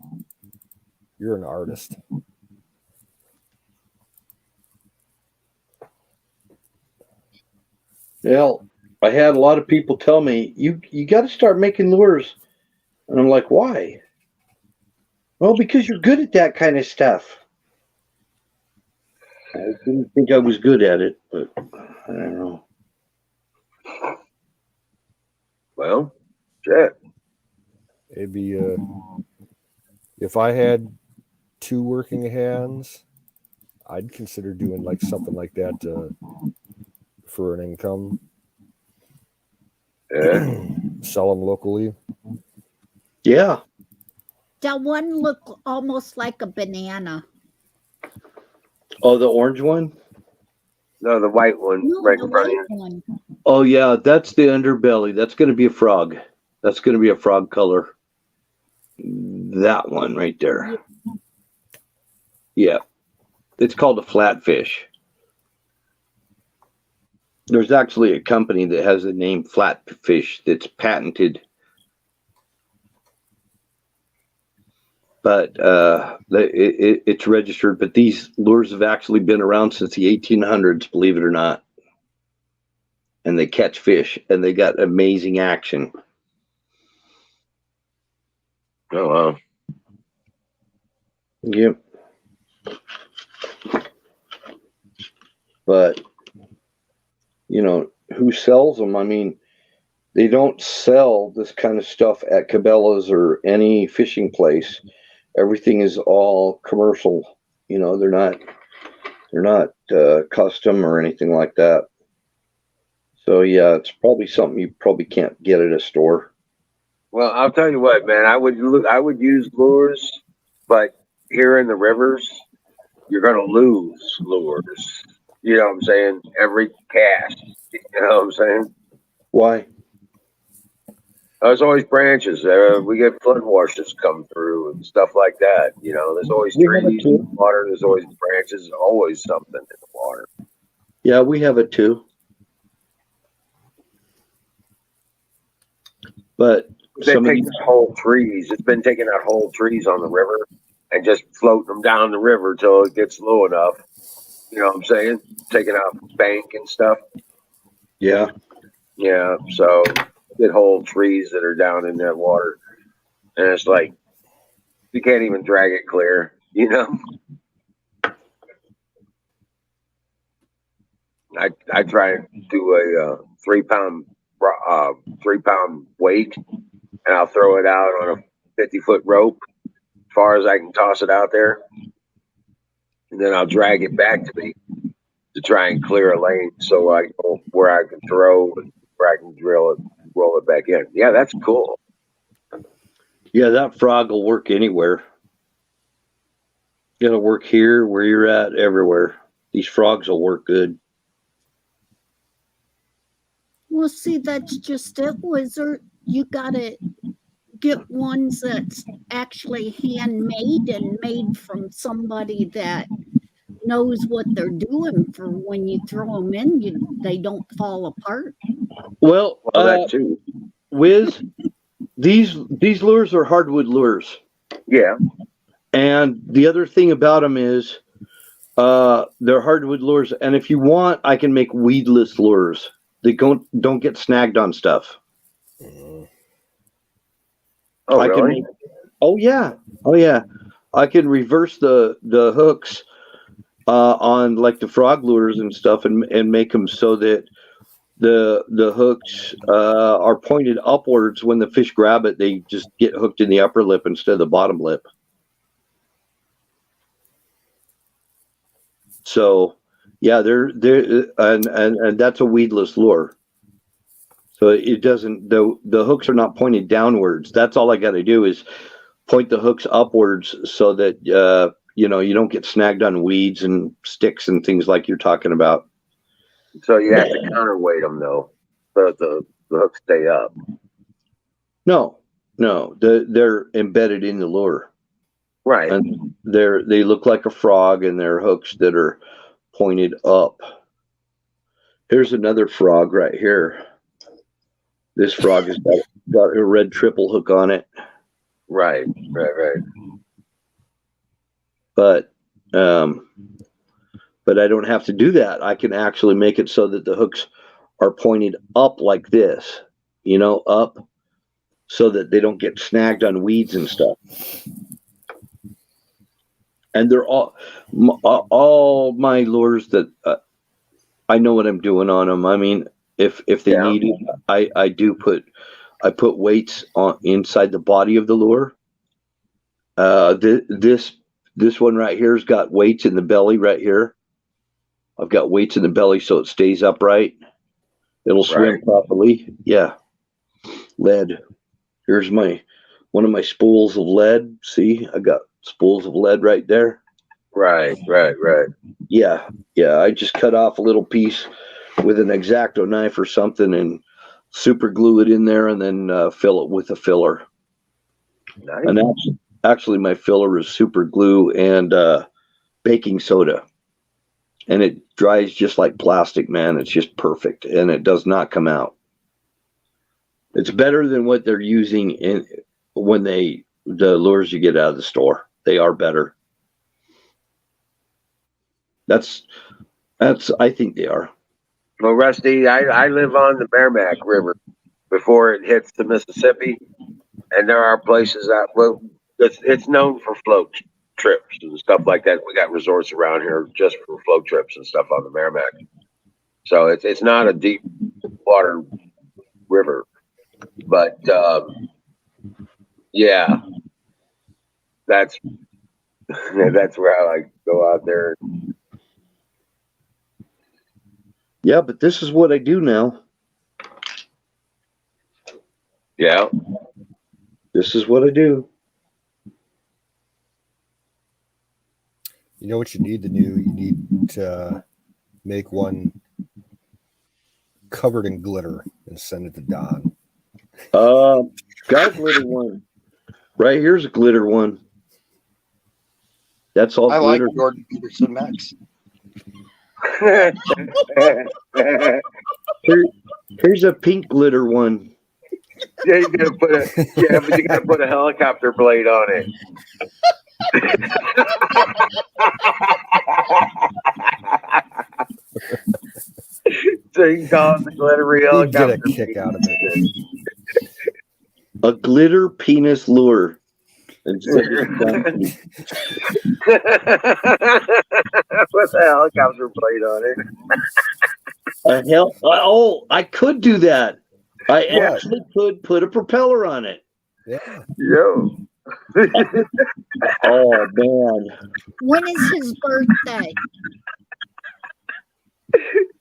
Speaker 2: You're an artist.
Speaker 6: Yeah, I had a lot of people tell me, you got to start making lures. And I'm like, why? Well, because you're good at that kind of stuff. I didn't think I was good at it, but I don't know.
Speaker 1: Well, shit.
Speaker 2: It'd be if I had 2 working hands, I'd consider doing like something like that for an income.
Speaker 1: Yeah.
Speaker 2: Sell them locally.
Speaker 6: Yeah.
Speaker 5: That one looked almost like a banana.
Speaker 6: Oh, the orange one?
Speaker 1: No, the white one.
Speaker 5: No,
Speaker 1: right
Speaker 5: the
Speaker 1: in front of
Speaker 5: white
Speaker 1: you.
Speaker 5: one.
Speaker 6: Oh, yeah, that's the underbelly. That's going to be a frog. That's going to be a frog color. That one right there. Yeah. It's called a flatfish. There's actually a company that has the name Flatfish that's patented. But it's registered. But these lures have actually been around since the 1800s, believe it or not. And they catch fish, and they got amazing action.
Speaker 1: Oh, wow.
Speaker 6: Yep. But, you know, who sells them? I mean, they don't sell this kind of stuff at Cabela's or any fishing place. Everything is all commercial. You know, they're not custom or anything like that. So yeah, it's probably something you probably can't get at a store.
Speaker 1: Well, I'll tell you what, man. I would use lures, but here in the rivers, you're going to lose lures. You know what I'm saying? Every cast. You know what I'm saying?
Speaker 6: Why?
Speaker 1: There's always branches. We get flood washes come through and stuff like that. You know, there's always
Speaker 6: We have it
Speaker 1: trees in the
Speaker 6: too.
Speaker 1: water. There's always branches. Always something in the water.
Speaker 6: Yeah, we have it too. But
Speaker 1: They've
Speaker 6: some of
Speaker 1: taken
Speaker 6: these,
Speaker 1: whole trees. It's been taking out whole trees on the river and just floating them down the river till it gets low enough. You know what I'm saying? Taking out bank and stuff.
Speaker 6: yeah,
Speaker 1: Yeah. So get whole trees that are down in that water, and it's like you can't even drag it clear. You know. I try and do a 3 pound 3 pound weight, and I'll throw it out on a 50-foot rope, as far as I can toss it out there, and then I'll drag it back to me to try and clear a lane so I go where I can throw and where I can roll it back in. Yeah, that's cool.
Speaker 6: yeah, that frog will work anywhere. It'll work here, where you're at, everywhere. These frogs will work good.
Speaker 5: Well, see, that's just it, Wizard. You gotta get ones that's actually handmade and made from somebody that knows what they're doing for when you throw them in, they don't fall apart.
Speaker 6: Well,
Speaker 1: Well, that too.
Speaker 6: Wiz, these lures are hardwood lures,
Speaker 1: Yeah.
Speaker 6: and the other thing about them is they're hardwood lures. And if you want, I can make weedless lures. They don't get snagged on stuff.
Speaker 1: Oh,
Speaker 6: I can
Speaker 1: really?
Speaker 6: make. Oh yeah, oh yeah. I can reverse the hooks on like the frog lures and stuff, and make them so that the hooks are pointed upwards. When the fish grab it, they just get hooked in the upper lip instead of the bottom lip. So yeah, they're and that's a weedless lure. So it doesn't, the hooks are not pointed downwards. That's all I got to do is point the hooks upwards so that you know, you don't get snagged on weeds and sticks and things like you're talking about.
Speaker 1: So you have to counterweight them though, so the hooks stay up.
Speaker 6: No, they're embedded in the lure,
Speaker 1: Right.
Speaker 6: and they look like a frog, and they're hooks that are pointed up. Here's another frog right here. This frog has got a red triple hook on it.
Speaker 1: Right.
Speaker 6: But I don't have to do that. I can actually make it so that the hooks are pointed up like this, you know, up, so that they don't get snagged on weeds and stuff. And they're all my lures that I know what I'm doing on them. I mean, if they need it, I put weights on inside the body of the lure. This one right here's got weights in the belly right here. I've got weights in the belly so it stays upright. It'll swim properly. Yeah. Lead. Here's one of my spools of lead. See, I got spools of lead right there.
Speaker 1: Right.
Speaker 6: Yeah. I just cut off a little piece with an X-Acto knife or something and super glue it in there, and then fill it with a filler.
Speaker 1: Nice.
Speaker 6: And actually my filler is super glue and baking soda. And it dries just like plastic, man. It's just perfect, and it does not come out. It's better than what they're using the lures you get out of the store. They are better. That's I think they are.
Speaker 1: Well, Rusty, I live on the Merrimack River before it hits the Mississippi, and there are places it's known for float trips and stuff like that. We got resorts around here just for float trips and stuff on the Merrimack. So it's not a deep water river, but yeah, that's where I like to go out there.
Speaker 6: Yeah, but this is what I do now.
Speaker 1: Yeah.
Speaker 6: This is what I do.
Speaker 2: You know what you need to do? You need to make one covered in glitter and send it to Don.
Speaker 6: Got a glitter one. Right here's a glitter one. That's all
Speaker 3: I
Speaker 6: glitter.
Speaker 3: like Jordan Peterson Max.
Speaker 6: Here's a pink glitter one.
Speaker 1: Yeah, you gotta put but you gotta put a helicopter blade on it. So you can call it the glittery
Speaker 2: He'd get
Speaker 1: helicopter.
Speaker 2: a kick out of it.
Speaker 6: A glitter penis lure. And send it down to me.
Speaker 1: Put the helicopter blade on it.
Speaker 6: I could do that. I
Speaker 1: Yeah.
Speaker 6: actually could put a propeller on it.
Speaker 2: Yeah.
Speaker 1: Yo.
Speaker 6: Oh man.
Speaker 5: When is his birthday?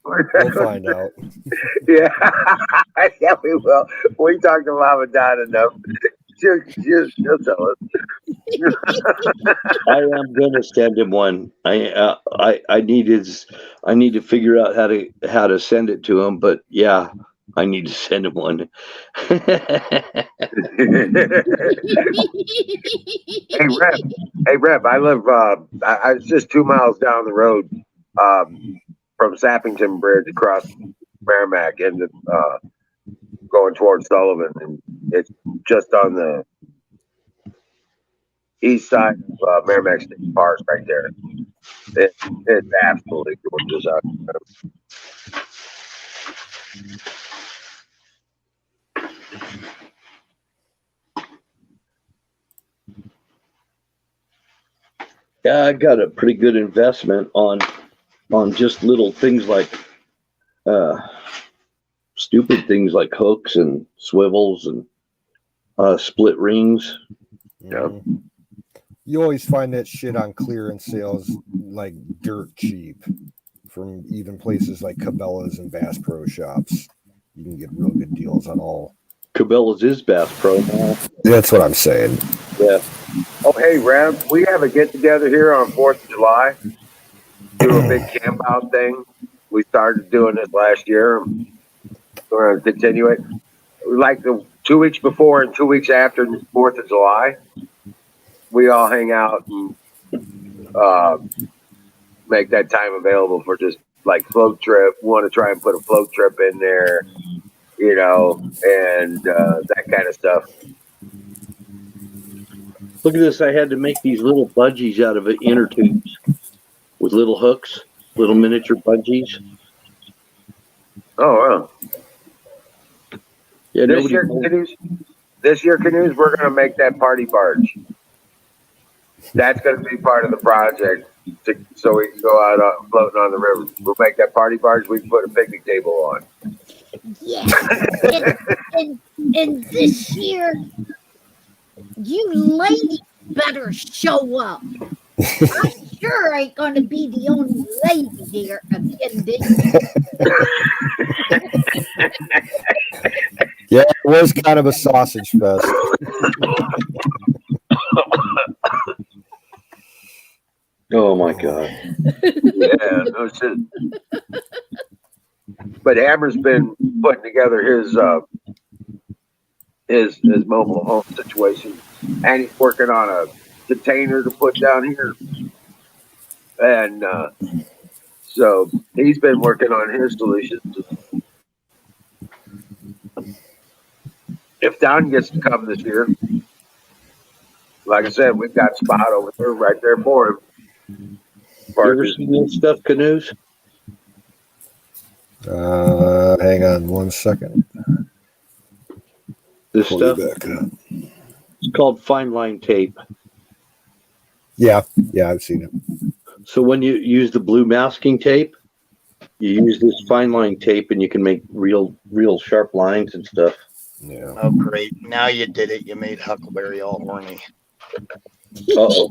Speaker 2: We'll find out.
Speaker 1: Yeah. Yeah, we will. We talked to Mama Don enough. She'll tell us.
Speaker 6: I am gonna send him one. I need to figure out how to send it to him, but yeah, I need to send him one.
Speaker 1: Hey Reb, I live it's just 2 miles down the road from Sappington Bridge across Merrimack and going towards Sullivan, and it's just on the east side of Merrimack State Park right there. It's absolutely gorgeous out there.
Speaker 6: Yeah, I got a pretty good investment on just little things like stupid things like hooks and swivels and split rings.
Speaker 1: Yeah.
Speaker 2: You always find that shit on clearance sales like dirt cheap from even places like Cabela's and Bass Pro Shops. You can get real good deals on all.
Speaker 6: Cabela's is Bass Pro now.
Speaker 2: That's what I'm saying.
Speaker 6: Yeah.
Speaker 1: Oh, hey, Rev, we have a get together here on 4th of July. Do a big camp out thing. We started doing this last year. We're going to continue it. Like the 2 weeks before and 2 weeks after the 4th of July, we all hang out and make that time available for just like float trip. We want to try and put a float trip in there, you know, and that kind of stuff.
Speaker 6: Look at this. I had to make these little budgies out of inner tubes with little hooks, little miniature budgies.
Speaker 1: Oh, wow.
Speaker 6: Yeah,
Speaker 1: This year, canoes, we're going to make that party barge. That's going to be part of the project, so we can go out floating on the river. We'll make that party barge. We can put a picnic table on.
Speaker 5: Yeah. and this year, you ladies better show up. I sure ain't going to be the only lady there again this year.
Speaker 2: Yeah, it was kind of a sausage fest.
Speaker 6: Oh my God.
Speaker 1: Yeah, no shit. But Hammer's been putting together his mobile home situation, and he's working on a container to put down here. And so he's been working on his solutions. If Don gets to come this year, like I said, we've got a spot over there right there for him.
Speaker 6: You ever seen this stuff, canoes?
Speaker 2: Hang on 1 second.
Speaker 6: This
Speaker 2: Pull
Speaker 6: stuff?
Speaker 2: you back up.
Speaker 6: It's called fine line tape.
Speaker 2: Yeah, I've seen it.
Speaker 6: So when you use the blue masking tape, you use this fine line tape and you can make real sharp lines and stuff.
Speaker 2: Yeah.
Speaker 3: Oh, great. Now you did it. You made Huckleberry all horny.
Speaker 6: Uh-oh.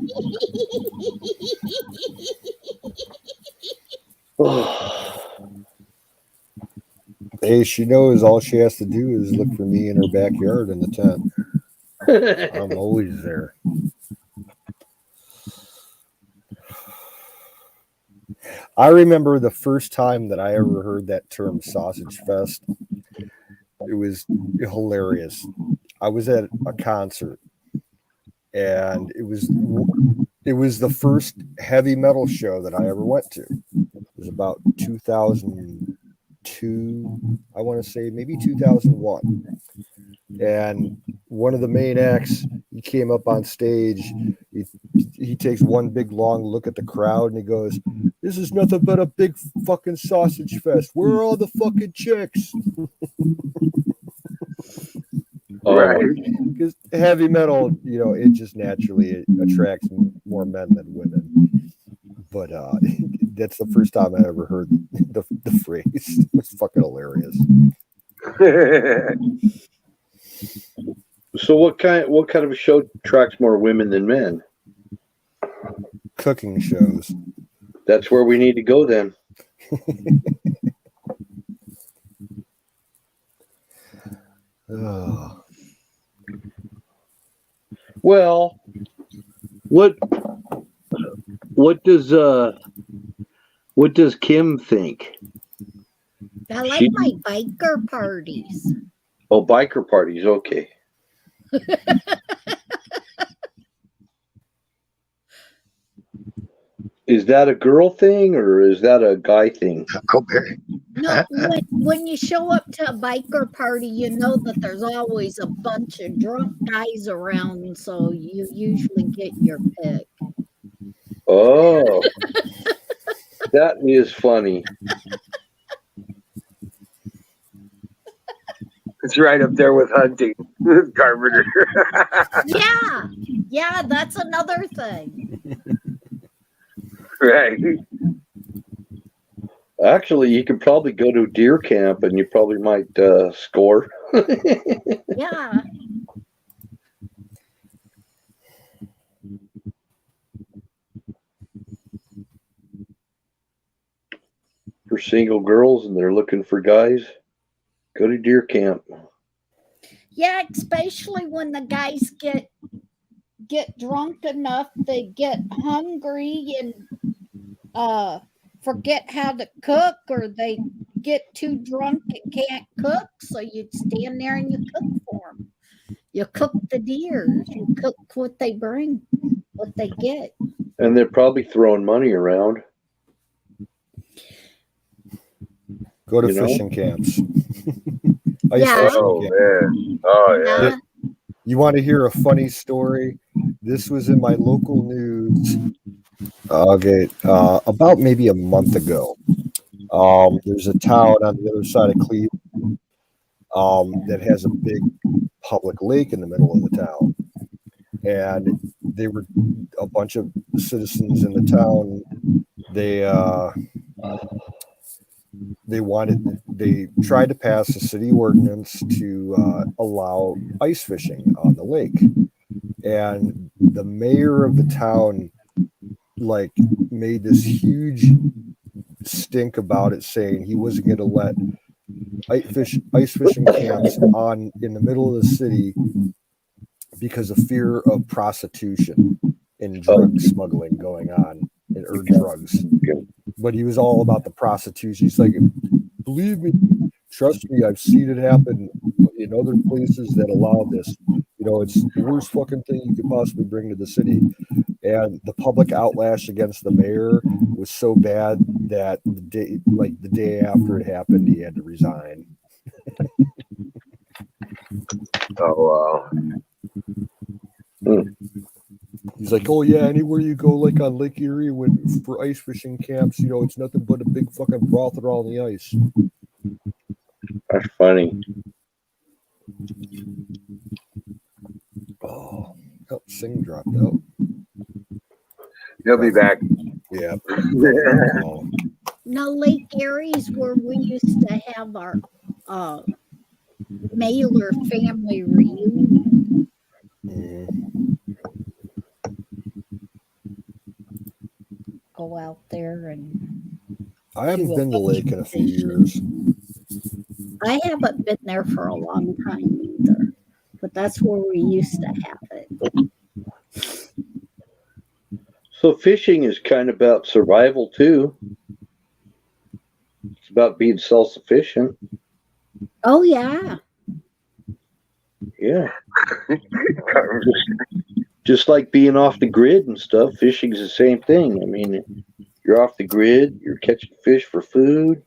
Speaker 2: Hey, she knows all she has to do is look for me in her backyard in the tent. I'm always there. I remember the first time that I ever heard that term sausage fest. It was hilarious. I was at a concert and it was the first heavy metal show that I ever went to. It was about 2002, I want to say maybe 2001. And one of the main acts, he came up on stage. He takes one big long look at the crowd and he goes, "This is nothing but a big fucking sausage fest. Where are all the fucking chicks?"
Speaker 1: Right.
Speaker 2: Because heavy metal, it just naturally attracts more men than women. But that's the first time I ever heard the phrase. It was fucking hilarious.
Speaker 6: So what kind of a show attracts more women than men?
Speaker 2: Cooking shows.
Speaker 6: That's where we need to go then.
Speaker 2: Oh.
Speaker 4: Well, what does Kim think?
Speaker 5: I like my biker parties.
Speaker 6: Oh, biker parties. Okay. Is that a girl thing or is that a guy thing?
Speaker 5: No, when you show up to a biker party, you know that there's always a bunch of drunk guys around, so you usually get your pick.
Speaker 6: Oh, that is funny.
Speaker 1: It's right up there with hunting, Carpenter.
Speaker 5: Yeah, that's another thing.
Speaker 1: Right.
Speaker 6: Actually, you could probably go to deer camp and you probably might score.
Speaker 5: Yeah.
Speaker 6: For single girls and they're looking for guys, go to deer camp.
Speaker 5: Yeah, especially when the guys get drunk enough, they get hungry and forget how to cook, or they get too drunk and can't cook, so you stand there and you cook for them. You cook the deer, you cook what they bring, what they get.
Speaker 6: And they're probably throwing money around.
Speaker 2: Go to fishing camps.
Speaker 5: Yeah.
Speaker 1: Oh, man. Oh, yeah.
Speaker 2: You want to hear a funny story? This was in my local news. Okay, about maybe a month ago. There's a town on the other side of Cleveland that has a big public lake in the middle of the town. And they were a bunch of citizens in the town. They tried to pass a city ordinance to allow ice fishing on the lake. And the mayor of the town made this huge stink about it, saying he wasn't going to let ice fishing camps on in the middle of the city because of fear of prostitution and drug smuggling going on, or drugs. But he was all about the prostitution. He's like, believe me, trust me, I've seen it happen in other places that allow this. It's the worst fucking thing you could possibly bring to the city. And the public outlash against the mayor was so bad that the day after it happened, he had to resign.
Speaker 1: Oh, wow.
Speaker 2: He's like, oh yeah, anywhere you go, like on Lake Erie, for ice fishing camps, it's nothing but a big fucking brothel on the ice.
Speaker 6: That's funny.
Speaker 2: Oh, Singh dropped out.
Speaker 1: He'll be back.
Speaker 2: Yeah.
Speaker 5: No, Lake Erie's where we used to have our Mailer family reunion. Go out there and
Speaker 2: I haven't been to the lake in a few years.
Speaker 5: I haven't been there for a long time either, but that's where we used to have it.
Speaker 6: So fishing is kind of about survival too. It's about being self-sufficient.
Speaker 5: Oh yeah.
Speaker 6: Yeah. Just like being off the grid and stuff, fishing's the same thing. I mean, you're off the grid, you're catching fish for food.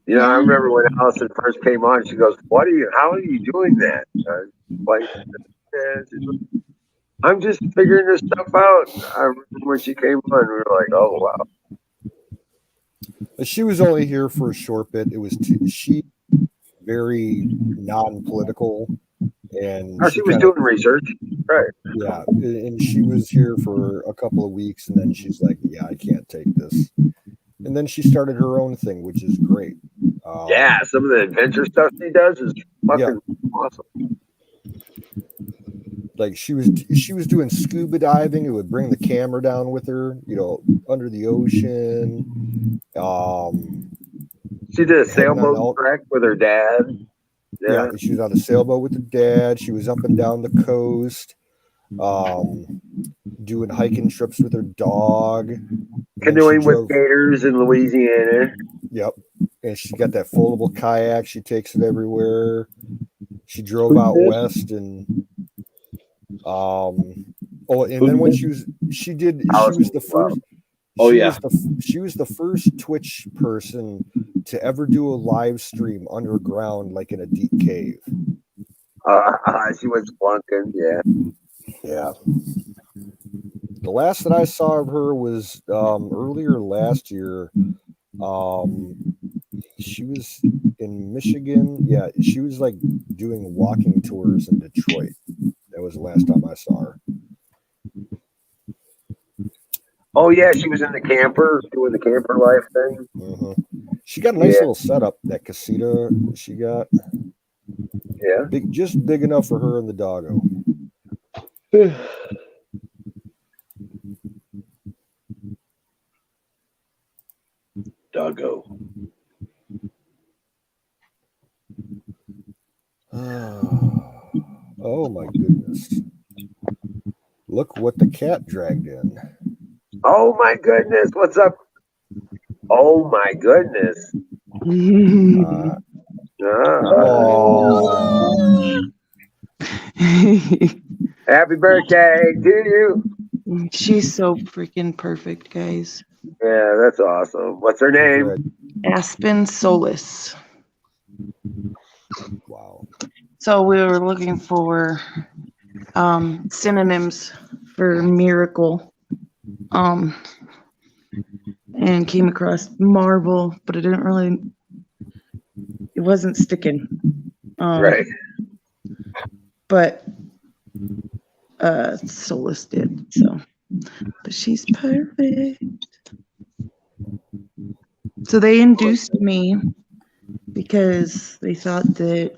Speaker 1: You know, I remember when Allison first came on, she goes, how are you doing that? I'm just figuring this stuff out. I remember when she came on, we were like, oh, wow.
Speaker 2: She was only here for a short bit. It was she very non-political, and
Speaker 1: she was doing research, right?
Speaker 2: Yeah, and she was here for a couple of weeks, and then she's like, "Yeah, I can't take this," and then she started her own thing, which is great.
Speaker 1: Yeah, some of the adventure stuff she does is fucking awesome.
Speaker 2: Like she was doing scuba diving. It would bring the camera down with her, under the ocean.
Speaker 1: She did a sailboat trek with her dad.
Speaker 2: Yeah, she was on a sailboat with her dad. She was up and down the coast, doing hiking trips with her dog.
Speaker 1: Canoeing with gators in Louisiana.
Speaker 2: Yep. And she got that foldable kayak. She takes it everywhere. She drove out west and then when she was the first. She was the first Twitch person to ever do a live stream underground, like in a deep cave.
Speaker 1: She was flunking, yeah.
Speaker 2: Yeah. The last that I saw of her was earlier last year. She was in Michigan. Yeah, she was like doing walking tours in Detroit. That was the last time I saw her.
Speaker 1: Oh yeah, she was in the camper, doing the camper life thing.
Speaker 2: Mm-hmm. She got a nice little setup, that casita she got.
Speaker 1: Yeah.
Speaker 2: Just big enough for her and the doggo.
Speaker 6: Doggo.
Speaker 2: Oh my goodness. Look what the cat dragged in.
Speaker 1: Oh my goodness, what's up? Oh my goodness. Happy birthday to you.
Speaker 7: She's so freaking perfect, guys.
Speaker 1: Yeah, that's awesome. What's her name?
Speaker 7: Aspen Solace.
Speaker 2: Wow.
Speaker 7: So we were looking for synonyms for miracle. And came across marvel, but it wasn't sticking.
Speaker 1: Right.
Speaker 7: But Solace did, so. But she's perfect. So they induced me because they thought that,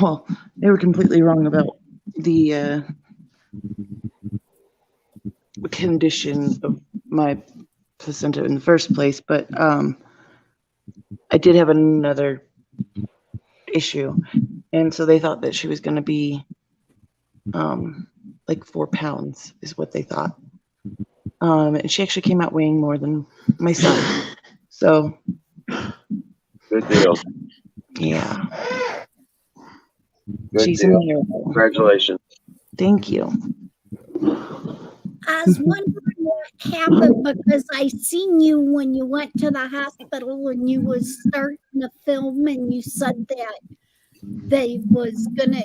Speaker 7: well, they were completely wrong about the condition of my placenta in the first place, but I did have another issue, and so they thought that she was going to be like 4 pounds is what they thought, and she actually came out weighing more than my son. So
Speaker 1: good deal.
Speaker 7: Yeah.
Speaker 1: Good
Speaker 7: She's
Speaker 1: deal.
Speaker 7: a miracle.
Speaker 1: Congratulations.
Speaker 7: Thank you.
Speaker 5: I was wondering what happened because I seen you when you went to the hospital and you was starting to film and you said that they was gonna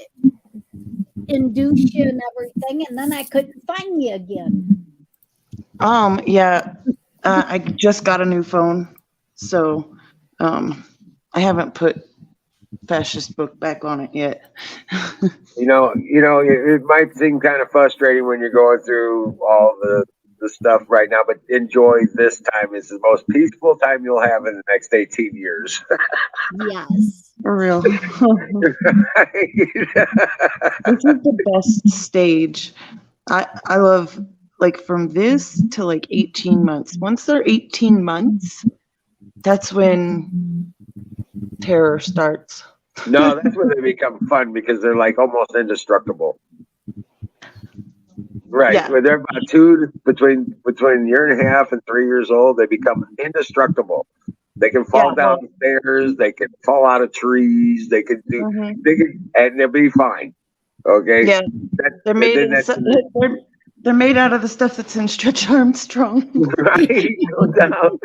Speaker 5: induce you and everything, and then I couldn't find you again.
Speaker 7: Yeah, I just got a new phone, so I haven't put Fascist Book back on it yet.
Speaker 1: You know, it might seem kind of frustrating when you're going through all the stuff right now, but enjoy this time. It's the most peaceful time you'll have in the next 18 years.
Speaker 5: Yes.
Speaker 7: For real. This is the best stage I love like from this to like 18 months. Once they're 18 months, that's when terror starts.
Speaker 1: No, that's when they become fun because they're like almost indestructible. Right.
Speaker 7: Yeah.
Speaker 1: When they're about between a year and a half and 3 years old, they become indestructible. They can fall down the stairs, they can fall out of trees, they can and they'll be fine. Okay.
Speaker 7: Yeah. They're made they're made out of the stuff that's in Stretch Armstrong.
Speaker 1: Right. No doubt.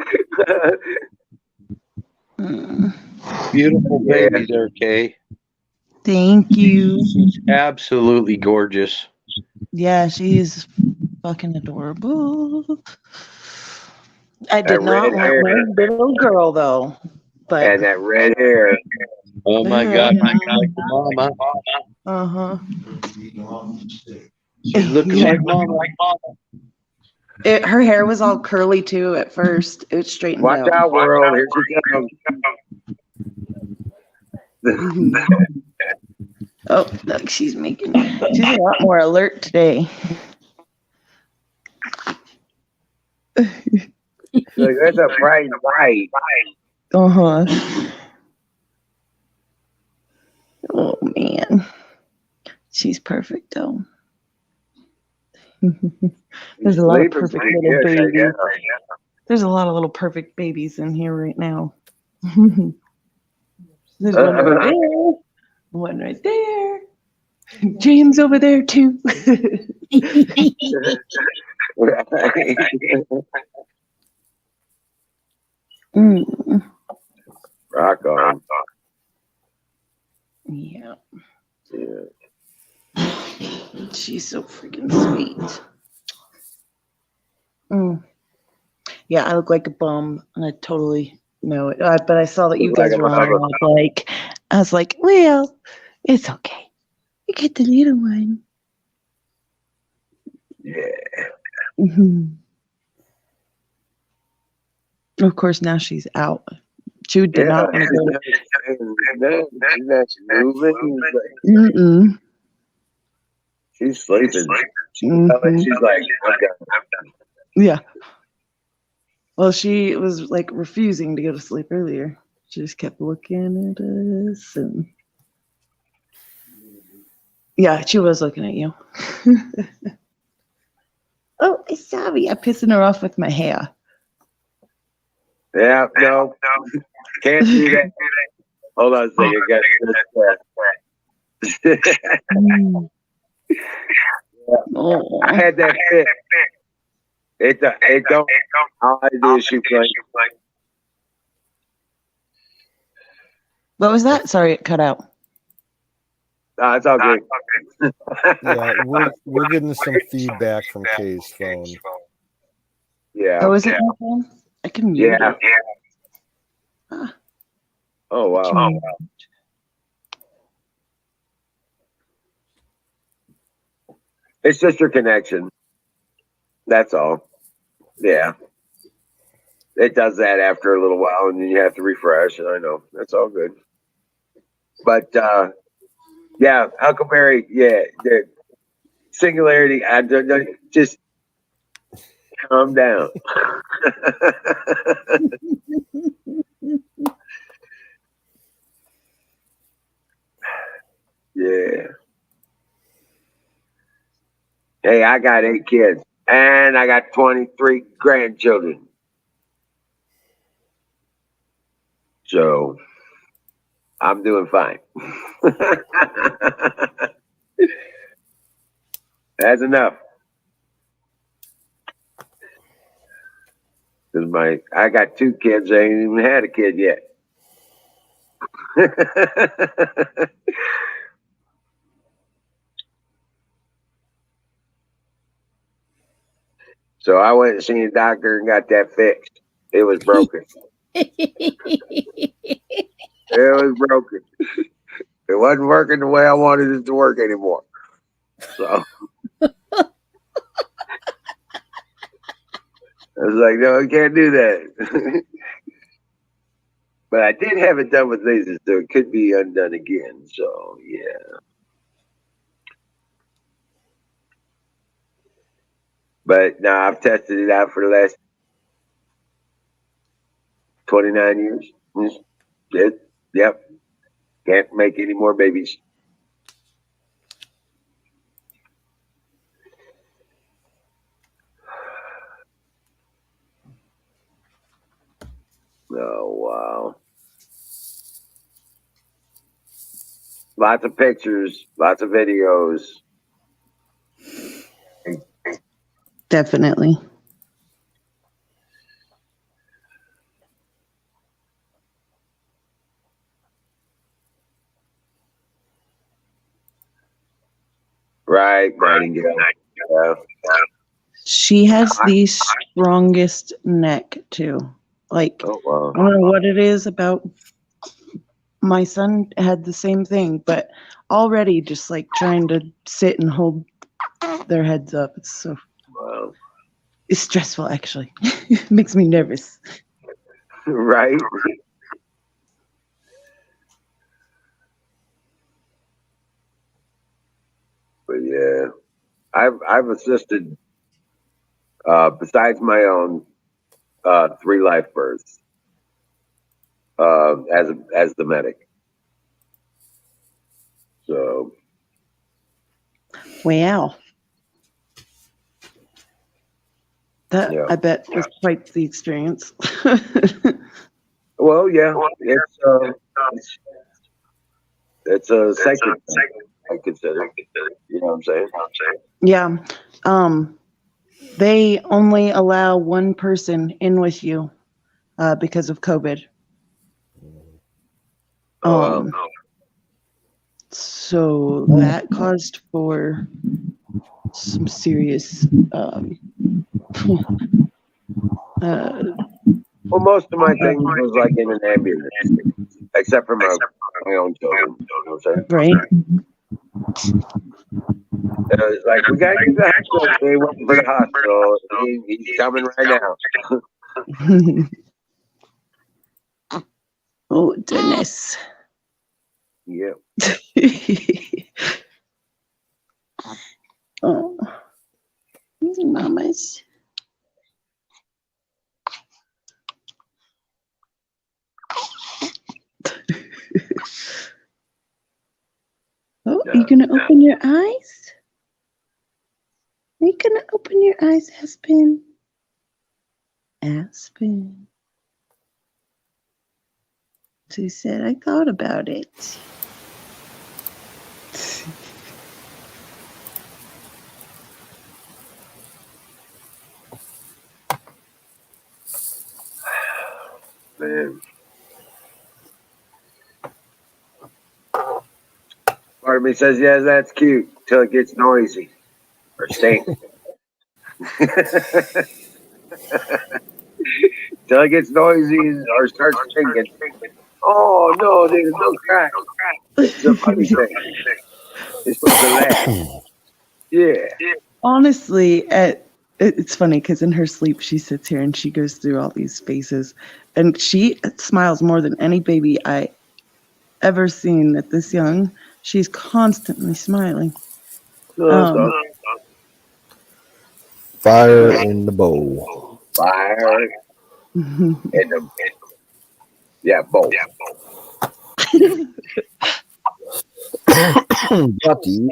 Speaker 4: Beautiful baby there, Kay.
Speaker 7: Thank you.
Speaker 4: She's absolutely gorgeous.
Speaker 7: Yeah, she's fucking adorable. I did not want my little girl though, but
Speaker 1: and that red hair.
Speaker 4: Oh my God, my mama.
Speaker 7: Uh-huh.
Speaker 4: She's looking like mama.
Speaker 7: Her hair was all curly too at first. It straightened
Speaker 1: Watch
Speaker 7: out.
Speaker 1: out, world. Here she comes.
Speaker 7: Oh, look, she's a lot more alert today.
Speaker 1: Like, that's a bright light.
Speaker 7: Uh-huh. Oh man. She's perfect though. There's a lot of perfect little babies. There's a lot of little perfect babies in here right now. There's one right there. One right there. James over there too.
Speaker 1: Rock on.
Speaker 7: Yeah. She's so freaking sweet. Yeah, I look like a bum, and I totally know it. But I saw that you guys were on. I was like, well, it's okay. You get the little one.
Speaker 1: Yeah.
Speaker 7: Of course, now she's out. Jude did not want to go.
Speaker 1: Moving. She's sleeping. She's like, I'm done.
Speaker 7: Yeah. Well, she was like refusing to go to sleep earlier. She just kept looking at us, and yeah, she was looking at you. Oh, sorry, I'm pissing her off with my hair.
Speaker 1: Yeah, no, can't do that. Hold on a second. I had that fit. It don't. All I do is shoot blank.
Speaker 7: What was that? Sorry, it cut out.
Speaker 1: No, it's all good.
Speaker 2: Yeah, we're getting some feedback from Kay's phone.
Speaker 1: Yeah.
Speaker 7: Oh, is it my phone? I can mute it.
Speaker 1: Ah. Oh wow. It's just your connection. That's all. Yeah. It does that after a little while, and then you have to refresh. And I know that's all good. But yeah, Huckleberry. Yeah, the singularity. I don't just calm down. Yeah. Hey, I got 8 kids, and I got 23 grandchildren. So I'm doing fine. That's enough. Cause I got 2 kids. I ain't even had a kid yet. So I went and seen a doctor and got that fixed. It was broken. It was broken. It wasn't working the way I wanted it to work anymore. So I was like, no, I can't do that. But I did have it done with lasers, so it could be undone again. So yeah. But no, I've tested it out for the last 29 years. Yep. Can't make any more babies. Oh, wow. Lots of pictures, lots of videos.
Speaker 7: Definitely.
Speaker 1: Right, Nightingale. Yeah.
Speaker 7: She has the strongest neck too. Like,
Speaker 1: Oh, wow.
Speaker 7: I don't know what it is about. My son had the same thing, but already just like trying to sit and hold their heads up.
Speaker 1: Wow.
Speaker 7: It's stressful actually. It makes me nervous.
Speaker 1: Right. But yeah, I've assisted besides my own 3 life births as the medic. So
Speaker 7: Wow. That
Speaker 1: yeah.
Speaker 7: I bet was quite the experience.
Speaker 1: Well, yeah, it's a sacred thing, I consider. You know what I'm saying?
Speaker 7: Yeah. They only allow one person in with you because of COVID.
Speaker 1: Oh, wow.
Speaker 7: So that caused for some serious
Speaker 1: Well, most of my things was like in an ambulance, except for my own children. You know what I'm saying?
Speaker 7: right.
Speaker 1: It's like, we got to get to the hospital. They waiting for the hospital. He's coming right now.
Speaker 7: Oh goodness.
Speaker 1: Yeah.
Speaker 7: Oh, mamas. Oh, are you gonna open your eyes? Are you gonna open your eyes, Aspen? Aspen. She said, I thought about it.
Speaker 1: Man. Part of me says, yeah, that's cute till it gets noisy or stinks. Till it gets noisy or starts stinking. Oh, no, there's no crack. It's a funny thing. It's supposed to laugh. Yeah.
Speaker 7: Honestly, it's funny because in her sleep, she sits here and she goes through all these phases. And she smiles more than any baby I ever seen at this young. She's constantly smiling.
Speaker 2: Fire in the bowl.
Speaker 1: Fire in the bowl.
Speaker 2: Got to eat.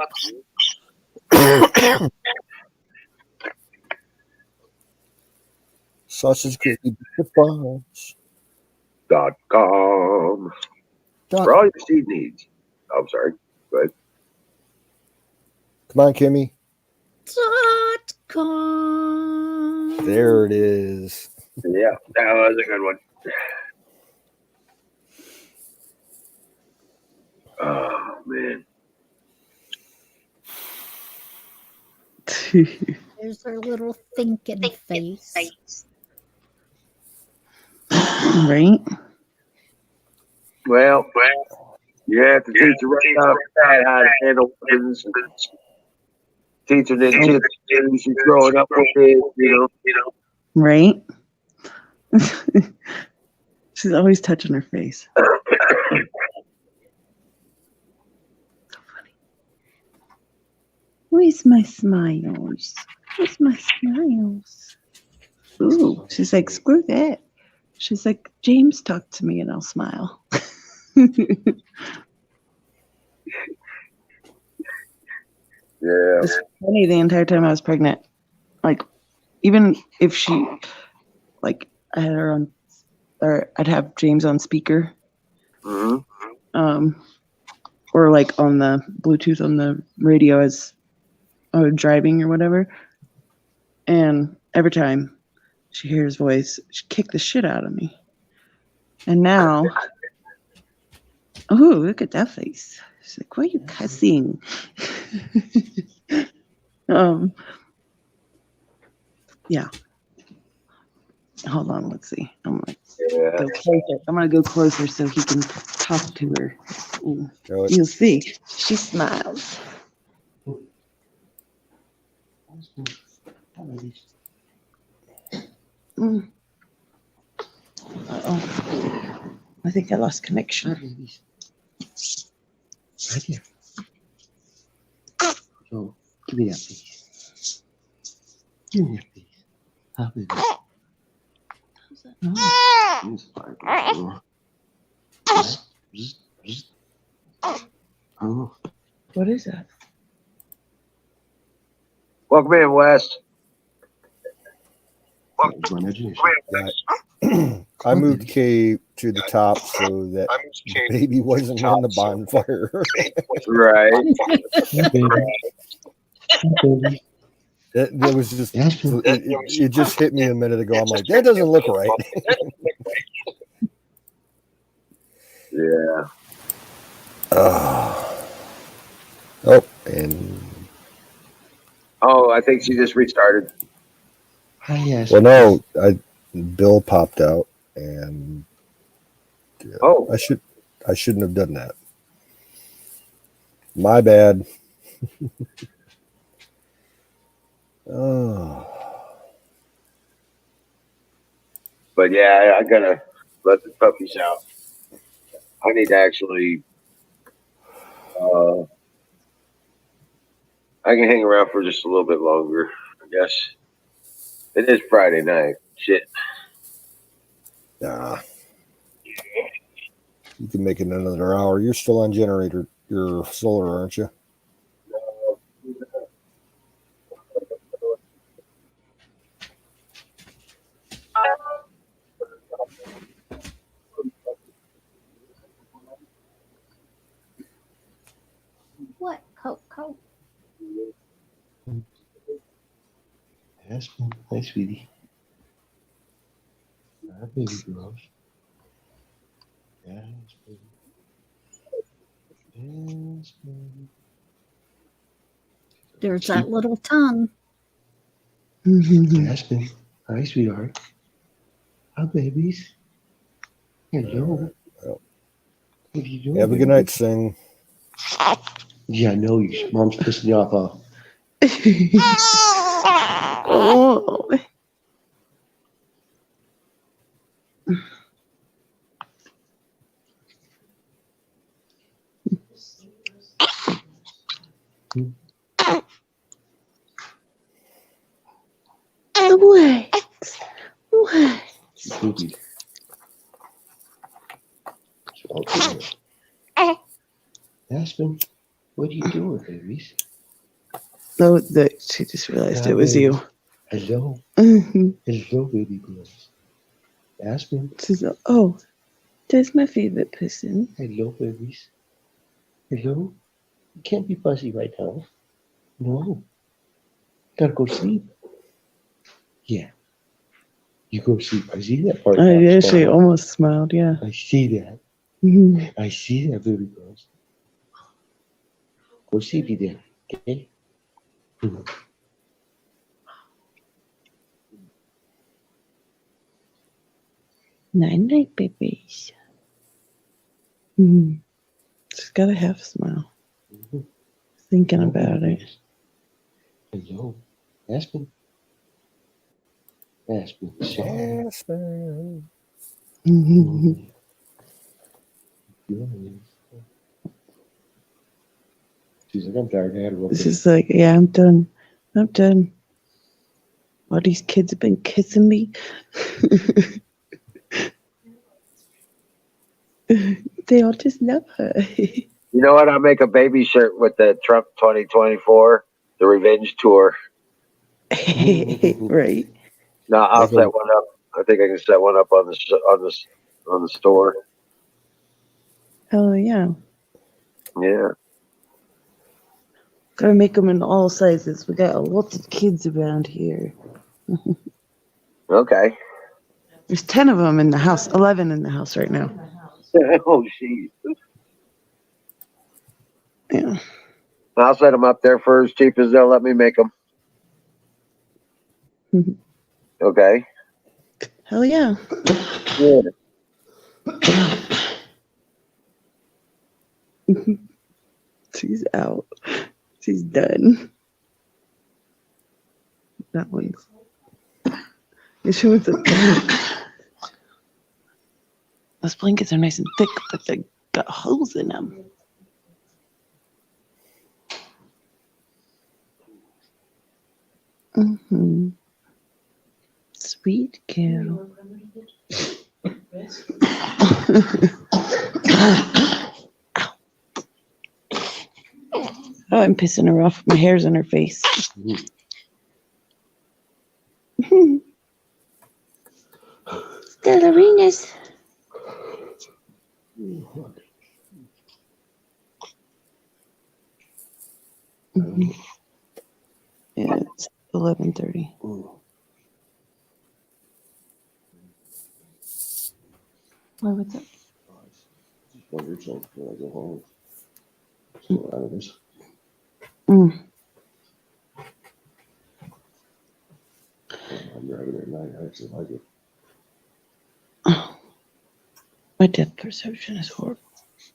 Speaker 2: Sausage gravy
Speaker 1: .com for all your seed needs. Oh, I'm sorry. Go ahead.
Speaker 2: Come on, Kimmy.
Speaker 5: .com.
Speaker 2: There it is.
Speaker 1: Yeah, that was a good one. Oh, man.
Speaker 5: There's her little thinking face.
Speaker 7: Right?
Speaker 1: Well, you have to teach her right off the bat how to handle things. Teach her the tips she's growing up with it, you know.
Speaker 7: Right? She's always touching her face. So funny. Where's my smiles? Where's my smiles? Ooh, she's like, screw that. She's like, James, talk to me and I'll smile.
Speaker 1: Yeah.
Speaker 7: It's funny the entire time I was pregnant. Like, even if she, like, I had her on, or I'd have James on speaker,
Speaker 1: Mm-hmm.
Speaker 7: or like on the Bluetooth on the radio as I was driving or whatever. And every time she hears his voice, she kicked the shit out of me. And now, oh, look at that face. She's like, why are you cussing? Yeah. Hold on, let's see. I'm gonna go closer. I'm gonna go closer so he can talk to her. Ooh. You'll see. She smiles. Uh-oh. I think I lost connection.
Speaker 8: Right here. So, give me that, please. Give me that, please. How big?
Speaker 7: How's that noise?
Speaker 8: Oh.
Speaker 7: What is that?
Speaker 1: Welcome in, Wes.
Speaker 8: That was my imagination.
Speaker 2: I moved Kay to the top so that baby wasn't on the bonfire.
Speaker 1: Right.
Speaker 2: That was just it just hit me a minute ago. I'm like, that doesn't look right.
Speaker 1: Yeah. Oh, I think she just restarted.
Speaker 8: Hi, yes.
Speaker 2: Well, no, Bill popped out, and I shouldn't have done that. My bad.
Speaker 1: But yeah, I gotta let the puppies out. I need to actually. I can hang around for just a little bit longer, I guess. It is Friday night. Shit.
Speaker 2: Nah. You can make it another hour. You're still on generator. You're solar, aren't you?
Speaker 5: What, Coco?
Speaker 8: Aspen. Hi, sweetie. Hi, baby girls. Aspen. Aspen.
Speaker 5: There's that little tongue.
Speaker 8: Aspen. Hi, sweetheart. Hi, babies. Hello.
Speaker 2: Well,
Speaker 8: What are you doing?
Speaker 2: have a good night, Sing.
Speaker 8: Yeah, I know. Your mom's pissing you off, huh?
Speaker 7: Oh. What?
Speaker 8: Poopy. Aspen, what are you doing, babies?
Speaker 7: No, she just realized it was you.
Speaker 8: Hello. Hello, baby girls. Aspen.
Speaker 7: She's like, oh, there's my favorite person.
Speaker 8: Hello, babies. Hello. You can't be fussy right now. No. Gotta go sleep. Yeah. You go sleep. I see that part.
Speaker 7: Yeah, she almost smiled, yeah.
Speaker 8: I see that. I see that, baby girls. Go sleepy then, okay?
Speaker 7: Night, babies. She's got a half smile. Thinking about it.
Speaker 8: Hello. Aspen. Aspen.
Speaker 2: Aspen.
Speaker 8: She's like, I'm tired. I had a rough day.
Speaker 7: She's like, yeah, I'm done. I'm done. All these kids have been kissing me. They all just love her.
Speaker 1: You know what? I'll make a baby shirt with the Trump 2024, the revenge tour.
Speaker 7: Right.
Speaker 1: No, I'll set one up. I think I can set one up on the store.
Speaker 7: Oh yeah.
Speaker 1: Yeah.
Speaker 7: Gotta make them in all sizes. We got lots of kids around here.
Speaker 1: Okay.
Speaker 7: There's 10 of them in the house. 11 in the house right now.
Speaker 1: Oh, jeez.
Speaker 7: Yeah.
Speaker 1: I'll set them up there for as cheap as they'll let me make them. Okay.
Speaker 7: Hell yeah.
Speaker 1: Yeah.
Speaker 7: She's out. She's done. That one's. She wants a. Those blankets are nice and thick, but they got holes in them. Mm-hmm. Sweet girl. Oh, I'm pissing her off. My hair's in her face. Stellarinas. Mm-hmm. Yeah, it's 11:30. Why, what's up? Mm. Oh, my depth perception is horrible,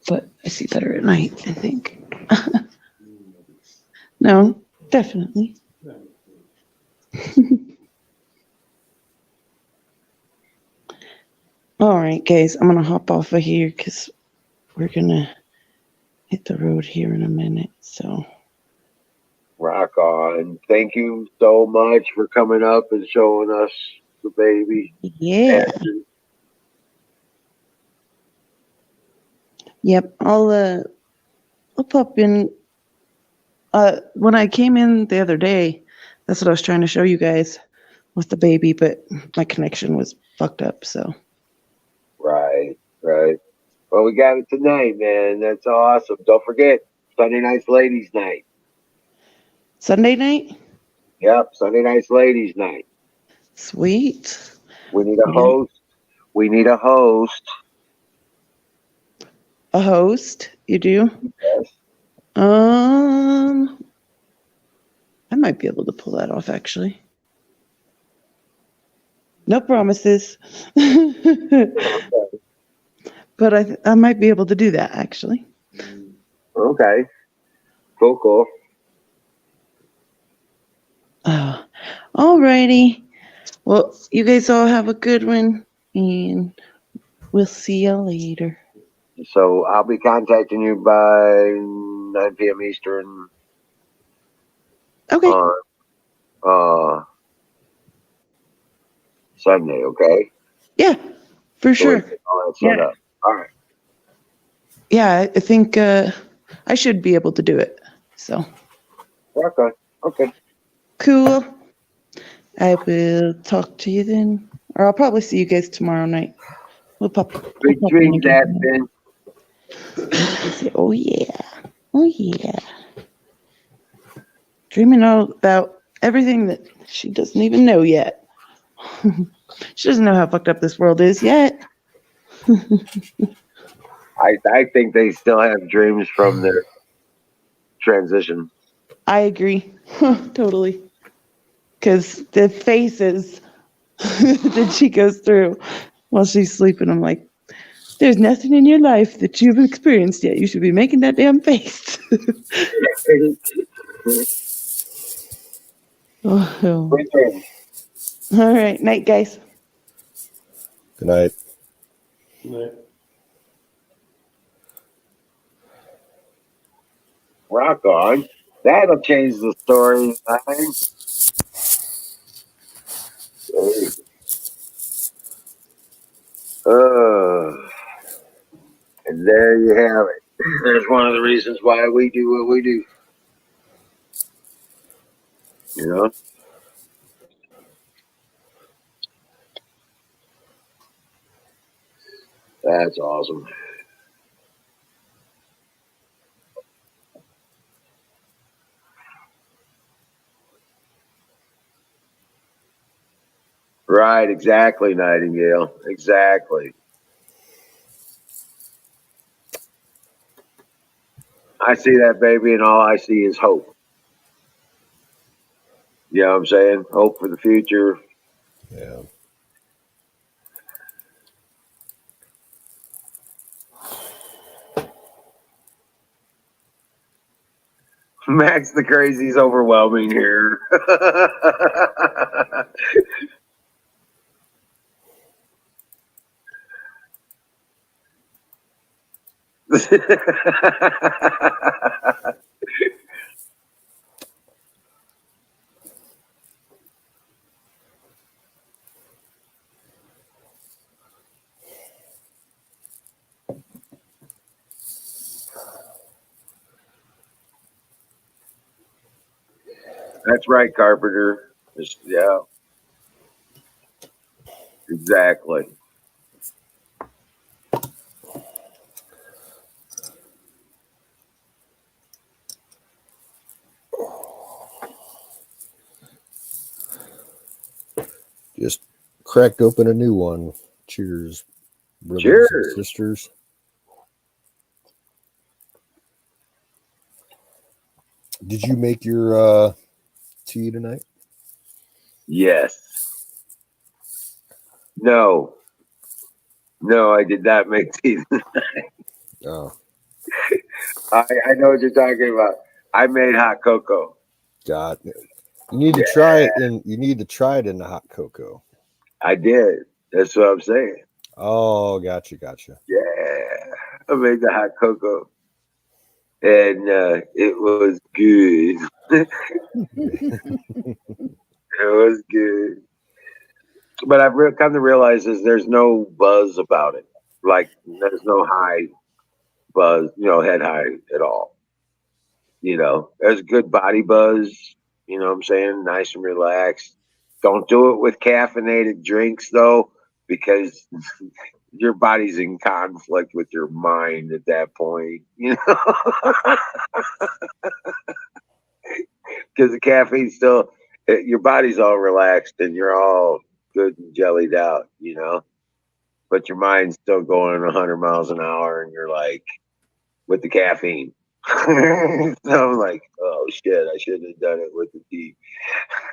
Speaker 7: but I see better at night, I think. No, definitely. All right, guys, I'm going to hop off of here because we're going to hit the road here in a minute. So,
Speaker 1: Rock on. Thank you so much for coming up and showing us the baby.
Speaker 7: yeah. Yep, I'll pop in. When I came in the other day, that's what I was trying to show you guys with the baby, but my connection was fucked up, so.
Speaker 1: Right. Well, we got it tonight, man. That's awesome. Don't forget, Sunday night's ladies' night.
Speaker 7: Sunday night?
Speaker 1: Yep, Sunday night's ladies' night.
Speaker 7: Sweet.
Speaker 1: We need a host. We need a host.
Speaker 7: A host? You do?
Speaker 1: Yes.
Speaker 7: I might be able to pull that off, actually. No promises. But I might be able to do that, actually.
Speaker 1: Okay. Cool.
Speaker 7: Alrighty. Well, you guys all have a good one, and we'll see you later.
Speaker 1: So I'll be contacting you by 9 p.m. Eastern.
Speaker 7: Okay.
Speaker 1: On Sunday, okay?
Speaker 7: Yeah, for sure.
Speaker 1: All that set up. All right.
Speaker 7: Yeah, I think I should be able to do it. So.
Speaker 1: Rock on. Okay.
Speaker 7: Cool. I will talk to you then. Or I'll probably see you guys tomorrow night. We'll pop.
Speaker 1: Big dreams, Aspen.
Speaker 7: Oh yeah. Dreaming about everything that she doesn't even know yet. She doesn't know how fucked up this world is yet.
Speaker 1: I think they still have dreams from their transition.
Speaker 7: I agree. Totally. Because the faces that she goes through while she's sleeping, I'm like, there's nothing in your life that you've experienced yet. You should be making that damn face. Oh. All right. Night, guys.
Speaker 2: Good night.
Speaker 1: Rock on. That'll change the story. And there you have it. There's one of the reasons why we do what we do. You know? That's awesome. Right, exactly, Nightingale. Exactly. I see that baby, and all I see is hope. You know what I'm saying? Hope for the future.
Speaker 2: Yeah.
Speaker 1: Max the Crazy's overwhelming here. That's right, Carpenter. Yeah, exactly.
Speaker 2: Just cracked open a new one. Cheers, brothers and
Speaker 1: Cheers.
Speaker 2: sisters. Did you make your tea tonight?
Speaker 1: Yes. No. No, I did not make tea.
Speaker 2: Oh,
Speaker 1: I know what you're talking about. I made hot cocoa.
Speaker 2: God. You need to try it in. You need to try it in the hot cocoa.
Speaker 1: I did. That's what I'm saying.
Speaker 2: Oh, gotcha.
Speaker 1: Yeah. I made the hot cocoa. And it was good. It was good. But I've come to realize is there's no buzz about it. Like there's no high buzz, head high at all. There's good body buzz. You know what I'm saying? Nice and relaxed. Don't do it with caffeinated drinks though, because your body's in conflict with your mind at that point. Because the caffeine's still, your body's all relaxed and you're all good and jellied out. But your mind's still going 100 miles an hour, and you're like with the caffeine. So I'm like, oh shit, I shouldn't have done it with the tea.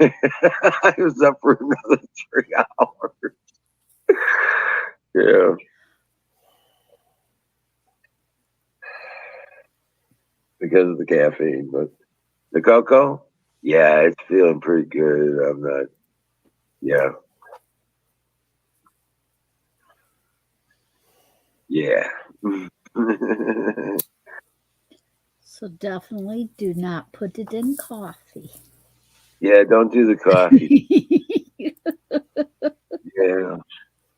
Speaker 1: I was up for another 3 hours. Yeah. Because of the caffeine. But the cocoa, yeah, it's feeling pretty good. I'm not, yeah. Yeah.
Speaker 5: So definitely do not put it in coffee.
Speaker 1: Yeah, don't do the coffee. Yeah.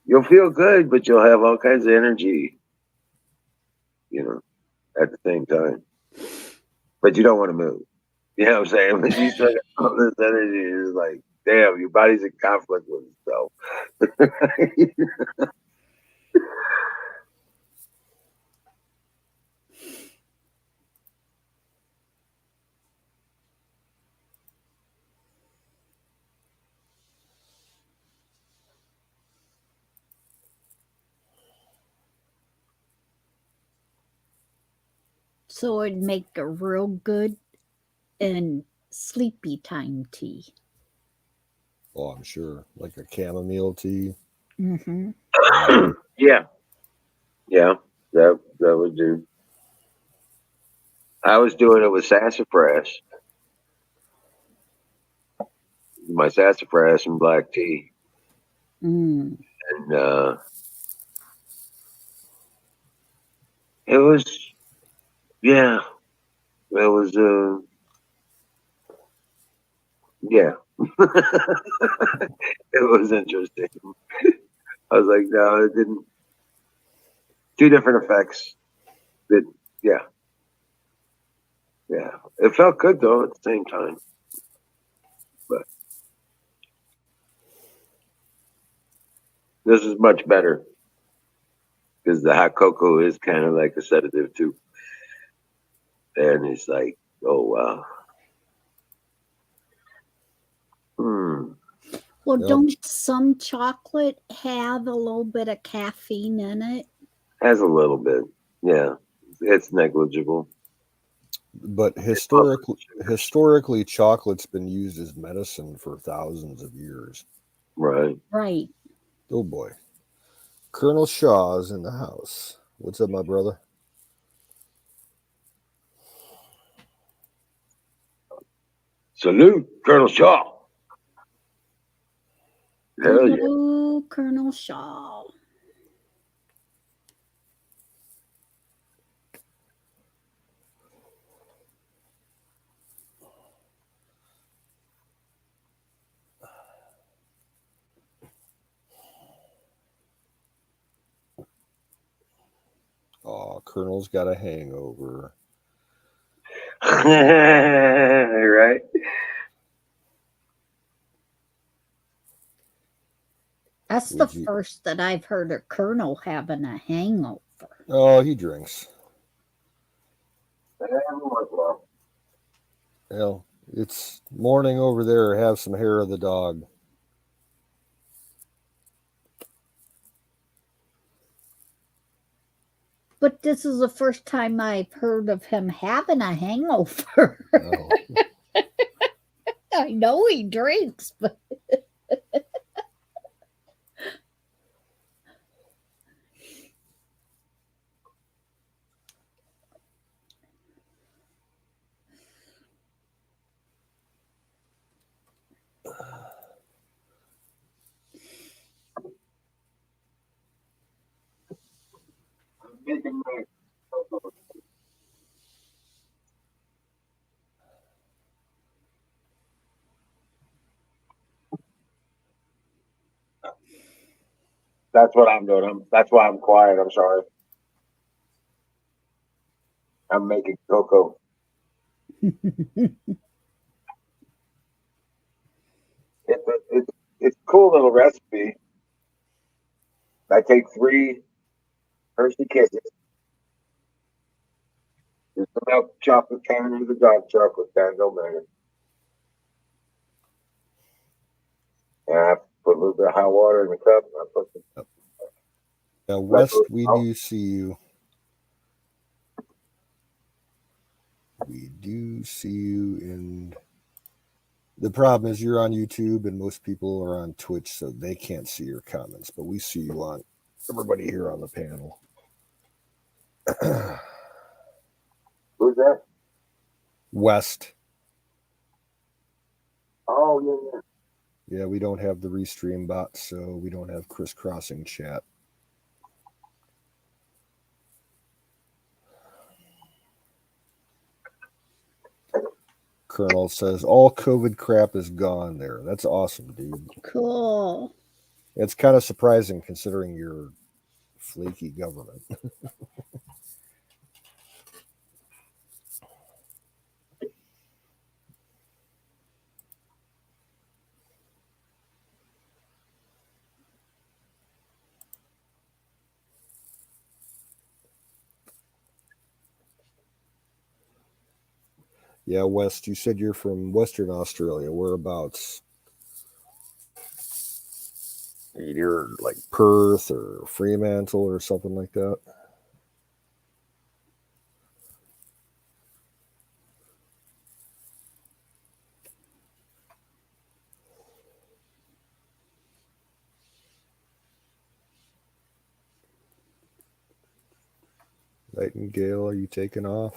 Speaker 1: You'll feel good, but you'll have all kinds of energy, at the same time. But you don't want to move. You know what I'm saying? But you still got all this energy. It's like, damn, your body's in conflict with itself.
Speaker 5: So it'd make a real good and sleepy time tea.
Speaker 2: Oh, I'm sure. Like a chamomile tea.
Speaker 5: Mm-hmm.
Speaker 1: Yeah. Yeah. That would do. I was doing it with sassafras. My sassafras and black tea.
Speaker 5: Mm.
Speaker 1: And it was, yeah. It was, yeah. It was interesting. I was like, no, it didn't. Two different effects. That yeah. It felt good though at the same time. But this is much better because the hot cocoa is kind of like a sedative too. And it's like, oh wow.
Speaker 5: Well,
Speaker 2: Yep.
Speaker 5: don't some chocolate have a little bit of caffeine in it?
Speaker 1: Has a little bit. Yeah. It's negligible.
Speaker 2: But historically, chocolate's been used as medicine for thousands of years.
Speaker 1: Right.
Speaker 5: Right.
Speaker 2: Oh boy. Colonel Shaw's in the house. What's up, my brother?
Speaker 1: Salute, Colonel Shaw. Hell yeah.
Speaker 5: Hello, Colonel Shaw.
Speaker 2: Oh, Colonel's got a hangover.
Speaker 1: Right.
Speaker 5: That's the first that I've heard of Colonel having a hangover.
Speaker 2: Oh, he drinks. Well, it's morning over there. Have some hair of the dog.
Speaker 5: But this is the first time I've heard of him having a hangover.
Speaker 2: Oh.
Speaker 5: I know he drinks, but
Speaker 1: That's what I'm doing. That's why I'm quiet. I'm sorry. I'm making cocoa. It's a cool little recipe. I take 3 Hershey Kisses, just the milk chocolate can or the dark chocolate can, don't matter. And I put a little bit of hot water in the cup. I put the
Speaker 2: Now, West, we do see you. We do see you, and the problem is you're on YouTube, and most people are on Twitch, so they can't see your comments. But we see you on everybody here on the panel.
Speaker 1: Who's that?
Speaker 2: West.
Speaker 1: Oh yeah.
Speaker 2: Yeah, we don't have the restream bot, so we don't have crisscrossing chat. Colonel says all COVID crap is gone there. That's awesome, dude.
Speaker 5: cool.
Speaker 2: It's kind of surprising considering your flaky government. Yeah, West, you said you're from Western Australia. Whereabouts? You're like Perth or Fremantle or something like that? Nightingale, are you taking off?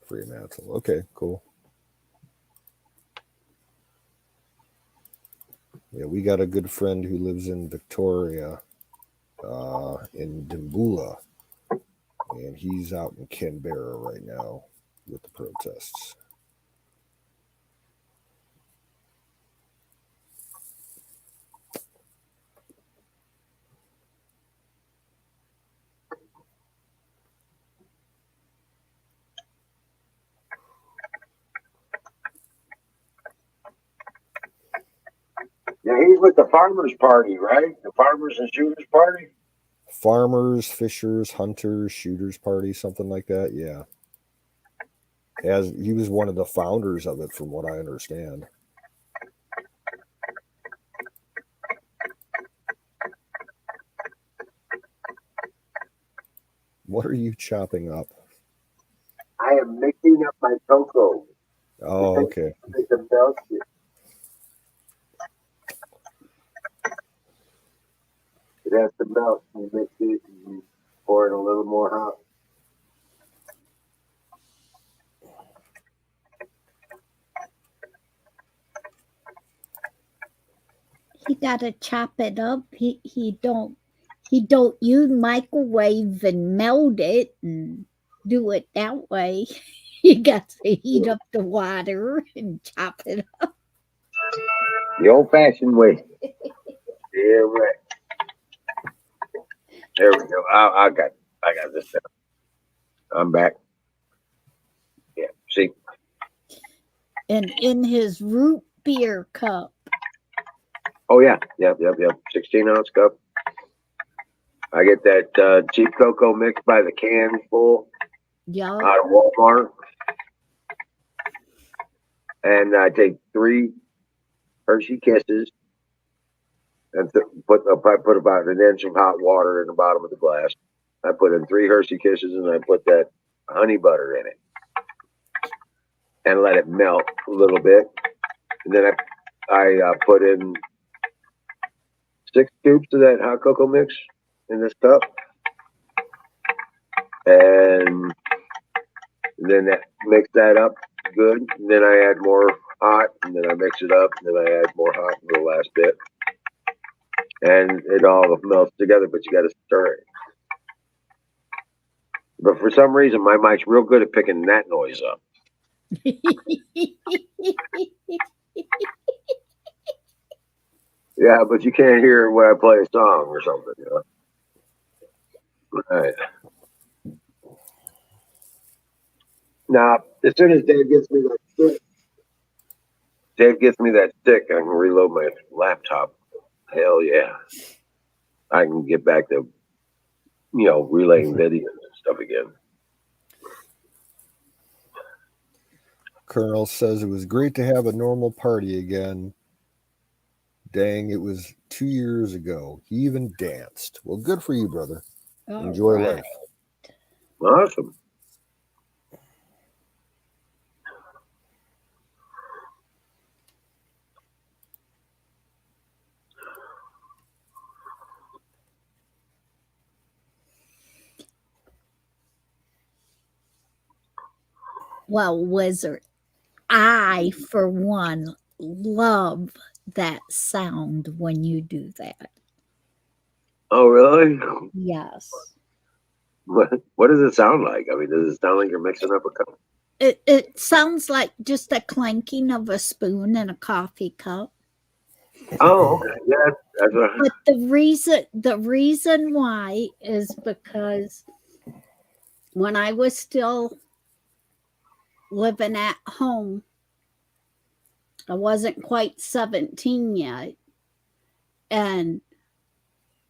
Speaker 2: Fremantle. Okay, cool. Yeah, we got a good friend who lives in Victoria, in Dimboola, and he's out in Canberra right now. with the protests.
Speaker 1: Yeah, he's with the Farmers Party, right? The Farmers and Shooters Party?
Speaker 2: Farmers, fishers, hunters, shooters party, something like that. Yeah. As he was one of the founders of it, from what I understand. What are you chopping up?
Speaker 1: I am mixing up my cocoa.
Speaker 2: Oh, okay.
Speaker 1: Make the milk. It has to melt. You mix it and you pour it a little more hot.
Speaker 5: He gotta chop it up. He don't use microwave and melt it and do it that way. You got to heat up the water and chop it up.
Speaker 1: The old-fashioned way. Yeah, right. There we go. I got this down. I'm back. Yeah. See.
Speaker 5: And in his root beer cup.
Speaker 1: Oh yeah. Yep. 16-ounce cup. I get that cheap cocoa mix by the can full
Speaker 5: Yup.
Speaker 1: out of Walmart. And I take 3 Hershey Kisses and put about an inch of hot water in the bottom of the glass. I put in 3 Hershey Kisses and I put that honey butter in it and let it melt a little bit. And then I put in 6 scoops of that hot cocoa mix in this cup. And then mix that up good. And then I add more hot, and then I mix it up, and then I add more hot for the last bit. And it all melts together, but you got to stir it. But for some reason, my mic's real good at picking that noise up. Yeah, but you can't hear when I play a song or something, you know? Right. Now, as soon as Dave gets me that stick, I can reload my laptop. Hell yeah. I can get back to, relaying videos and stuff again.
Speaker 2: Colonel says it was great to have a normal party again. Dang, it was 2 years ago. He even danced. Well, good for you, brother. Enjoy life.
Speaker 1: Awesome.
Speaker 5: Well, Wizard, I, for one, love that sound when you do that.
Speaker 1: Oh, really?
Speaker 5: Yes.
Speaker 1: What does it sound like? I mean, does it sound like you're mixing up a cup?
Speaker 5: It sounds like just a clanking of a spoon in a coffee cup.
Speaker 1: Oh, okay. Yeah, that's right.
Speaker 5: But the reason why is because when I was still living at home, I wasn't quite 17 yet, and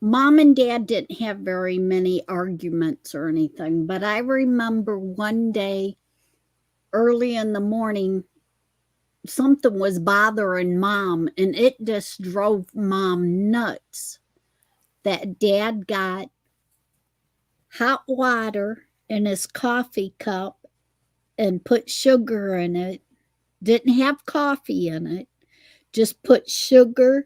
Speaker 5: Mom and Dad didn't have very many arguments or anything, but I remember one day early in the morning, something was bothering Mom, and it just drove Mom nuts that Dad got hot water in his coffee cup and put sugar in it. Didn't have coffee in it, just put sugar,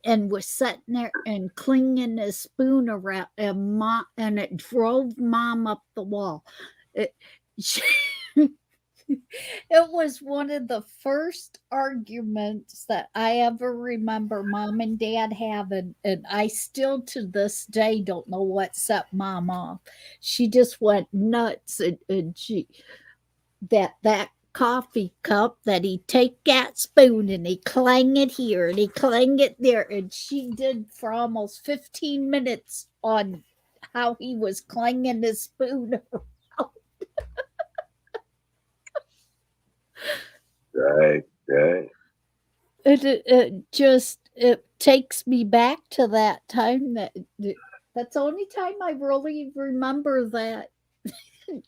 Speaker 5: and was sitting there and clinging his spoon around, and it drove Mom up the wall. It was one of the first arguments that I ever remember Mom and Dad having, and I still to this day don't know what set Mom off. She just went nuts, and that coffee cup that he take that spoon and he clang it here and he clang it there, and she did for almost 15 minutes on how he was clanging his spoon.
Speaker 1: Right.
Speaker 5: It takes me back to that time. That's the only time I really remember that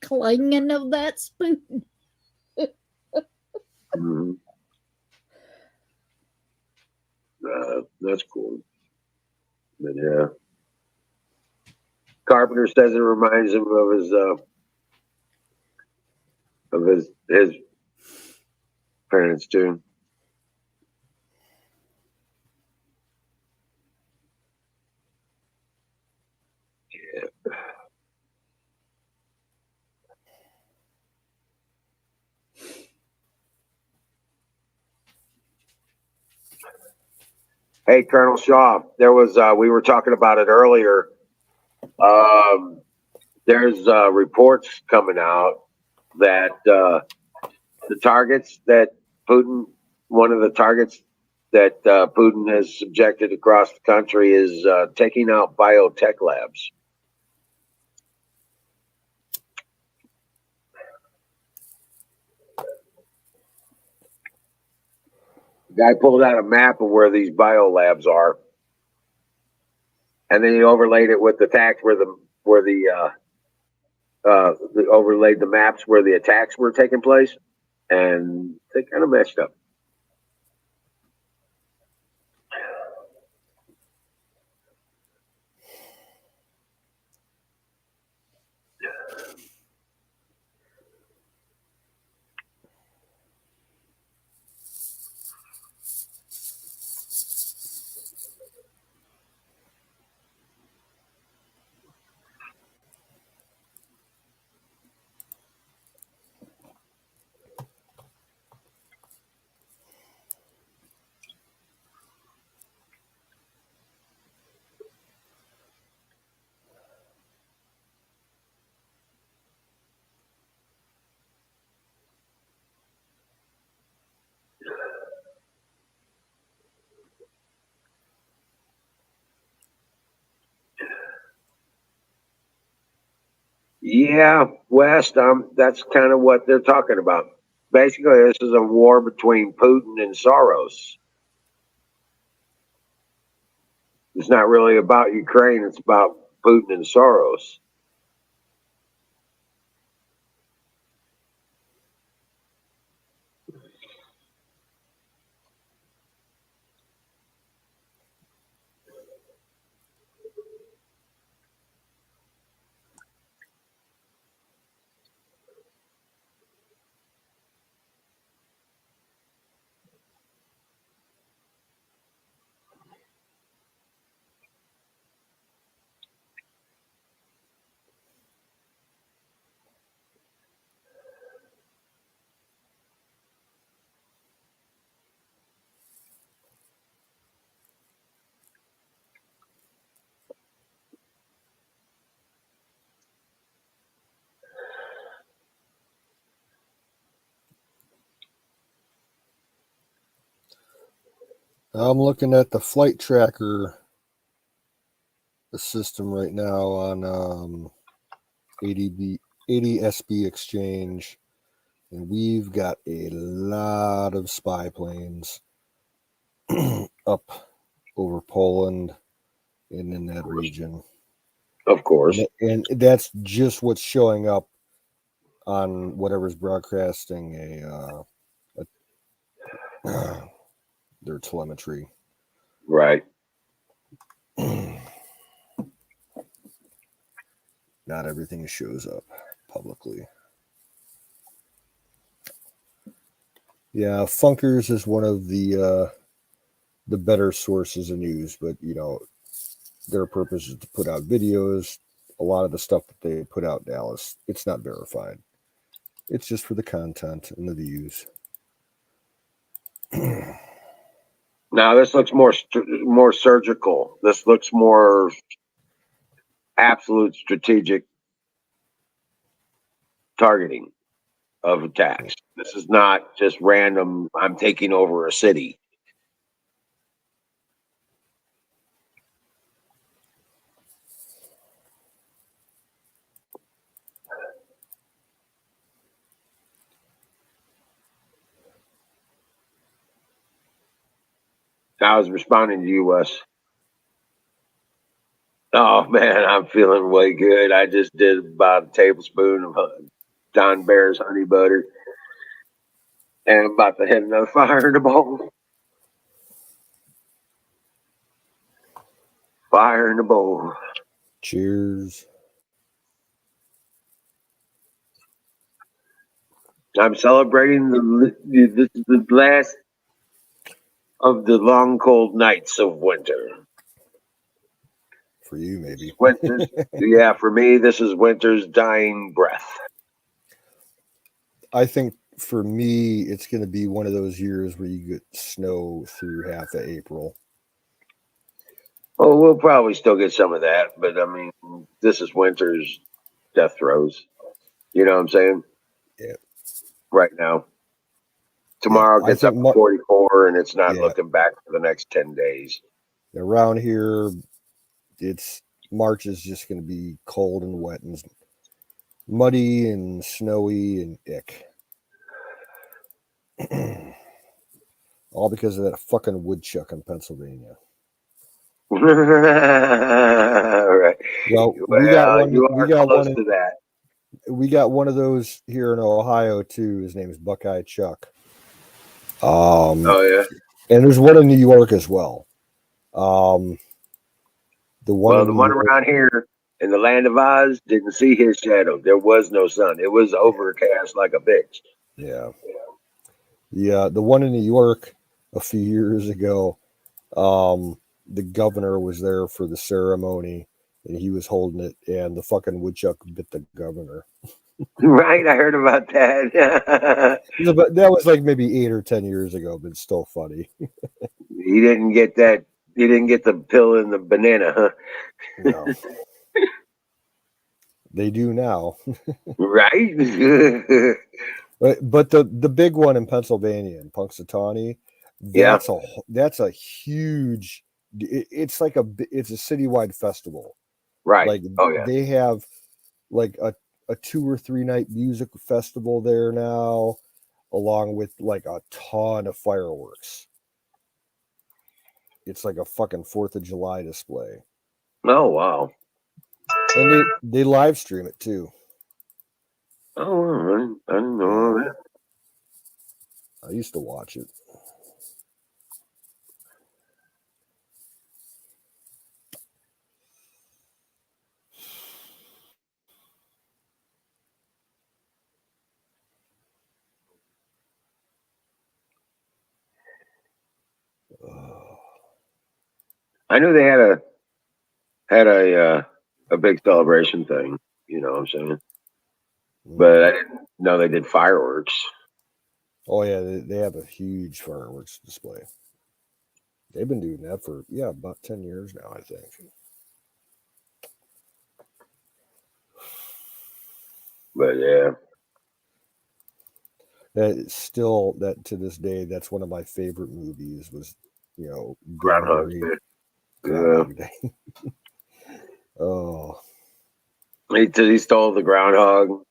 Speaker 5: clanging of that spoon.
Speaker 1: Mm-hmm. That's cool. But yeah, Carpenter says it reminds him of his parents too. Yeah. Hey, Colonel Shaw, there was we were talking about it earlier. There's reports coming out that the targets that Putin, one of the targets that Putin has subjected across the country is taking out biotech labs. The guy pulled out a map of where these bio labs are, and then he overlaid it with the tax where the overlaid the maps where the attacks were taking place, and they kind of matched up. Yeah, West. That's kind of what they're talking about. Basically, this is a war between Putin and Soros. It's not really about Ukraine. It's about Putin and Soros.
Speaker 2: I'm looking at the flight tracker system right now on ADSB Exchange, and we've got a lot of spy planes up over Poland and in that region.
Speaker 1: Of course.
Speaker 2: And that's just what's showing up on whatever's broadcasting their telemetry.
Speaker 1: Right.
Speaker 2: Not everything shows up publicly. Yeah, Funkers is one of the better sources of news, but their purpose is to put out videos. A lot of the stuff that they put out, Dallas, it's not verified. It's just for the content and the views.
Speaker 1: Now this looks more surgical. This looks more absolute strategic targeting. of attacks. This is not just random. I'm taking over a city. I was responding to you, Wes. Oh man, I'm feeling way good. I just did about a tablespoon of Don Bear's honey butter, and I'm about to hit another fire in the bowl. Fire in the bowl.
Speaker 2: Cheers.
Speaker 1: I'm celebrating this is the last of the long cold nights of winter.
Speaker 2: For you, maybe.
Speaker 1: Winter's, yeah, for me, this is winter's dying breath.
Speaker 2: I think for me, it's going to be one of those years where you get snow through half of April.
Speaker 1: Oh, we'll probably still get some of that, but I mean, this is winter's death throes. You know what I'm saying?
Speaker 2: Yeah.
Speaker 1: Right now. Tomorrow
Speaker 2: I
Speaker 1: gets up
Speaker 2: think
Speaker 1: to 44, and it's not
Speaker 2: Yeah.
Speaker 1: looking back for the next 10 days.
Speaker 2: Around here, March is just going to be cold and wet and muddy and snowy and ick. All because of that fucking woodchuck in Pennsylvania.
Speaker 1: Right.
Speaker 2: Well, we got one.
Speaker 1: You
Speaker 2: We
Speaker 1: are
Speaker 2: got
Speaker 1: close
Speaker 2: one.
Speaker 1: to that.
Speaker 2: We got one of those here in Ohio too. His name is Buckeye Chuck. Oh
Speaker 1: yeah.
Speaker 2: And there's one in New York as well. The one
Speaker 1: around here in the land of Oz didn't see his shadow. There was no sun. It was overcast like a bitch.
Speaker 2: Yeah. The one in New York a few years ago, the governor was there for the ceremony and he was holding it and the fucking woodchuck bit the governor.
Speaker 1: Right, I heard about that.
Speaker 2: That was like maybe 8 or 10 years ago, but it's still funny.
Speaker 1: He didn't get that. He didn't get the pill in the banana, huh?
Speaker 2: No. They do now.
Speaker 1: Right?
Speaker 2: But the big one in Pennsylvania, in Punxsutawney, that's a huge. It's like it's a citywide festival.
Speaker 1: Right.
Speaker 2: Like they have like a 2 or 3 night music festival there now, along with like a ton of fireworks. It's like a fucking 4th of July display.
Speaker 1: Oh wow!
Speaker 2: And they live stream it too.
Speaker 1: Oh, I didn't know that.
Speaker 2: I used to watch it.
Speaker 1: I knew they had a big celebration thing. You know what I'm saying? But I didn't know they did fireworks.
Speaker 2: Oh yeah, they have a huge fireworks display. They've been doing that for about 10 years now, I think.
Speaker 1: But yeah,
Speaker 2: still that to this day, that's one of my favorite movies. Was
Speaker 1: Groundhog Day.
Speaker 2: Groundhog Day. Oh,
Speaker 1: he stole the groundhog.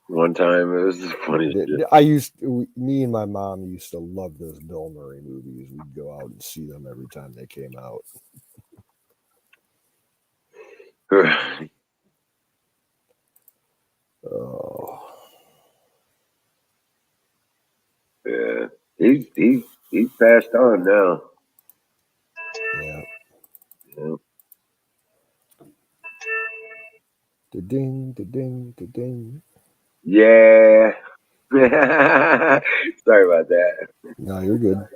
Speaker 1: One time, it was funny.
Speaker 2: Me and my mom used to love those Bill Murray movies. We'd go out and see them every time they came out. Oh,
Speaker 1: yeah, he's passed on now.
Speaker 2: Yeah. Da-ding, da-ding, da-ding.
Speaker 1: Yeah. Sorry about that.
Speaker 2: No, you're good.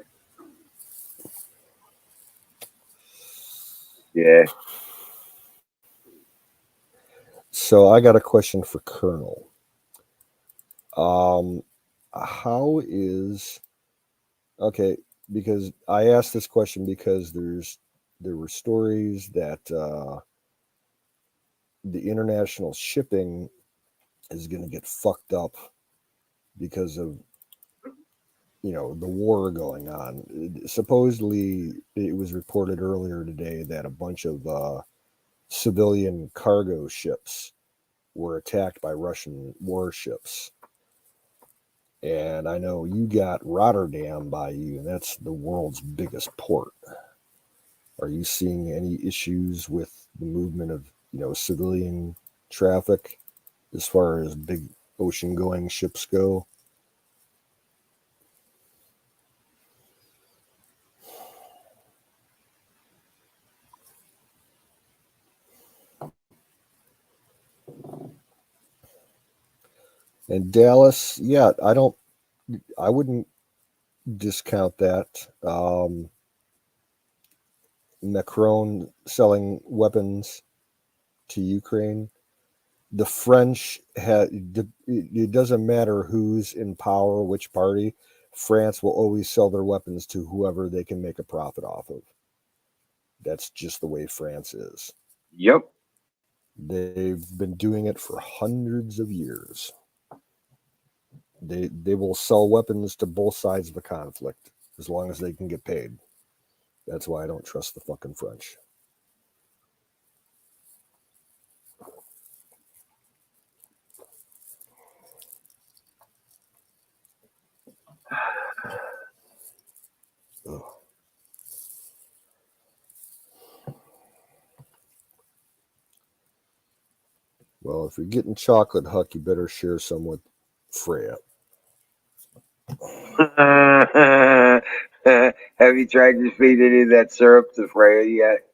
Speaker 1: Yeah.
Speaker 2: So I got a question for Colonel. How is because I asked this question because there were stories that the international shipping is going to get fucked up because of, you know, the war going on. Supposedly, it was reported earlier today that a bunch of civilian cargo ships were attacked by Russian warships. And I know you got Rotterdam by you, and that's the world's biggest port. Are you seeing any issues with the movement of, you know, civilian traffic as far as big ocean-going ships go? And Dallas, yeah, I wouldn't discount that. Macron selling weapons to Ukraine. The French it doesn't matter who's in power, which party. France will always sell their weapons to whoever they can make a profit off of. That's just the way France is.
Speaker 1: Yep.
Speaker 2: They've been doing it for hundreds of years. They will sell weapons to both sides of the conflict as long as they can get paid. That's why I don't trust the fucking French. Ugh. Well, if you're getting chocolate, Huck, you better share some with Freya.
Speaker 1: Have you tried to feed any of that syrup to Freya yet?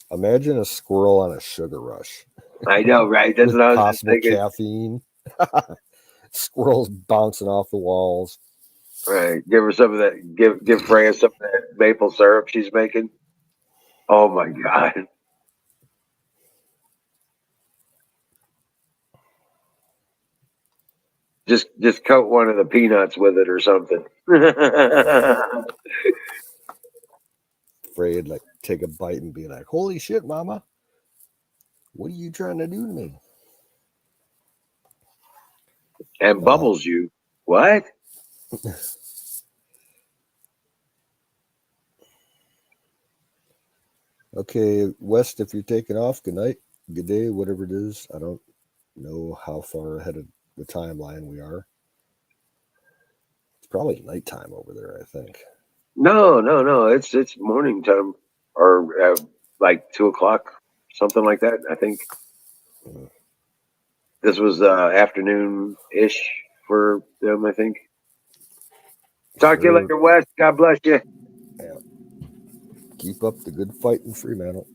Speaker 2: Imagine a squirrel on a sugar rush.
Speaker 1: I know, right? That's
Speaker 2: with
Speaker 1: what I was just
Speaker 2: possible
Speaker 1: thinking.
Speaker 2: caffeine. Squirrels bouncing off the walls.
Speaker 1: Right. Give her some of that. Give Freya some of that maple syrup she's making. Oh my god. Just coat one of the peanuts with it or something.
Speaker 2: Freya like take a bite and be like, "Holy shit, Mama! What are you trying to do to me?"
Speaker 1: And Bubbles you. What?
Speaker 2: Okay, West, if you're taking off, good night, good day, whatever it is. I don't know how far ahead of the timeline we are. It's probably nighttime over there, I think.
Speaker 1: No. It's morning time, or like 2:00, something like that. I think this was afternoon ish for them. I think. Talk to you later, West. God bless you.
Speaker 2: Yeah. Keep up the good fight in Fremantle.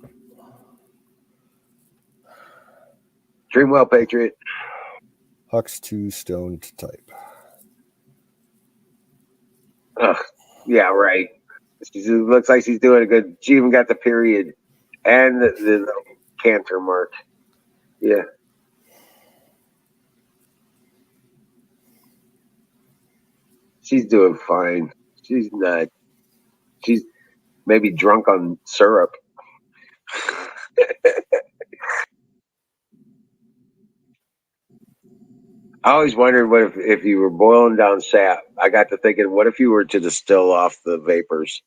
Speaker 1: Dream well, Patriot.
Speaker 2: Huck's too stoned to type.
Speaker 1: Ugh. Yeah, right. She looks like she's doing a good. She even got the period and the canter mark. Yeah. She's doing fine. She's not. She's maybe drunk on syrup. I always wondered what if you were boiling down sap. I got to thinking, what if you were to distill off the vapors?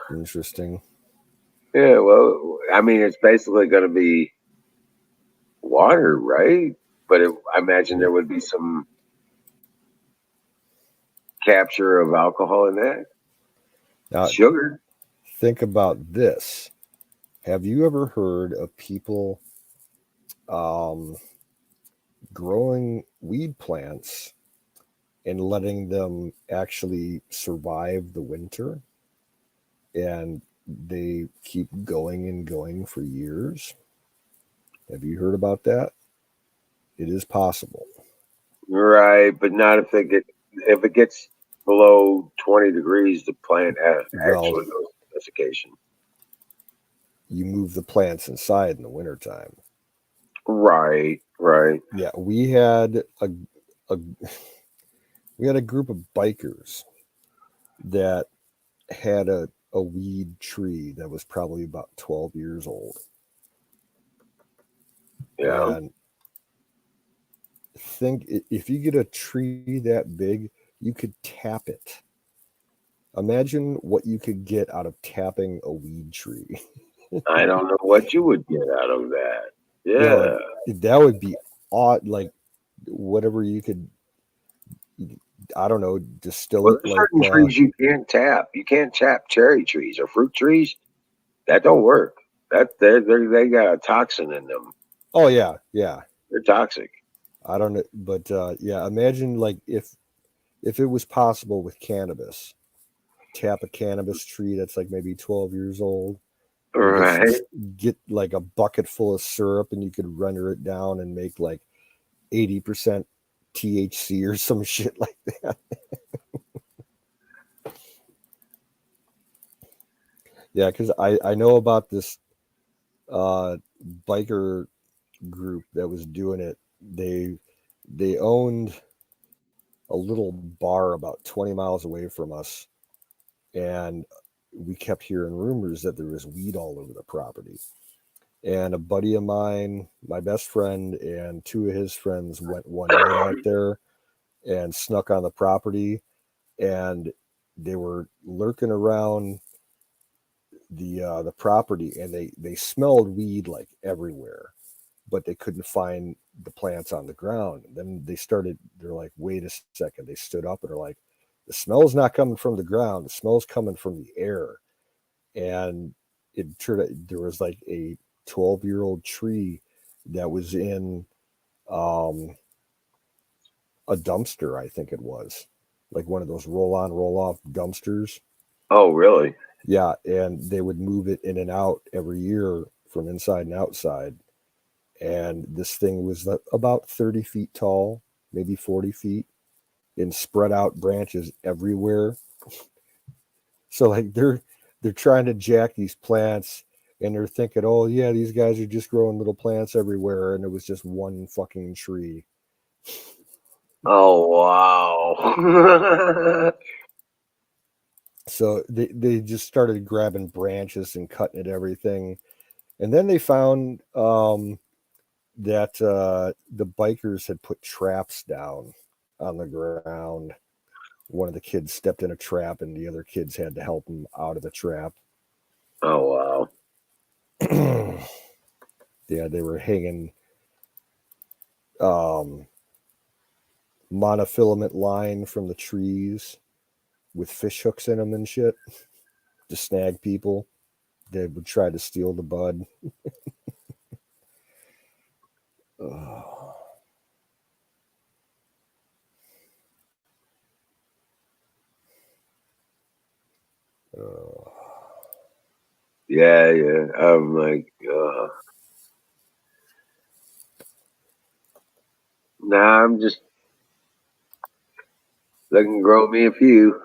Speaker 2: Interesting.
Speaker 1: Yeah, well, I mean, it's basically going to be water, right? But I imagine there would be some capture of alcohol in that.
Speaker 2: Now,
Speaker 1: Sugar.
Speaker 2: think about this. Have you ever heard of people growing weed plants and letting them actually survive the winter? And they keep going and going for years. Have you heard about that? It is possible.
Speaker 1: Right, but not if it gets below 20 degrees, the plant actually goes to desiccation.
Speaker 2: You move the plants inside in the wintertime.
Speaker 1: Right.
Speaker 2: Yeah, we had a group of bikers that had a weed tree that was probably about 12 years old.
Speaker 1: Yeah.
Speaker 2: And think if you get a tree that big, you could tap it. Imagine what you could get out of tapping a weed tree.
Speaker 1: I don't know what you would get out of that.
Speaker 2: You know,
Speaker 1: Yeah.
Speaker 2: that would be odd. Like whatever you could, I don't know, distill
Speaker 1: Well,
Speaker 2: it
Speaker 1: there's
Speaker 2: like.
Speaker 1: certain trees you can't tap. You can't tap cherry trees or fruit trees. That don't work. That they got a toxin in them.
Speaker 2: Oh yeah, yeah.
Speaker 1: They're toxic.
Speaker 2: I don't know, but yeah. Imagine like if it was possible with cannabis, tap a cannabis tree that's like maybe 12 years old, and
Speaker 1: Right.
Speaker 2: get like a bucket full of syrup, and you could render it down and make like 80% THC or some shit like that. Yeah, because I know about this biker group that was doing it. They owned a little bar about 20 miles away from us, and we kept hearing rumors that there was weed all over the property. And a buddy of mine, my best friend, and two of his friends went one night out there and snuck on the property, and they were lurking around the property, and they smelled weed like everywhere, but they couldn't find the plants on the ground. And then they're like, wait a second. They stood up and are like, the smell's not coming from the ground, the smell's coming from the air. And it turned out there was like a 12-year-old tree that was in um, a dumpster, I think it was, like one of those roll-on, roll-off dumpsters.
Speaker 1: Oh, really?
Speaker 2: Yeah, and they would move it in and out every year from inside and outside. And this thing was about 30 feet tall, maybe 40 feet, and spread out branches everywhere. So like they're trying to jack these plants, and they're thinking, oh yeah, these guys are just growing little plants everywhere, and it was just one fucking tree.
Speaker 1: Oh, wow.
Speaker 2: So they just started grabbing branches and cutting at everything. And then they found that the bikers had put traps down on the ground. One of the kids stepped in a trap, and the other kids had to help him out of the trap.
Speaker 1: Oh, wow.
Speaker 2: Yeah, they were hanging monofilament line from the trees with fish hooks in them and shit to snag people that would try to steal the bud. Oh. Oh.
Speaker 1: Yeah, yeah. I'm like, nah, I'm just looking to grow me a few.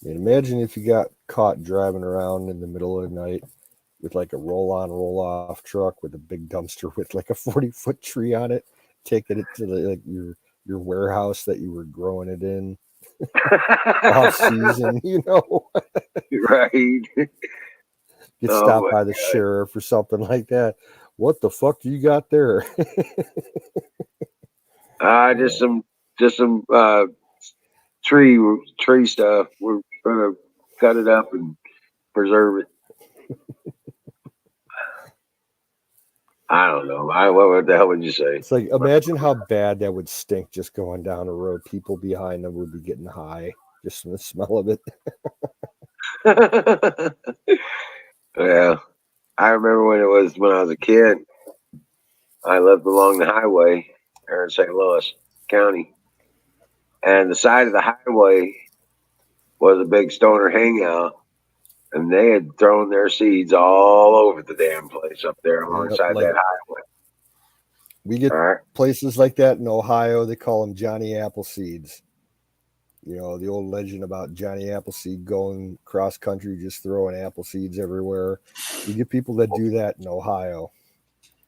Speaker 2: And imagine if you got caught driving around in the middle of the night with like a roll-on, roll-off truck with a big dumpster with like a 40-foot tree on it, taking it to like your warehouse that you were growing it in off season,
Speaker 1: Right.
Speaker 2: Get
Speaker 1: Oh
Speaker 2: stopped
Speaker 1: my
Speaker 2: by the
Speaker 1: God.
Speaker 2: sheriff or something like that. What the fuck do you got there?
Speaker 1: Just some tree stuff. We're gonna cut it up and preserve it. I don't know. What the hell would you say?
Speaker 2: It's like, imagine how bad that would stink just going down the road. People behind them would be getting high just from the smell of it.
Speaker 1: Yeah. I remember when I was a kid, I lived along the highway here in St. Louis County. And the side of the highway was a big stoner hangout. And they had thrown their seeds all over the damn place up there alongside
Speaker 2: Like
Speaker 1: that highway.
Speaker 2: we get
Speaker 1: All right.
Speaker 2: places like that in Ohio. They call them Johnny Appleseeds. The old legend about Johnny Appleseed going cross country, just throwing apple seeds everywhere. You get people that do that in Ohio.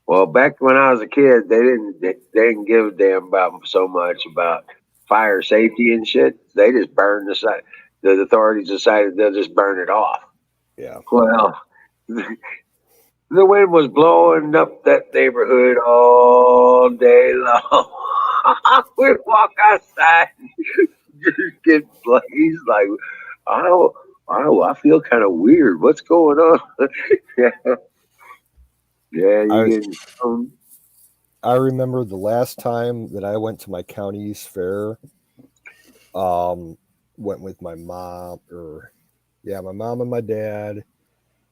Speaker 1: Well, back when I was a kid, they didn't give a damn about so much about fire safety and shit. They just burned the site. The authorities decided they'll just burn it off.
Speaker 2: Yeah.
Speaker 1: Well, the wind was blowing up that neighborhood all day long. We'd walk outside and just get blazed like, oh, I feel kind of weird. What's going on? Yeah, yeah, you
Speaker 2: I
Speaker 1: getting stoned.
Speaker 2: I remember the last time that I went to my county's fair. Um, went with my mom, or yeah, my mom and my dad.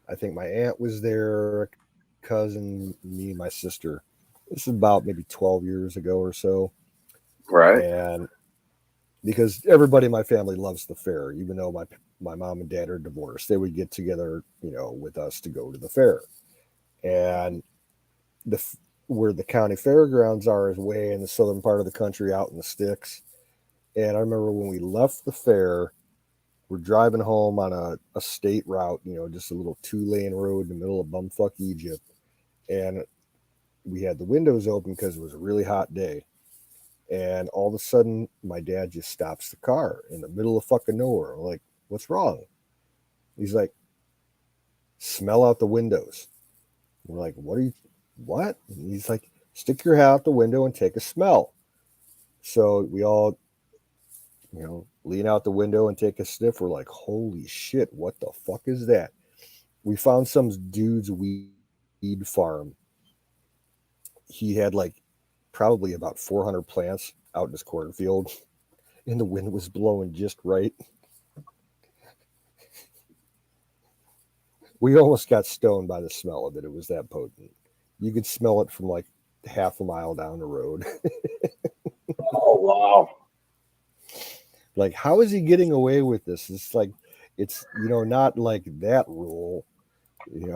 Speaker 2: I think my aunt was there, a cousin, me, my sister. This is about maybe 12 years ago or so,
Speaker 1: Right.
Speaker 2: and because everybody in my family loves the fair, even though my mom and dad are divorced, they would get together, with us to go to the fair. And the where the county fairgrounds are is way in the southern part of the country, out in the sticks. And I remember when we left the fair, we're driving home on a state route, just a little 2-lane road in the middle of bumfuck Egypt. And we had the windows open because it was a really hot day. And all of a sudden, my dad just stops the car in the middle of fucking nowhere. I'm like, what's wrong? He's like, smell out the windows. We're like, what? And he's like, stick your head out the window and take a smell. So we all, lean out the window and take a sniff. We're like, holy shit, what the fuck is that? We found some dude's weed farm. He had like probably about 400 plants out in his cornfield, and the wind was blowing just right. We almost got stoned by the smell of it. It was that potent. You could smell it from like half a mile down the road.
Speaker 1: Oh wow.
Speaker 2: Like, how is he getting away with this? It's like, it's not like that rule.
Speaker 1: Right.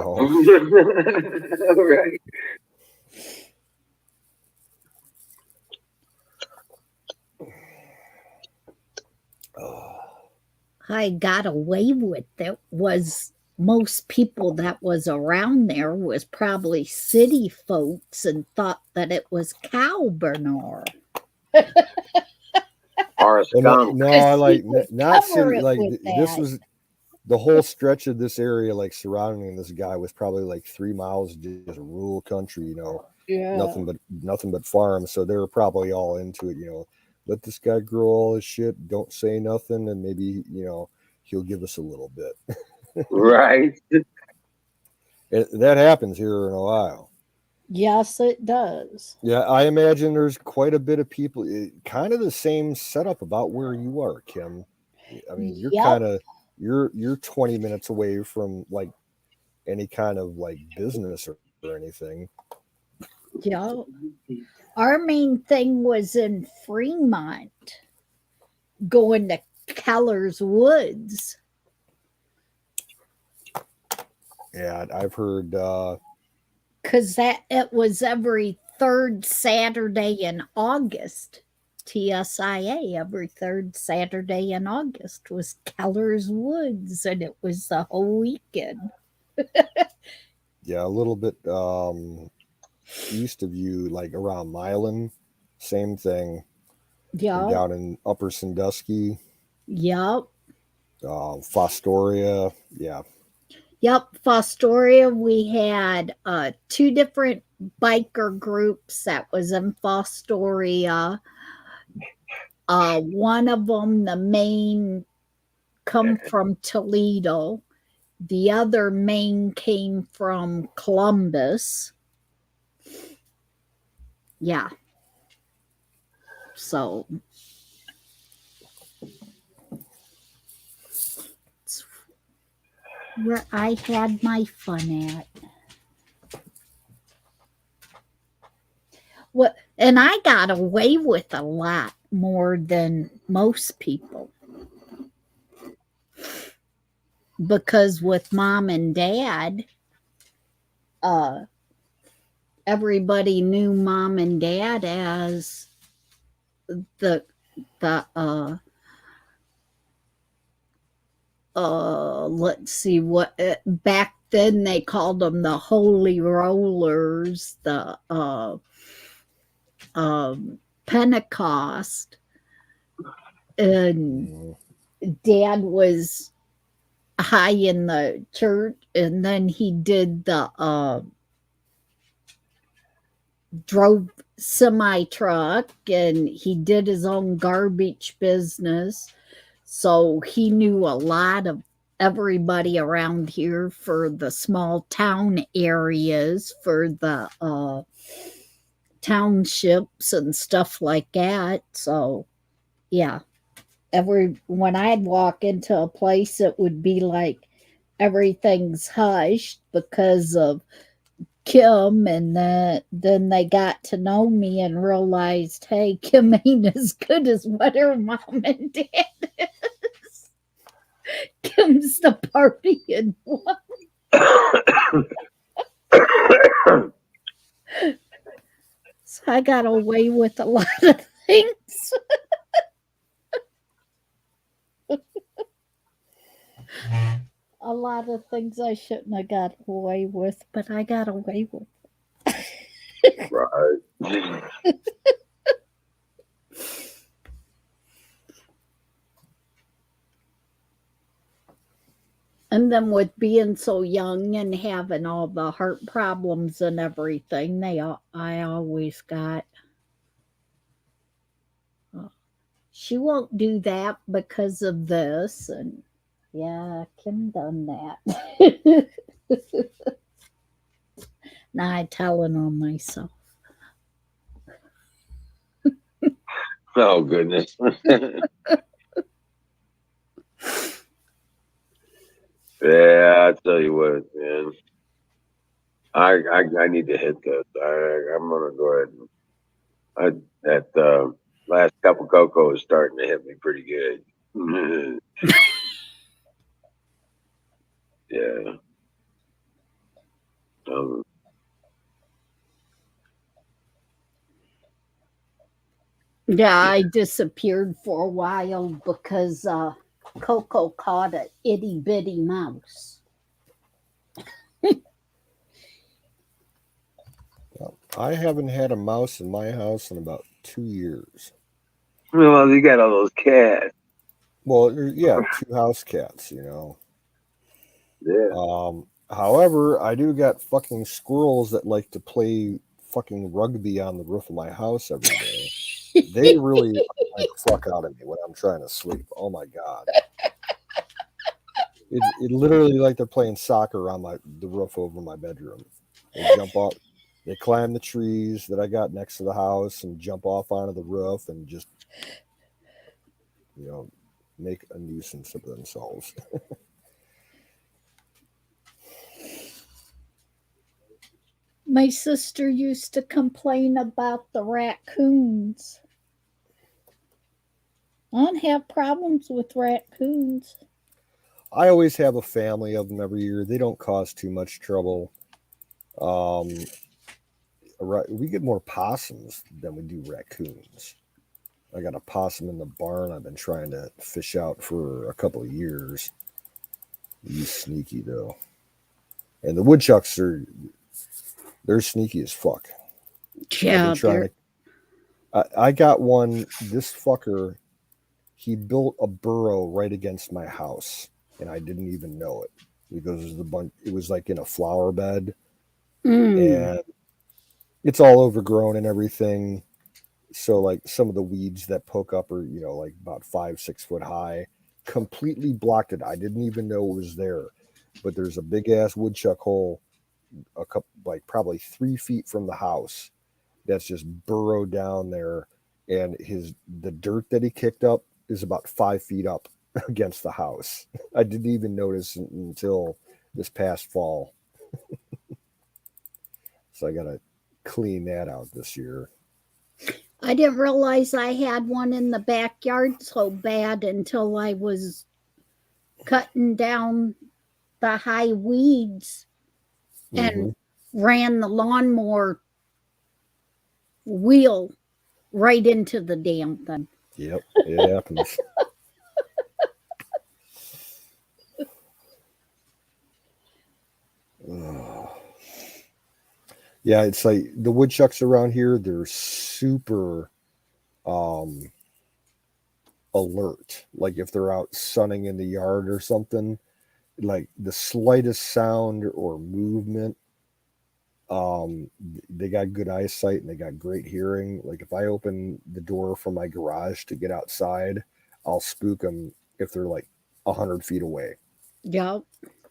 Speaker 5: I got away with it was most people that was around there was probably city folks and thought that it was cow manure.
Speaker 1: Or a skunk.
Speaker 2: No, I like not
Speaker 5: Cover
Speaker 2: city.
Speaker 5: it
Speaker 2: Like
Speaker 5: with
Speaker 2: this
Speaker 5: that.
Speaker 2: was the whole stretch of this area, like surrounding this guy, was probably like 3 miles of just rural country.
Speaker 5: Yeah.
Speaker 2: Nothing but farms. So they were probably all into it. Let this guy grow all his shit. Don't say nothing, and maybe he'll give us a little bit.
Speaker 1: Right.
Speaker 2: That happens here in Ohio.
Speaker 5: Yes, it does.
Speaker 2: Yeah, I imagine there's quite a bit of people. Kind of the same setup about where you are, Kim. I mean, you're
Speaker 5: Yep.
Speaker 2: kind of you're 20 minutes away from like any kind of like business or anything.
Speaker 5: Yeah. Our main thing was in Fremont, going to Keller's Woods.
Speaker 2: Yeah, I've heard.
Speaker 5: Because it was every third Saturday in August. TSIA, every third Saturday in August was Keller's Woods, and it was the whole weekend.
Speaker 2: Yeah, a little bit east of you, like around Milan, same thing. And
Speaker 5: Yep.
Speaker 2: down in Upper Sandusky,
Speaker 5: Yep.
Speaker 2: Fostoria, yeah.
Speaker 5: Yep. Fostoria, we had 2 different biker groups that was in Fostoria. One of them, the main, come from Toledo. The other main came from Columbus. Yeah. So it's where I had my fun at. What, and I got away with a lot more than most people. Because with mom and dad, everybody knew mom and dad as the let's see what back then they called them the holy rollers, the Pentecost, and Dad was high in the church, and then he did the drove semi truck, and he did his own garbage business, so he knew a lot of everybody around here for the small town areas, for the townships and stuff like that. So yeah, when I'd walk into a place, it would be like everything's hushed because of Kim, and then they got to know me and realized, hey, Kim ain't as good as what her mom and dad is. Kim's the partying one. So I got away with a lot of things. A lot of things I shouldn't have got away with, but I got away with.
Speaker 1: Right.
Speaker 5: And then with being so young and having all the heart problems and everything, I always got. She won't do that because of this, and yeah, Kim done that. Now I telling on myself.
Speaker 1: Oh goodness. Yeah, I tell you what, man. I need to hit this. I'm gonna go ahead and that last cup of cocoa is starting to hit me pretty good. Yeah. Um,
Speaker 5: Yeah, I disappeared for a while because Coco caught a itty bitty mouse.
Speaker 2: I haven't had a mouse in my house in about 2 years.
Speaker 1: well, you got all those cats.
Speaker 2: Well, yeah, 2 house cats, you know.
Speaker 1: Yeah.
Speaker 2: However, I do got fucking squirrels that like to play fucking rugby on the roof of my house every day. They really annoy the fuck out of me when I'm trying to sleep. Oh my god. It literally like they're playing soccer on the roof over my bedroom. They jump off, they climb the trees that I got next to the house and jump off onto the roof and just, you know, make a nuisance of themselves.
Speaker 5: My sister used to complain about the raccoons. I don't have problems with raccoons.
Speaker 2: I always have a family of them every year. They don't cause too much trouble. We get more possums than we do raccoons. I got a possum in the barn I've been trying to fish out for a couple of years. He's sneaky though. And the woodchucks they're sneaky as fuck.
Speaker 5: Yeah,
Speaker 2: I've been trying to I got one, this fucker, he built a burrow right against my house and I didn't even know it because it was like in a flower bed and it's all overgrown and everything. So like some of the weeds that poke up are, you know, like about 5-6 foot high, completely blocked it. I didn't even know it was there. But there's a big ass woodchuck hole, a couple like probably 3 feet from the house, that's just burrowed down there, and the dirt that he kicked up is about 5 feet up against the house. I didn't even notice until this past fall. So I gotta clean that out this year.
Speaker 5: I didn't realize I had one in the backyard so bad until I was cutting down the high weeds and ran the lawnmower wheel right into the damn thing.
Speaker 2: Yep, it happens. Yeah, it's like the woodchucks around here, they're super um alert. Like if they're out sunning in the yard or something, like the slightest sound or movement, they got good eyesight and they got great hearing. Like if I open the door from my garage to get outside, I'll spook them if they're like 100 feet away.
Speaker 5: Yep.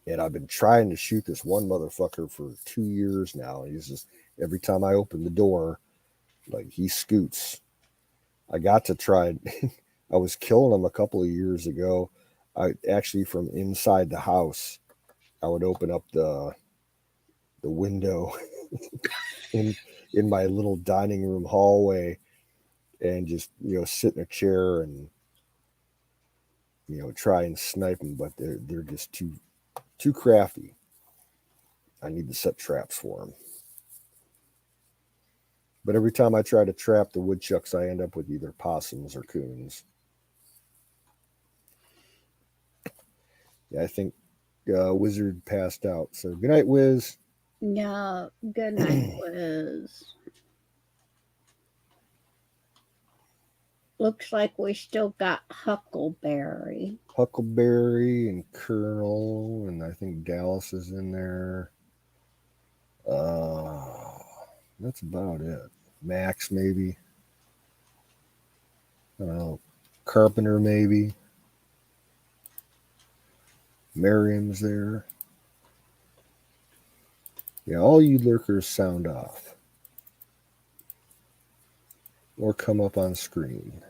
Speaker 2: And I've been trying to shoot this one motherfucker for 2 years now. He's just every time I open the door, like he scoots. I got to try. I was killing him a couple of years ago. I actually from inside the house, I would open up the window in my little dining room hallway and just sit in a chair and try and snipe them, but they're just too crafty. I need to set traps for them. But every time I try to trap the woodchucks, I end up with either possums or coons. Yeah, I think Wizard passed out. So good night, Wiz.
Speaker 5: Yeah. Good night, Wiz. Looks like we still got Huckleberry.
Speaker 2: Huckleberry and Colonel, and I think Dallas is in there. That's about it. Max, maybe. I don't know. Carpenter, maybe. Miriam's there. Yeah, all you lurkers sound off. Or come up on screen.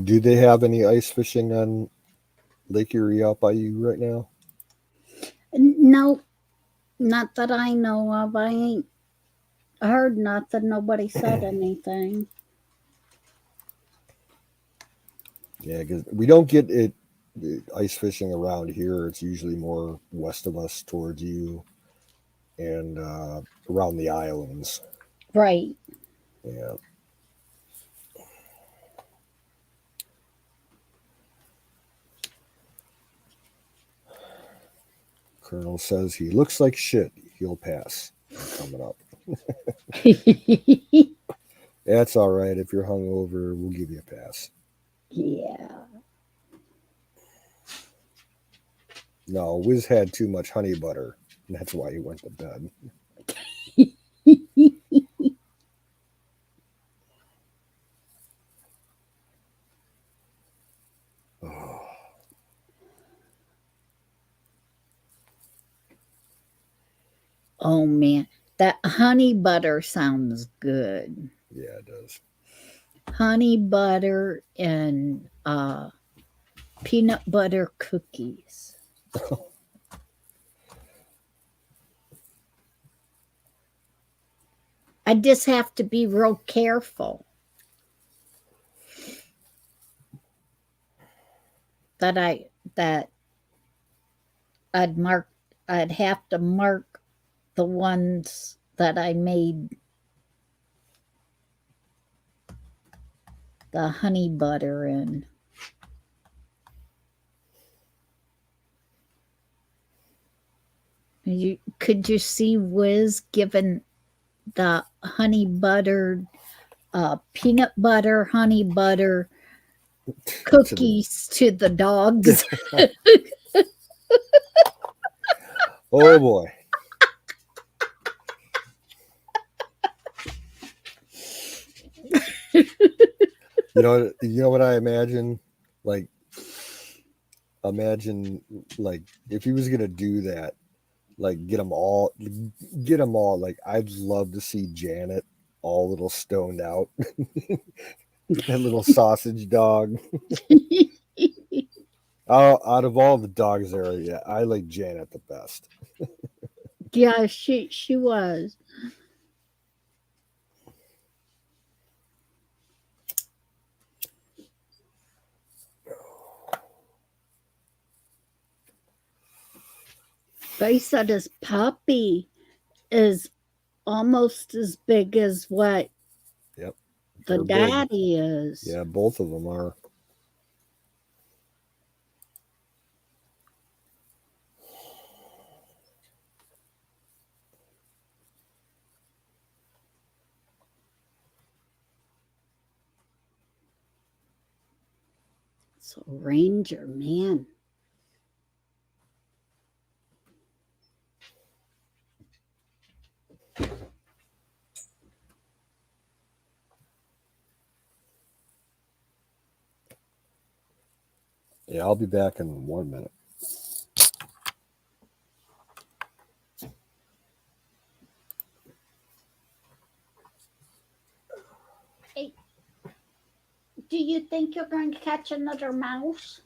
Speaker 2: Do they have any ice fishing on Lake Erie out by you right now?
Speaker 5: No, not that I know of. I ain't heard nothing. Nobody said anything.
Speaker 2: Yeah, because we don't get it ice fishing around here. It's usually more west of us towards you and around the islands.
Speaker 5: Right.
Speaker 2: Yeah. Colonel says he looks like shit. He'll pass. Coming up. That's all right. If you're hungover, we'll give you a pass.
Speaker 5: Yeah.
Speaker 2: No, Wiz had too much honey butter. And that's why he went to bed. Oh.
Speaker 5: Oh man, that honey butter sounds good.
Speaker 2: Yeah, it does.
Speaker 5: Honey butter and peanut butter cookies. I just have to be real careful that I'd have to mark the ones that I made the honey butter in. Could you see Wiz giving the honey buttered peanut butter, honey butter cookies to the dogs?
Speaker 2: Oh boy. You know what I imagine? Imagine if he was gonna do that, get them all. Like I'd love to see Janet all little stoned out, that little sausage dog. Out of all the dogs there, yeah, I like Janet the best.
Speaker 5: Yeah, she was. They said his puppy is almost as big as what
Speaker 2: Yep.
Speaker 5: the
Speaker 2: They're big.
Speaker 5: daddy is.
Speaker 2: Yeah, both of them are.
Speaker 5: So Ranger, man.
Speaker 2: Yeah, I'll be back in 1 minute.
Speaker 5: Hey, do you think you're going to catch another mouse?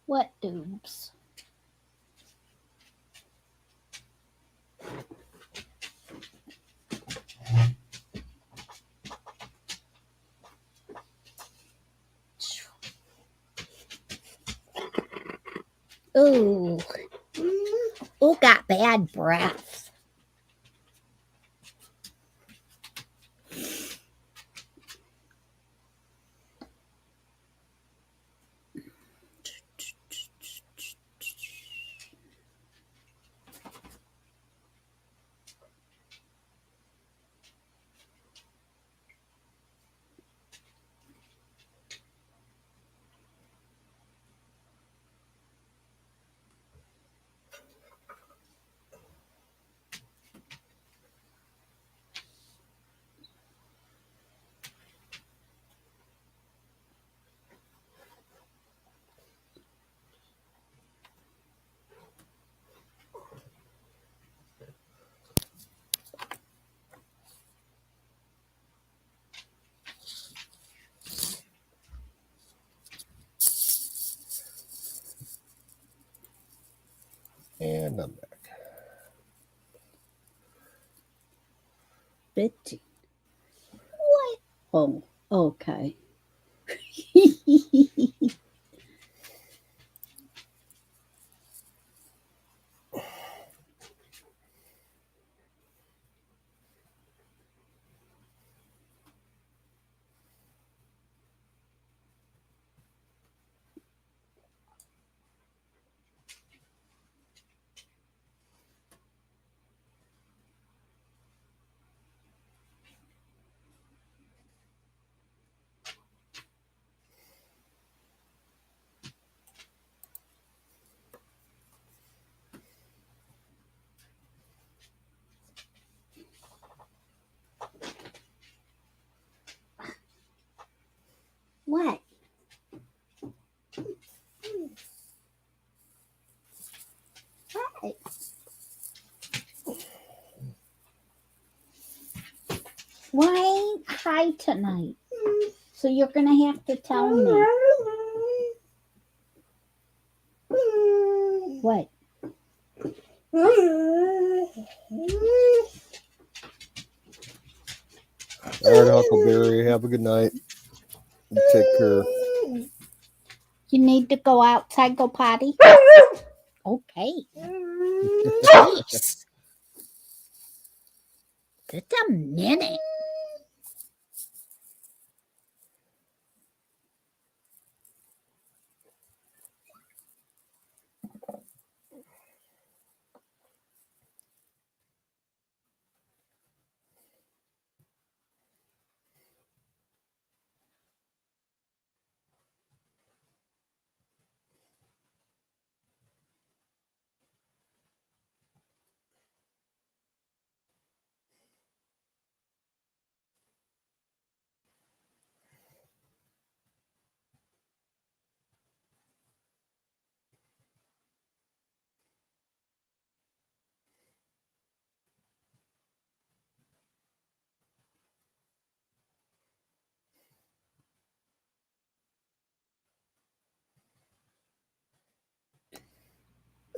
Speaker 5: What dubs? Ooh. Ooh, got bad breath.
Speaker 2: And I'm back.
Speaker 5: Bitty. What? Oh, okay. What? What? Why ain't high tonight? So you're gonna have to tell me. What?
Speaker 2: All right, Huckleberry. Have a good night. Take care.
Speaker 5: You need to go outside, go potty? Okay. Jeez. Just a minute.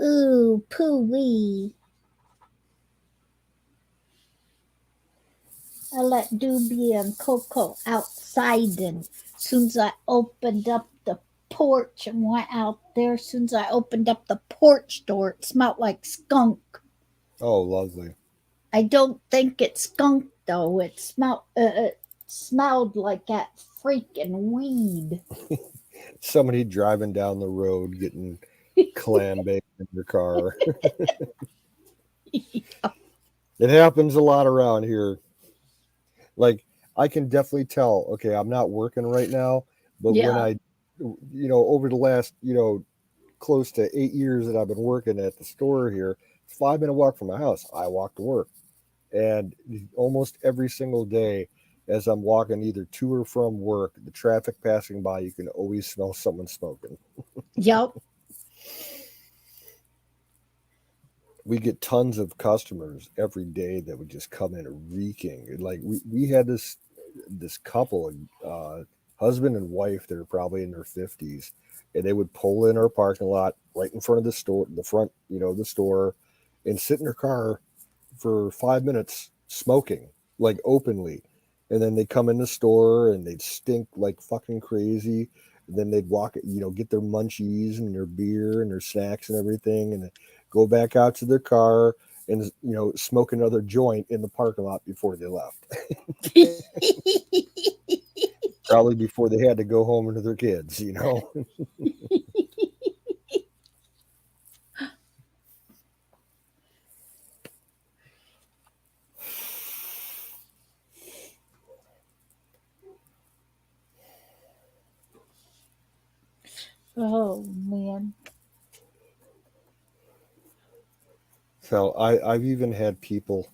Speaker 5: Ooh, poo-wee. I let Doobie and Coco outside, and soon as I opened up the porch and went out there, soon as I opened up the porch door, it smelled like skunk.
Speaker 2: Oh, lovely.
Speaker 5: I don't think it skunk though. It smelled like that freaking weed.
Speaker 2: Somebody driving down the road getting clam baked in their car. It happens a lot around here. Like, I can definitely tell, okay, I'm not working right now, but when
Speaker 5: Yeah.
Speaker 2: over the last, close to 8 years that I've been working at the store here, 5 minute walk from my house, I walk to work. And almost every single day, as I'm walking either to or from work, the traffic passing by, you can always smell someone smoking.
Speaker 5: Yep.
Speaker 2: We get tons of customers every day that would just come in reeking. Like we had this couple, husband and wife, that are probably in their 50s, and they would pull in our parking lot right in front of the store, the front, the store, and sit in their car for 5 minutes smoking, like openly. And then they come in the store and they'd stink like fucking crazy. And then they'd walk, get their munchies and their beer and their snacks and everything, and go back out to their car and smoke another joint in the parking lot before they left. Probably before they had to go home to their kids.
Speaker 5: Oh man.
Speaker 2: So I've even had people.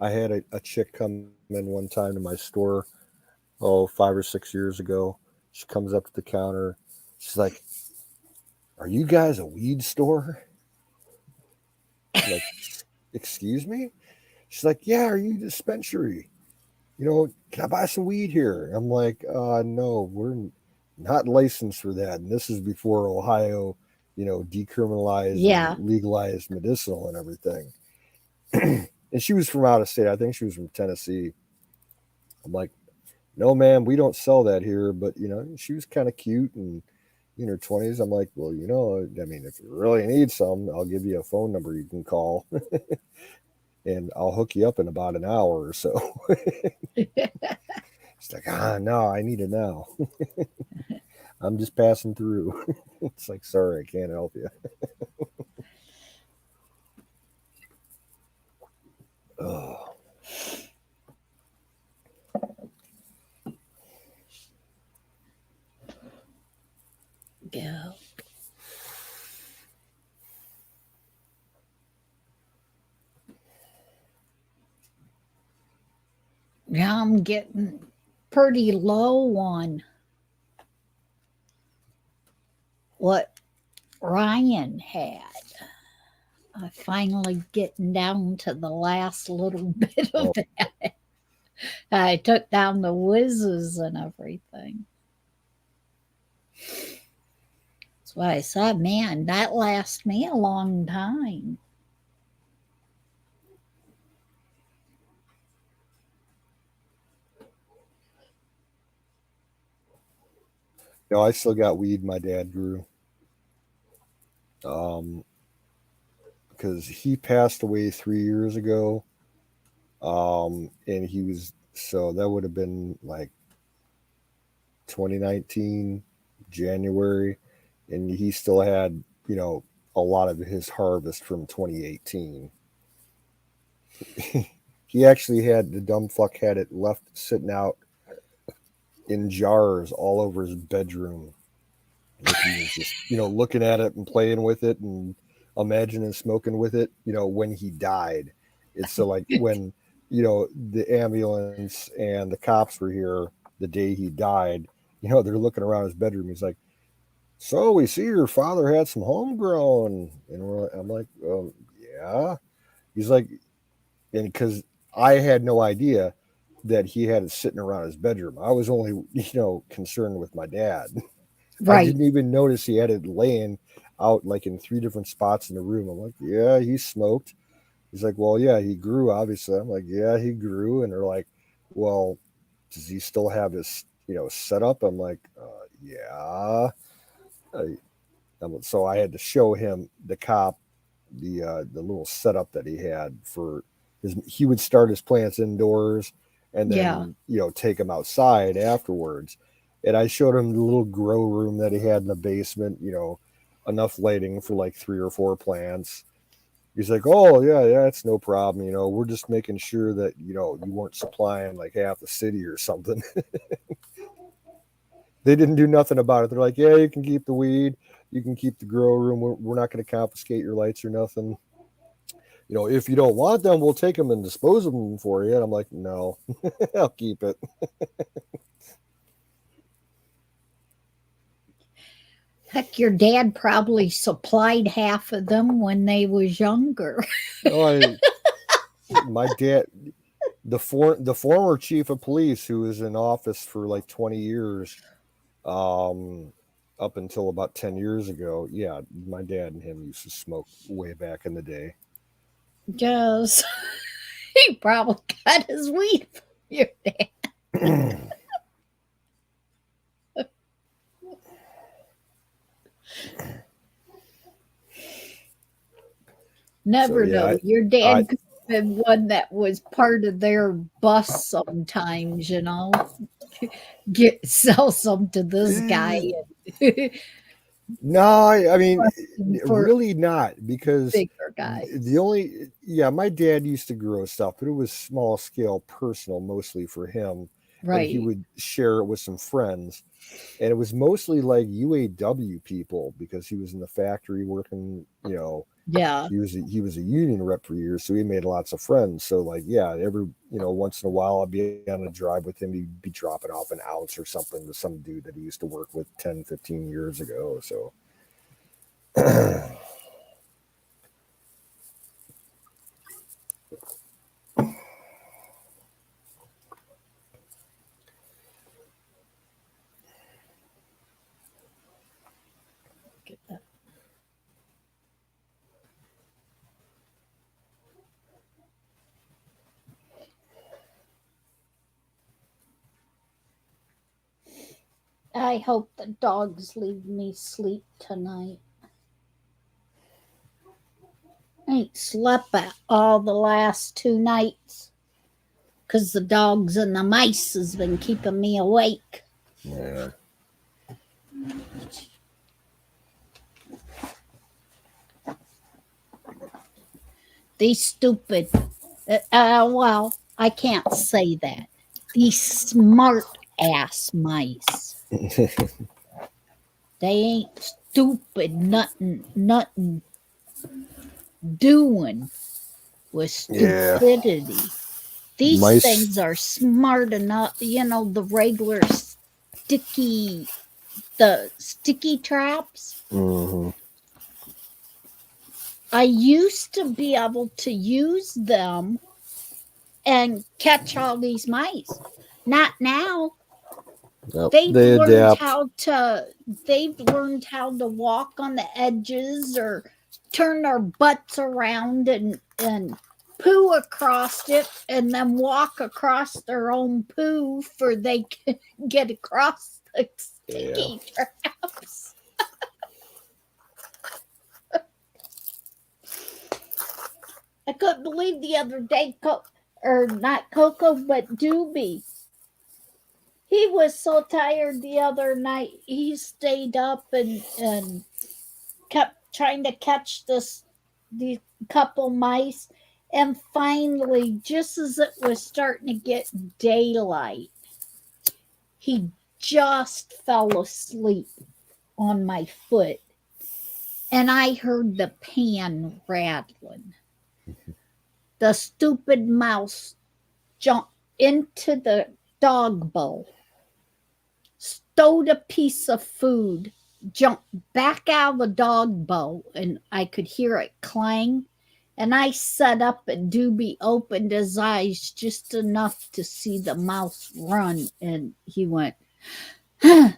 Speaker 2: I had a chick come in one time to my store, 5 or 6 years ago. She comes up to the counter. She's like, "Are you guys a weed store?" I'm like, "Excuse me?" She's like, "Yeah, are you a dispensary? Can I buy some weed here?" I'm like, "No, we're not licensed for that." And this is before Ohio, decriminalized
Speaker 5: Yeah.
Speaker 2: and legalized medicinal and everything. And she was from out of state. I think she was from Tennessee. I'm like, "No, ma'am, we don't sell that here." But she was kind of cute and in her 20s. I'm like, "Well, I mean, if you really need some, I'll give you a phone number you can call, and I'll hook you up in about an hour or so." It's like, no, I need it now. I'm just passing through. It's like, sorry, I can't help you. Oh.
Speaker 5: Yeah. Yeah, I'm getting pretty low on what Ryan had. I finally getting down to the last little bit of
Speaker 2: Oh,
Speaker 5: it. I took down the whizzes and everything. That's why I said, man, that lasts me a long time.
Speaker 2: no, I still got weed my dad grew. Um, because he passed away 3 years ago. And he was, so that would have been like 2019, January. And he still had, a lot of his harvest from 2018. He actually had, the dumb fuck had it left sitting out in jars all over his bedroom. Like he was just, looking at it and playing with it and imagining smoking with it, when he died. It's so like when, the ambulance and the cops were here the day he died, they're looking around his bedroom. He's like, "So we see your father had some homegrown." And I'm like, "Yeah." He's like, and because I had no idea that he had it sitting around his bedroom. I was only, concerned with my dad. I
Speaker 5: Right.
Speaker 2: didn't even notice he had it laying out like in 3 different spots in the room. I'm like, yeah, he smoked. He's like, well, yeah, he grew, obviously. I'm like, yeah, he grew. And they're like, well, does he still have his, setup? I'm like, yeah. So I had to show him, the cop, the little setup that he had for his. He would start his plants indoors, and
Speaker 5: Yeah.
Speaker 2: then take them outside afterwards. And I showed him the little grow room that he had in the basement. Enough lighting for like 3 or 4 plants. He's like, oh yeah, it's no problem. We're just making sure that you weren't supplying like half the city or something. They didn't do nothing about it. They're like, yeah, you can keep the weed, you can keep the grow room. We're not going to confiscate your lights or nothing. If you don't want them, we'll take them and dispose of them for you. And I'm like, no, I'll keep it.
Speaker 5: Heck, your dad probably supplied half of them when they was younger.
Speaker 2: My dad, the former chief of police, who was in office for like 20 years, up until about 10 years ago, yeah, my dad and him used to smoke way back in the day.
Speaker 5: Yes. He probably got his weed from your dad. Never know. Your dad could have been one that was part of their bus sometimes, sell some to this guy.
Speaker 2: No, I mean, really not, because
Speaker 5: bigger guys.
Speaker 2: My dad used to grow stuff, but it was small scale, personal, mostly for him.
Speaker 5: Right.
Speaker 2: And he would share it with some friends. And it was mostly like UAW people, because he was in the factory working,
Speaker 5: Yeah.
Speaker 2: He was a union rep for years, so he made lots of friends. So like, yeah, every once in a while I'd be on a drive with him. He'd be dropping off an ounce or something to some dude that he used to work with 10, 15 years ago. So
Speaker 5: I hope the dogs leave me sleep tonight. I ain't slept at all the last 2 nights because the dogs and the mice has been keeping me awake.
Speaker 2: Yeah.
Speaker 5: These stupid, well, I can't say that. These smart ass mice. They ain't stupid, nothing doing with stupidity. Yeah. These things are smart enough, the regular sticky traps.
Speaker 2: Mm-hmm.
Speaker 5: I used to be able to use them and catch all these mice. Not now.
Speaker 2: Nope,
Speaker 5: they've learned how to walk on the edges or turn their butts around and poo across it and then walk across their own poo for they can get across the sticky traps. I couldn't believe the other day, not Coco, but Doobie. He was so tired the other night. He stayed up and kept trying to catch the couple mice. And finally, just as it was starting to get daylight, he just fell asleep on my foot. And I heard the pan rattling. The stupid mouse jumped into the dog bowl, stowed a piece of food, jumped back out of the dog bowl, and I could hear it clang. And I sat up, and Doobie opened his eyes just enough to see the mouse run, and he went, and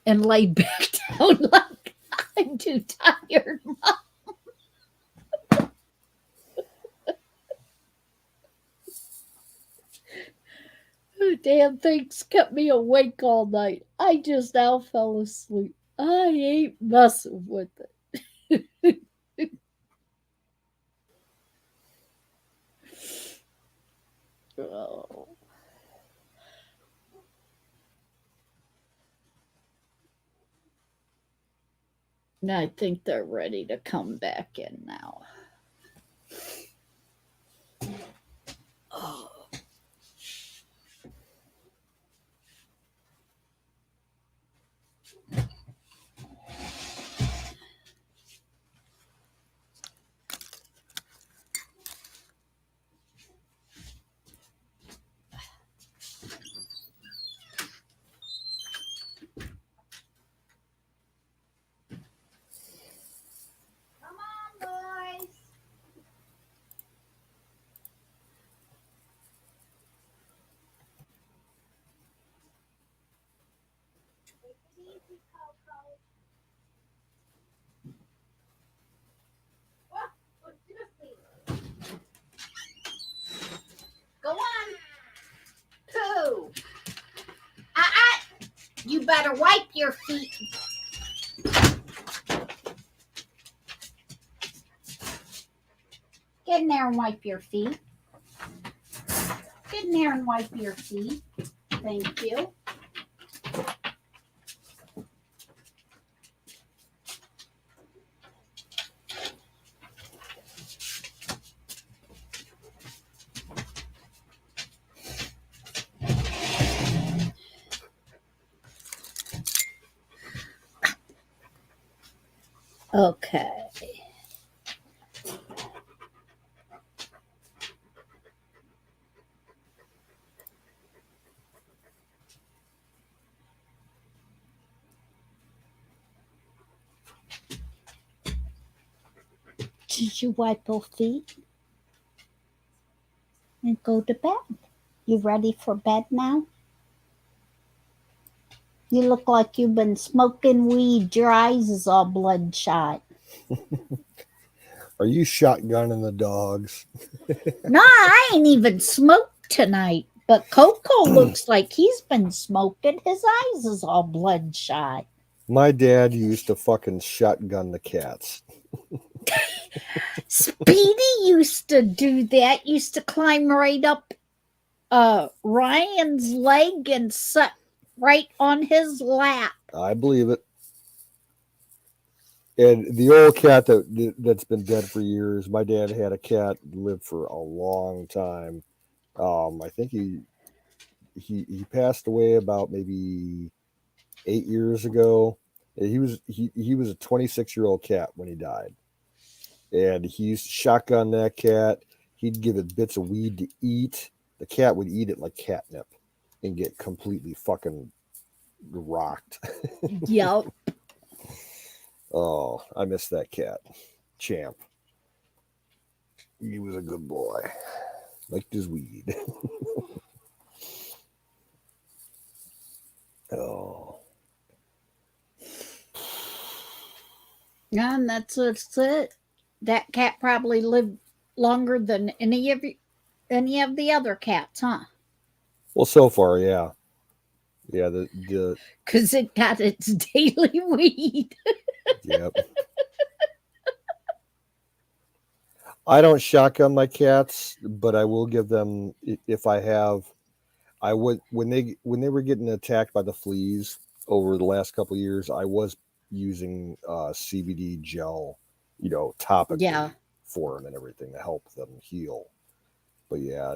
Speaker 5: lay back down like I'm too tired, Mom. Oh, damn things kept me awake all night. I just now fell asleep. I ain't messing with it. Oh. And I think they're ready to come back in now. Oh. Come on, boys. Take it easy, Coco. Oh, what's this? Go on. Pooh. You better wipe your feet. Get in there and wipe your feet. Get in there and wipe your feet. Thank you. Okay. Did you wipe your feet and go to bed? You ready for bed now? You look like you've been smoking weed. Your eyes is all bloodshot.
Speaker 2: Are you shotgunning the dogs?
Speaker 5: No, I ain't even smoked tonight. But Coco looks like he's been smoking. His eyes is all bloodshot.
Speaker 2: My dad used to fucking shotgun the cats.
Speaker 5: Speedy used to do that. Used to climb right up Ryan's leg and sit right on his lap.
Speaker 2: I believe it. And the old cat that's been dead for years. My dad had a cat lived for a long time. I think he passed away about maybe 8 years ago. He was a 26-year-old cat when he died, and he used to shotgun that cat. He'd give it bits of weed to eat. The cat would eat it like catnip and get completely fucking rocked.
Speaker 5: Yep.
Speaker 2: Oh, I miss that cat. Champ. He was a good boy. Liked his weed. Oh.
Speaker 5: Yeah, and that's it. That cat probably lived longer than any of the other cats, huh?
Speaker 2: Well, so far, yeah. Yeah, the
Speaker 5: Because it got its daily weed.
Speaker 2: yep. I don't shotgun my cats, but I will give them if I have. I would when they were getting attacked by the fleas over the last couple of years. I was using CBD gel, topically
Speaker 5: Yeah.
Speaker 2: for them and everything to help them heal. But yeah,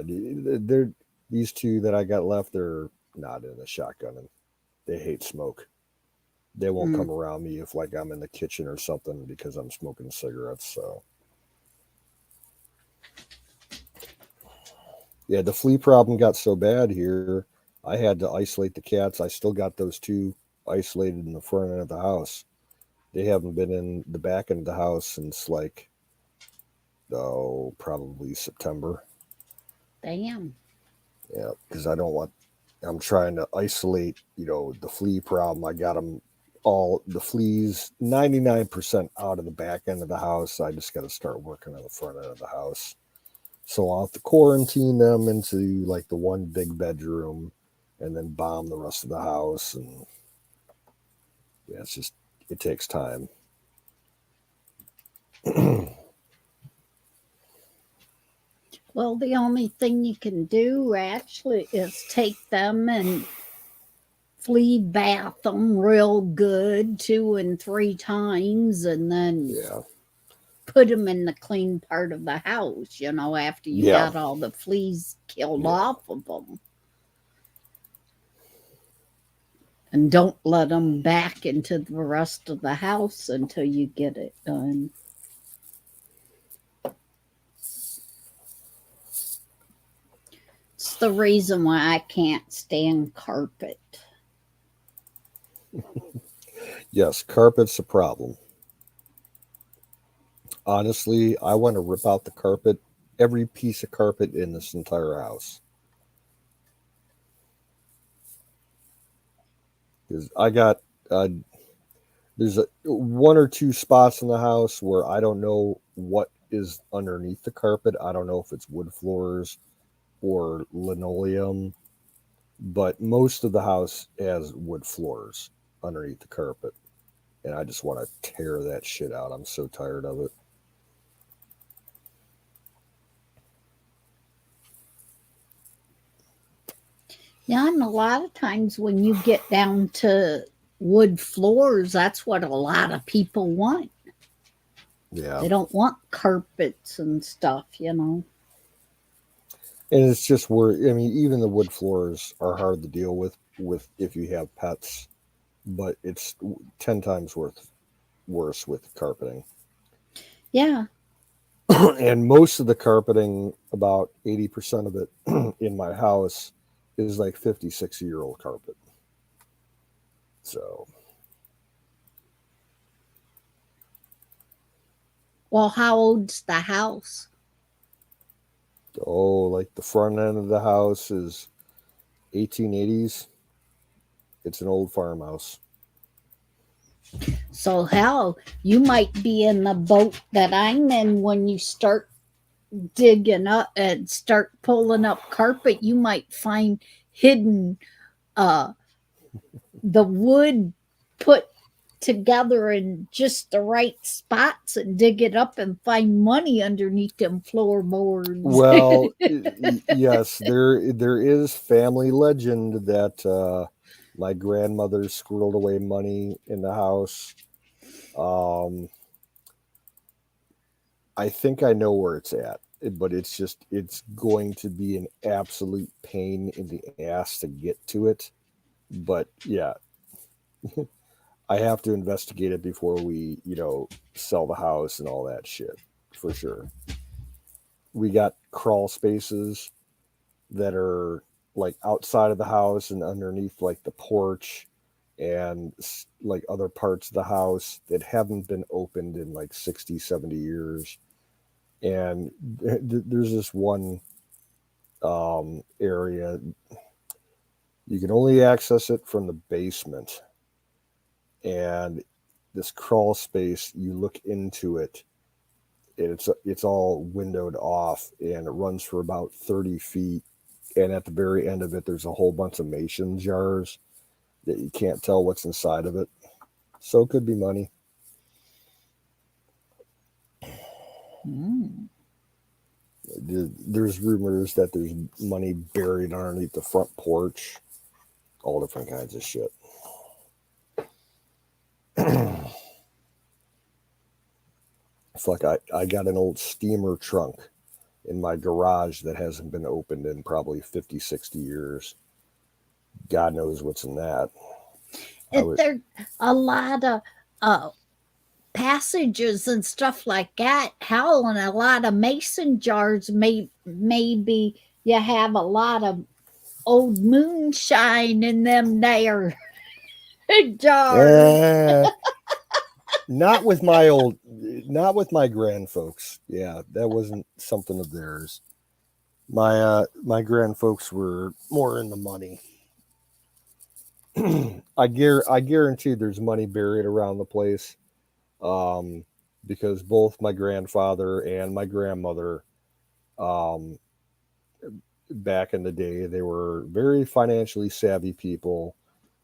Speaker 2: these two that I got left. They're not in the shotgunning. They hate smoke. They won't come around me if like I'm in the kitchen or something because I'm smoking cigarettes. So. Yeah, the flea problem got so bad here, I had to isolate the cats. I still got those two isolated in the front end of the house. They haven't been in the back end of the house since probably September.
Speaker 5: Damn.
Speaker 2: Yeah, because I'm trying to isolate, the flea problem. I got them all the fleas 99% out of the back end of the house. I just got to start working on the front end of the house. So I'll have to quarantine them into like the one big bedroom and then bomb the rest of the house. And yeah, it's just, it takes time.
Speaker 5: Well, the only thing you can do actually is take them and flea bath them real good 2 and 3 times and then
Speaker 2: Yeah.
Speaker 5: put them in the clean part of the house, after you got all the fleas killed off of them. And don't let them back into the rest of the house until you get it done. It's the reason why I can't stand carpet.
Speaker 2: Yes, carpet's a problem. Honestly, I want to rip out the carpet, every piece of carpet in this entire house. Because I got, there's one or two spots in the house where I don't know what is underneath the carpet. I don't know if it's wood floors or linoleum, but most of the house has wood floors underneath the carpet. And I just want to tear that shit out. I'm so tired of it.
Speaker 5: Yeah, and a lot of times when you get down to wood floors, that's what a lot of people want.
Speaker 2: Yeah.
Speaker 5: They don't want carpets and stuff.
Speaker 2: And it's just where, I mean, even the wood floors are hard to deal with if you have pets, but it's 10 times worse with carpeting.
Speaker 5: Yeah.
Speaker 2: And most of the carpeting, about 80% of it in my house, is like 50, 60-year-old carpet. So.
Speaker 5: Well, how old's the house?
Speaker 2: Oh, like the front end of the house is 1880s. It's an old farmhouse.
Speaker 5: So hell, you might be in the boat that I'm in when you start digging up and start pulling up carpet. You might find hidden the wood put together in just the right spots and dig it up and find money underneath them floorboards.
Speaker 2: Well, yes, there is family legend that my grandmother squirreled away money in the house. I think I know where it's at, but it's going to be an absolute pain in the ass to get to it. But yeah, I have to investigate it before we, sell the house and all that shit, for sure. We got crawl spaces that are like outside of the house and underneath like the porch and like other parts of the house that haven't been opened in like 60, 70 years. And there's this one area, you can only access it from the basement. And this crawl space, you look into it, and it's all windowed off, and it runs for about 30 feet. And at the very end of it, there's a whole bunch of mason jars that you can't tell what's inside of it. So it could be money. There's rumors that there's money buried underneath the front porch. All different kinds of shit. It's like I got an old steamer trunk in my garage that hasn't been opened in probably 50, 60 years. God knows what's in that.
Speaker 5: There a lot of passages and stuff like that. Hell, and a lot of mason jars. Maybe you have a lot of old moonshine in them there jars.
Speaker 2: Not with my grand folks. Yeah, that wasn't something of theirs. My grand folks were more in the money. I guarantee there's money buried around the place, um, because both my grandfather and my grandmother, um, back in the day, they were very financially savvy people,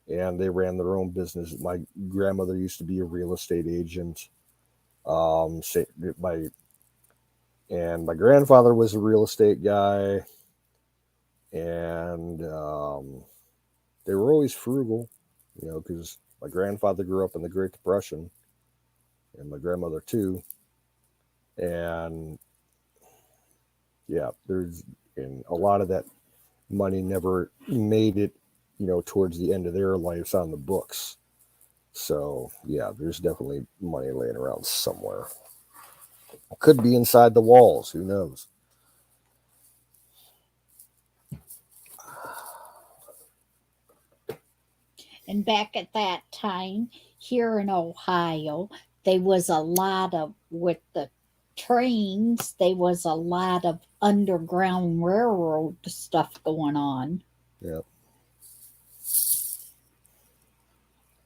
Speaker 2: and they ran their own business. My grandmother used to be a real estate agent. Say, my and my grandfather was a real estate guy, and they were always frugal, because my grandfather grew up in the Great Depression, and my grandmother too. And yeah, there's and a lot of that money never made it, towards the end of their lives on the books. So yeah, there's definitely money laying around somewhere. Could be inside the walls. Who knows?
Speaker 5: And back at that time, here in Ohio, there was a lot of, with the trains, there was a lot of underground railroad stuff going on.
Speaker 2: Yeah.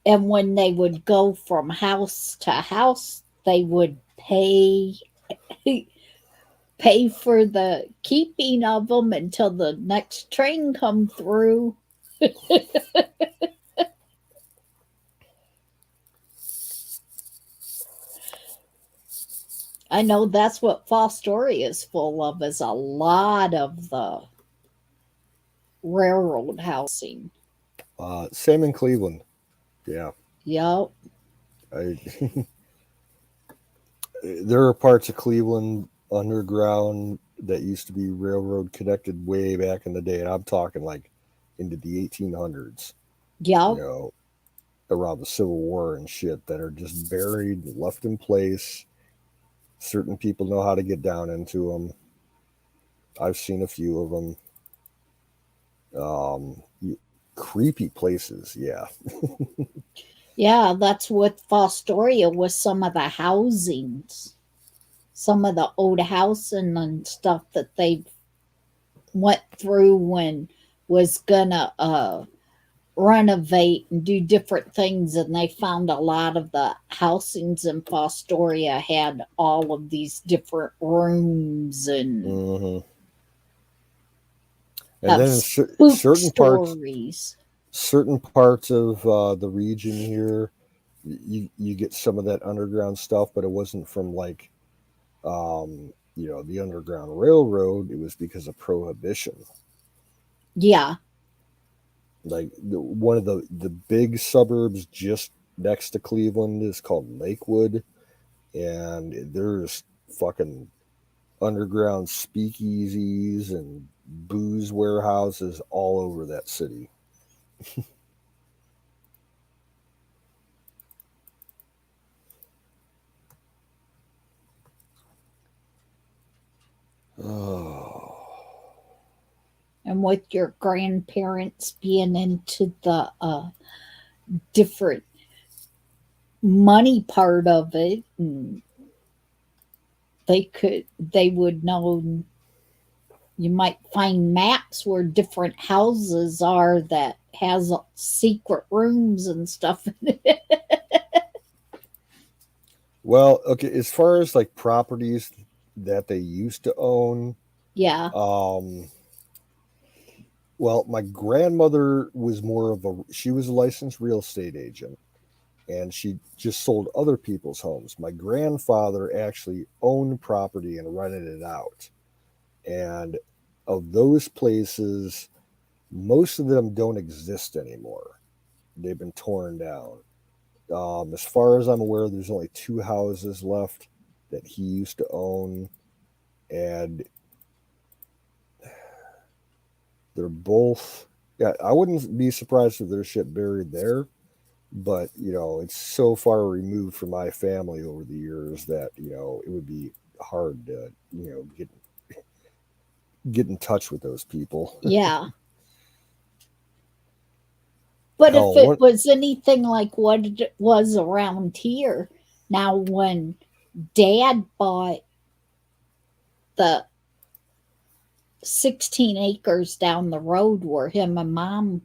Speaker 5: And when they would go from house to house, they would pay for the keeping of them until the next train come through. I know that's what Fostoria is full of, is a lot of the railroad housing.
Speaker 2: Same in Cleveland. Yeah.
Speaker 5: Yep.
Speaker 2: I, there are parts of Cleveland underground that used to be railroad connected way back in the day, and I'm talking like into the 1800s.
Speaker 5: Yep.
Speaker 2: Around the Civil War and shit, that are just buried, left in place. Certain people know how to get down into them. I've seen a few of them. Creepy places, yeah.
Speaker 5: Yeah, that's what Fostoria was, some of the housings, some of the old housing and stuff that they went through when was gonna renovate and do different things, and they found a lot of the housings in Fostoria had all of these different rooms and
Speaker 2: Mm-hmm. And
Speaker 5: have
Speaker 2: then in
Speaker 5: spook stories.
Speaker 2: certain parts of the region here, you get some of that underground stuff, but it wasn't from like, the Underground Railroad. It was because of prohibition.
Speaker 5: Yeah.
Speaker 2: Like one of the big suburbs just next to Cleveland is called Lakewood, and there's fucking underground speakeasies and booze warehouses all over that city. Oh.
Speaker 5: And with your grandparents being into the different money part of it, and they would know, you might find maps where different houses are that has secret rooms and stuff in it.
Speaker 2: Well, okay, as far as like properties that they used to own,
Speaker 5: Yeah.
Speaker 2: well, my grandmother was she was a licensed real estate agent, and she just sold other people's homes. My grandfather actually owned property and rented it out. And of those places, most of them don't exist anymore. They've been torn down. As far as I'm aware, there's only two houses left that he used to own, and they're both. Yeah, I wouldn't be surprised if there's shit buried there, but it's so far removed from my family over the years that it would be hard to get in touch with those people.
Speaker 5: Yeah. But if it was anything like what it was around here, now when Dad bought the 16 acres down the road where him and Mom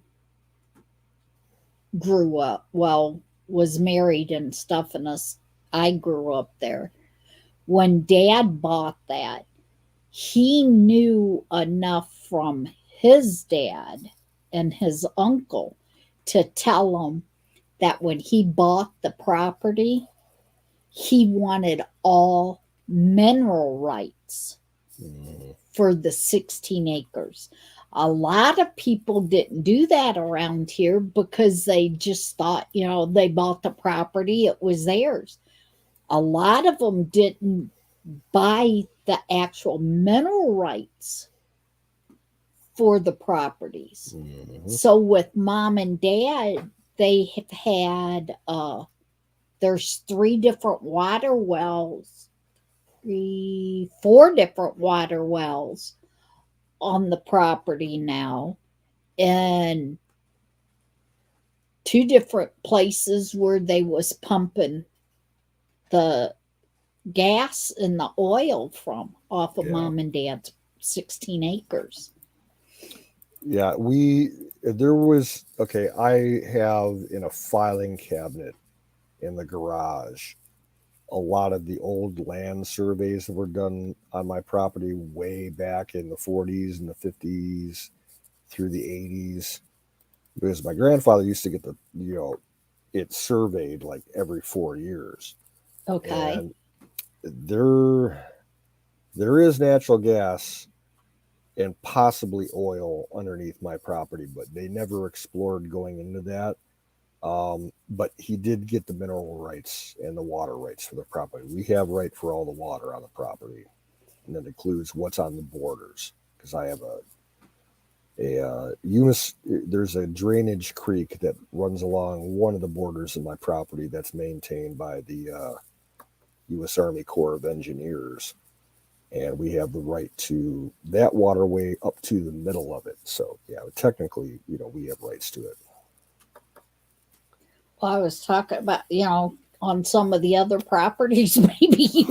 Speaker 5: grew up, well, was married and stuff, and I grew up there. When Dad bought that, he knew enough from his dad and his uncle to tell him that when he bought the property, he wanted all mineral rights for the 16 acres. A lot of people didn't do that around here because they just thought, they bought the property, it was theirs. A lot of them didn't buy the actual mineral rights for the properties. So with Mom and Dad, they have had there's 3 different water wells, 4 different water wells on the property now, and 2 different places where they was pumping the gas and the oil from off of Mom and Dad's 16 acres.
Speaker 2: Yeah, I have in a filing cabinet in the garage a lot of the old land surveys that were done on my property way back in the 40s and the 50s through the 80s, because my grandfather used to get it surveyed like every 4 years.
Speaker 5: Okay.
Speaker 2: And there is natural gas and possibly oil underneath my property, but they never explored going into that. But he did get the mineral rights and the water rights for the property. We have right for all the water on the property, and that includes what's on the borders. Because I have there's a drainage creek that runs along one of the borders of my property that's maintained by the U.S. Army Corps of Engineers, and we have the right to that waterway up to the middle of it. So yeah, technically, we have rights to it.
Speaker 5: Well, I was talking about, on some of the other properties, maybe he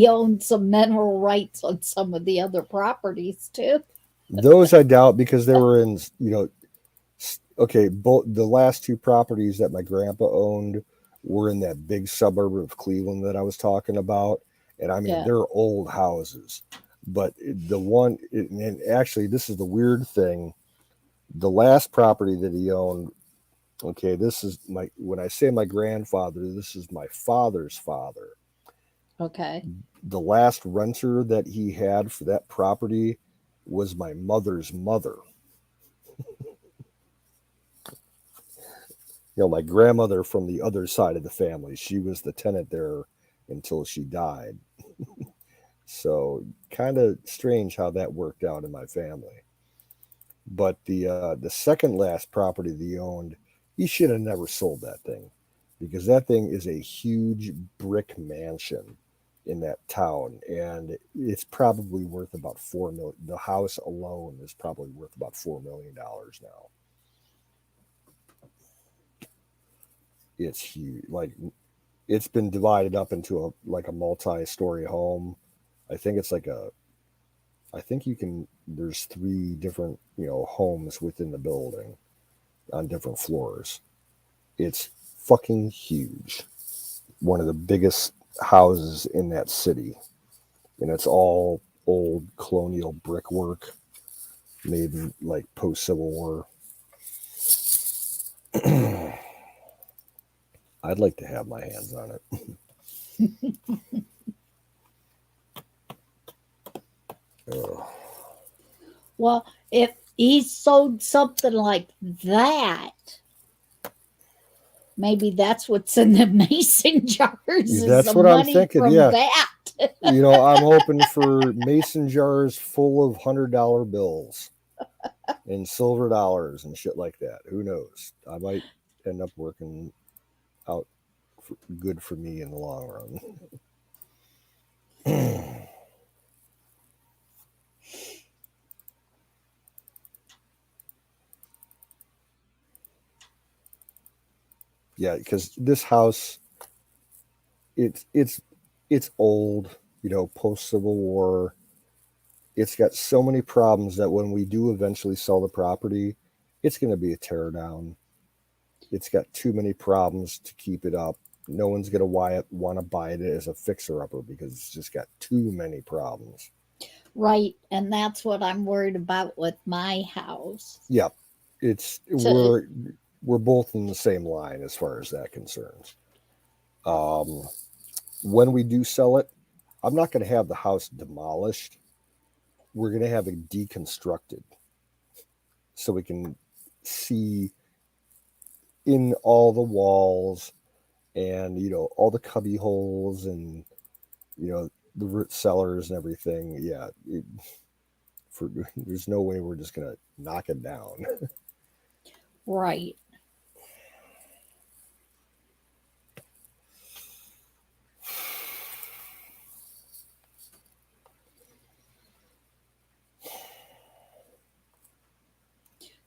Speaker 5: owns some mineral rights on some of the other properties too.
Speaker 2: Those I doubt, because they were in, both the last 2 properties that my grandpa owned were in that big suburb of Cleveland that I was talking about. And I mean, they're old houses, but and actually this is the weird thing. The last property that he owned, this is when I say my grandfather, this is my father's father.
Speaker 5: Okay.
Speaker 2: The last renter that he had for that property was my mother's mother. My grandmother from the other side of the family. She was the tenant there until she died. So kind of strange how that worked out in my family. But the second last property that he owned, he should have never sold that thing, because that thing is a huge brick mansion in that town, and it's probably worth about $4 million. The house alone is probably worth about $4 million now. It's huge. Like, it's been divided up into a multi-story home. I think it's there's 3 different, homes within the building on different floors. It's fucking huge. One of the biggest houses in that city. And it's all old colonial brickwork made in post-Civil War. I'd like to have my hands on it.
Speaker 5: Well, if he sold something like that, maybe that's what's in the mason jars.
Speaker 2: That's what I'm thinking. Yeah.
Speaker 5: That.
Speaker 2: I'm hoping for mason jars full of $100 bills and silver dollars and shit like that. Who knows? I might end up working out good for me in the long run. Yeah, because this house, it's old, post Civil War. It's got so many problems that when we do eventually sell the property, it's going to be a teardown. It's got too many problems to keep it up. No one's going to want to buy it as a fixer-upper because it's just got too many problems.
Speaker 5: Right, and that's what I'm worried about with my house.
Speaker 2: Yep, we're both in the same line as far as that concerns. When we do sell it, I'm not going to have the house demolished. We're going to have it deconstructed so we can see in all the walls and all the cubby holes and the root cellars and everything. Yeah, there's no way we're just gonna knock it down.
Speaker 5: Right.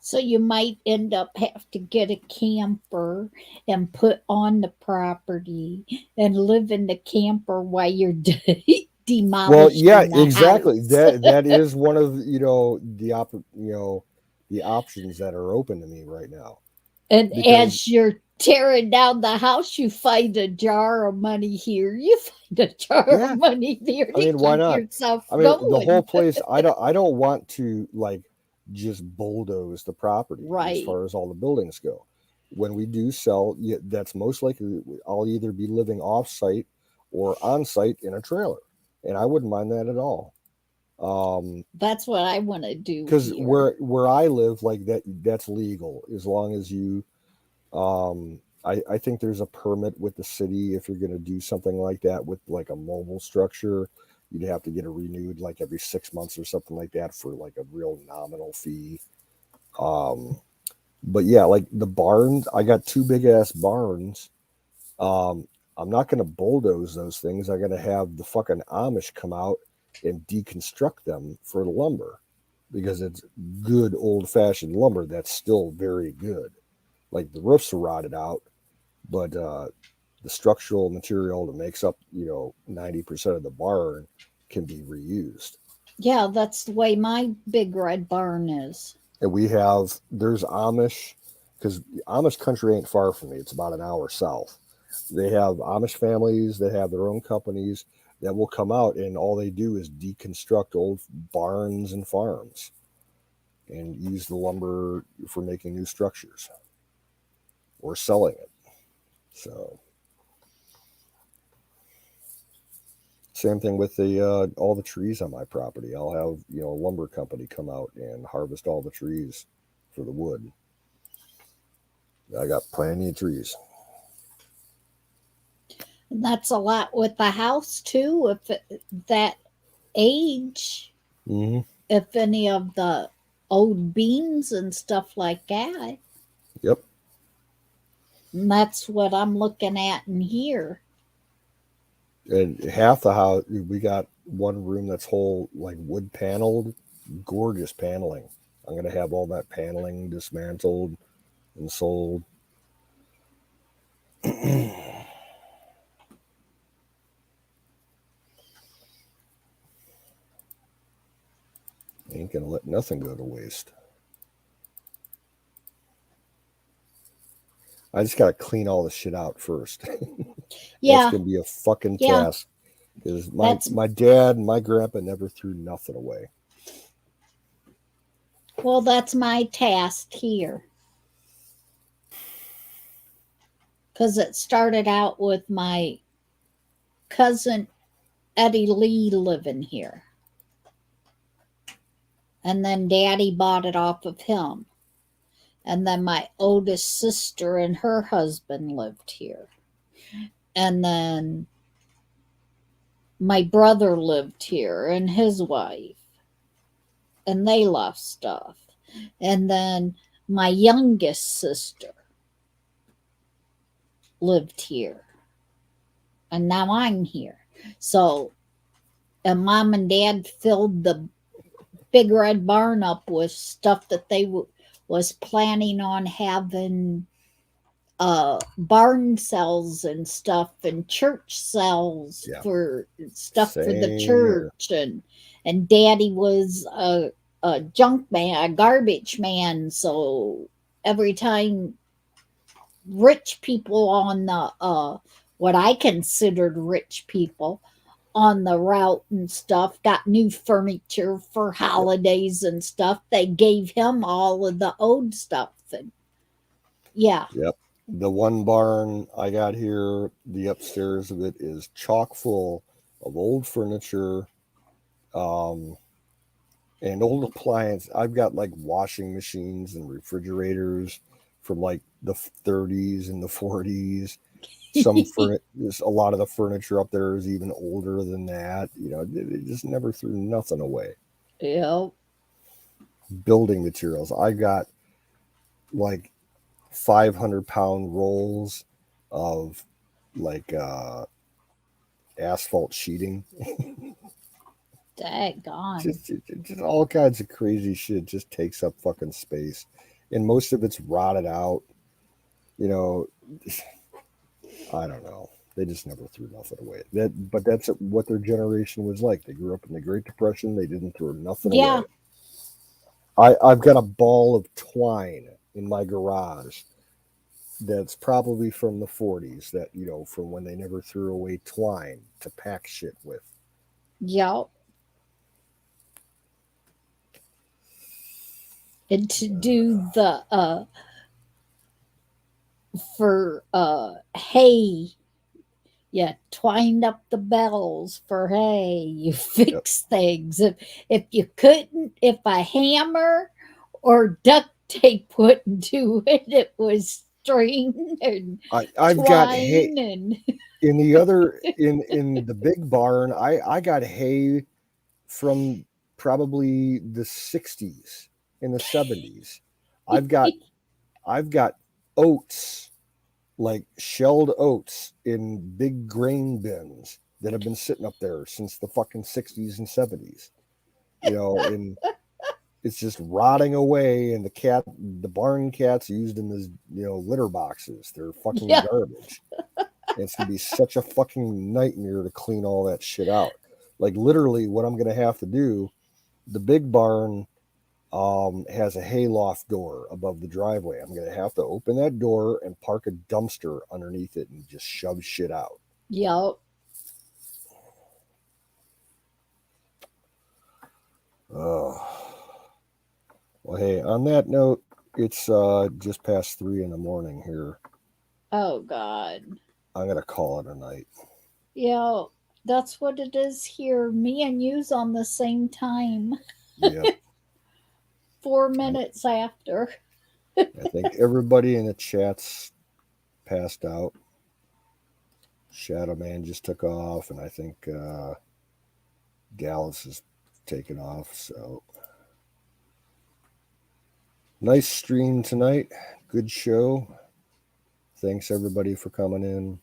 Speaker 5: So you might end up have to get a camper and put on the property and live in the camper while you're demolishing
Speaker 2: Well, yeah,
Speaker 5: the
Speaker 2: exactly.
Speaker 5: house.
Speaker 2: That is one of the options that are open to me right now.
Speaker 5: And
Speaker 2: Because
Speaker 5: as you're tearing down the house, you find a jar of money here. You find a jar
Speaker 2: Yeah.
Speaker 5: of money there to
Speaker 2: I mean, why
Speaker 5: keep
Speaker 2: not?
Speaker 5: yourself
Speaker 2: I mean, the
Speaker 5: going.
Speaker 2: whole place. I don't want to just bulldoze the property as
Speaker 5: Right.
Speaker 2: far as all the buildings go. When we do sell, that's most likely I'll either be living off site or on site in a trailer, and I wouldn't mind that at all.
Speaker 5: That's what I want to do
Speaker 2: Because
Speaker 5: here.
Speaker 2: where I live, that's legal as long as you. I think there's a permit with the city if you're going to do something like that with like a mobile structure. You'd have to get it renewed like every 6 months or something like that for like a real nominal fee. But yeah, like the barns, I got two big ass barns. Um, I'm not going to bulldoze those things. I'm going to have the fucking Amish come out and deconstruct them for the lumber because it's good old fashioned lumber that's still very good. Like the roofs are rotted out, but the structural material that makes up 90% of the barn can be reused.
Speaker 5: Yeah, that's the way my big red barn is.
Speaker 2: And there's Amish, because Amish country ain't far from me. It's about an hour south. They have Amish families that have their own companies that will come out, and all they do is deconstruct old barns and farms and use the lumber for making new structures or selling it. So same thing with the all the trees on my property. I'll have a lumber company come out and harvest all the trees for the wood. I got plenty of trees.
Speaker 5: And that's a lot with the house too. That age,
Speaker 2: Mm-hmm.
Speaker 5: if any of the old beams and stuff like that.
Speaker 2: Yep.
Speaker 5: And that's what I'm looking at in here.
Speaker 2: And half the house, we got one room that's whole like wood paneled, gorgeous paneling. I'm gonna have all that paneling dismantled and sold. Ain't gonna let nothing go to waste. I just gotta clean all this shit out first.
Speaker 5: Yeah.
Speaker 2: That's gonna be a fucking task. Because my dad and my grandpa never threw nothing away.
Speaker 5: Well, that's my task here. Because it started out with my cousin Eddie Lee living here. And then Daddy bought it off of him. And then my oldest sister and her husband lived here. And then my brother lived here and his wife. And they left stuff. And then my youngest sister lived here. And now I'm here. So, and Mom and Dad filled the big red barn up with stuff that they was planning on having barn cells and stuff and church cells for stuff for the church. And Daddy was junk man, a garbage man. So every time rich people on the what I considered rich people on the route and stuff got new furniture for holidays and stuff, they gave him all of the old stuff. And yeah.
Speaker 2: Yep. The one barn I got here, the upstairs of it is chock full of old furniture, and old appliance. I've got like washing machines and refrigerators from like the 30s and the 40s. A lot of the furniture up there is even older than that. You know, they just never threw nothing away.
Speaker 5: Yep.
Speaker 2: Building materials. I got like 500-pound rolls of like asphalt sheeting.
Speaker 5: Daggone.
Speaker 2: Just all kinds of crazy shit just takes up fucking space. And most of it's rotted out. You know, I don't know. They just never threw nothing away. But that's what their generation was like. They grew up in the Great Depression. They didn't throw nothing
Speaker 5: Yeah.
Speaker 2: away. I've got a ball of twine in my garage that's probably from the 40s, that, you know, from when they never threw away twine to pack shit with.
Speaker 5: Yep. And to do the for hay, you twined up the bells for hay, you fix things. If you couldn't, if a hammer or duct tape wouldn't do it, it was string and
Speaker 2: I've got hay
Speaker 5: twine and
Speaker 2: in the other in the big barn. I got hay from probably the 60s and the 70s. I've got oats, like shelled oats in big grain bins that have been sitting up there since the fucking 60s and 70s. You know, and it's just rotting away, and the barn cats used them as, you know, litter boxes. They're fucking
Speaker 5: Yeah.
Speaker 2: garbage. And it's gonna be such a fucking nightmare to clean all that shit out. Like literally what I'm gonna have to do, the big barn has a hayloft door above the driveway. I'm gonna have to open that door and park a dumpster underneath it and just shove shit out.
Speaker 5: yep.
Speaker 2: Well, hey, on that note, it's just past 3 in the morning here.
Speaker 5: Oh God.
Speaker 2: I'm gonna call it a night.
Speaker 5: Yeah, that's what it is here. Me and you's on the same time.
Speaker 2: Yeah.
Speaker 5: 4 minutes after.
Speaker 2: I think everybody in the chat's passed out. Shadow Man just took off, and I think Gallus is taking off. So nice stream tonight. Good show. Thanks everybody for coming in.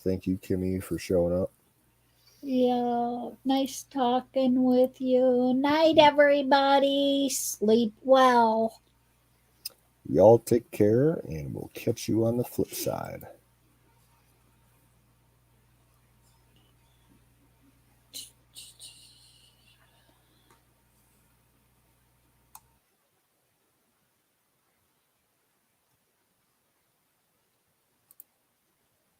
Speaker 2: Thank you, Kimmy, for showing up.
Speaker 5: Yeah, nice talking with you. Night, everybody. Sleep well.
Speaker 2: Y'all take care, and we'll catch you on the flip side.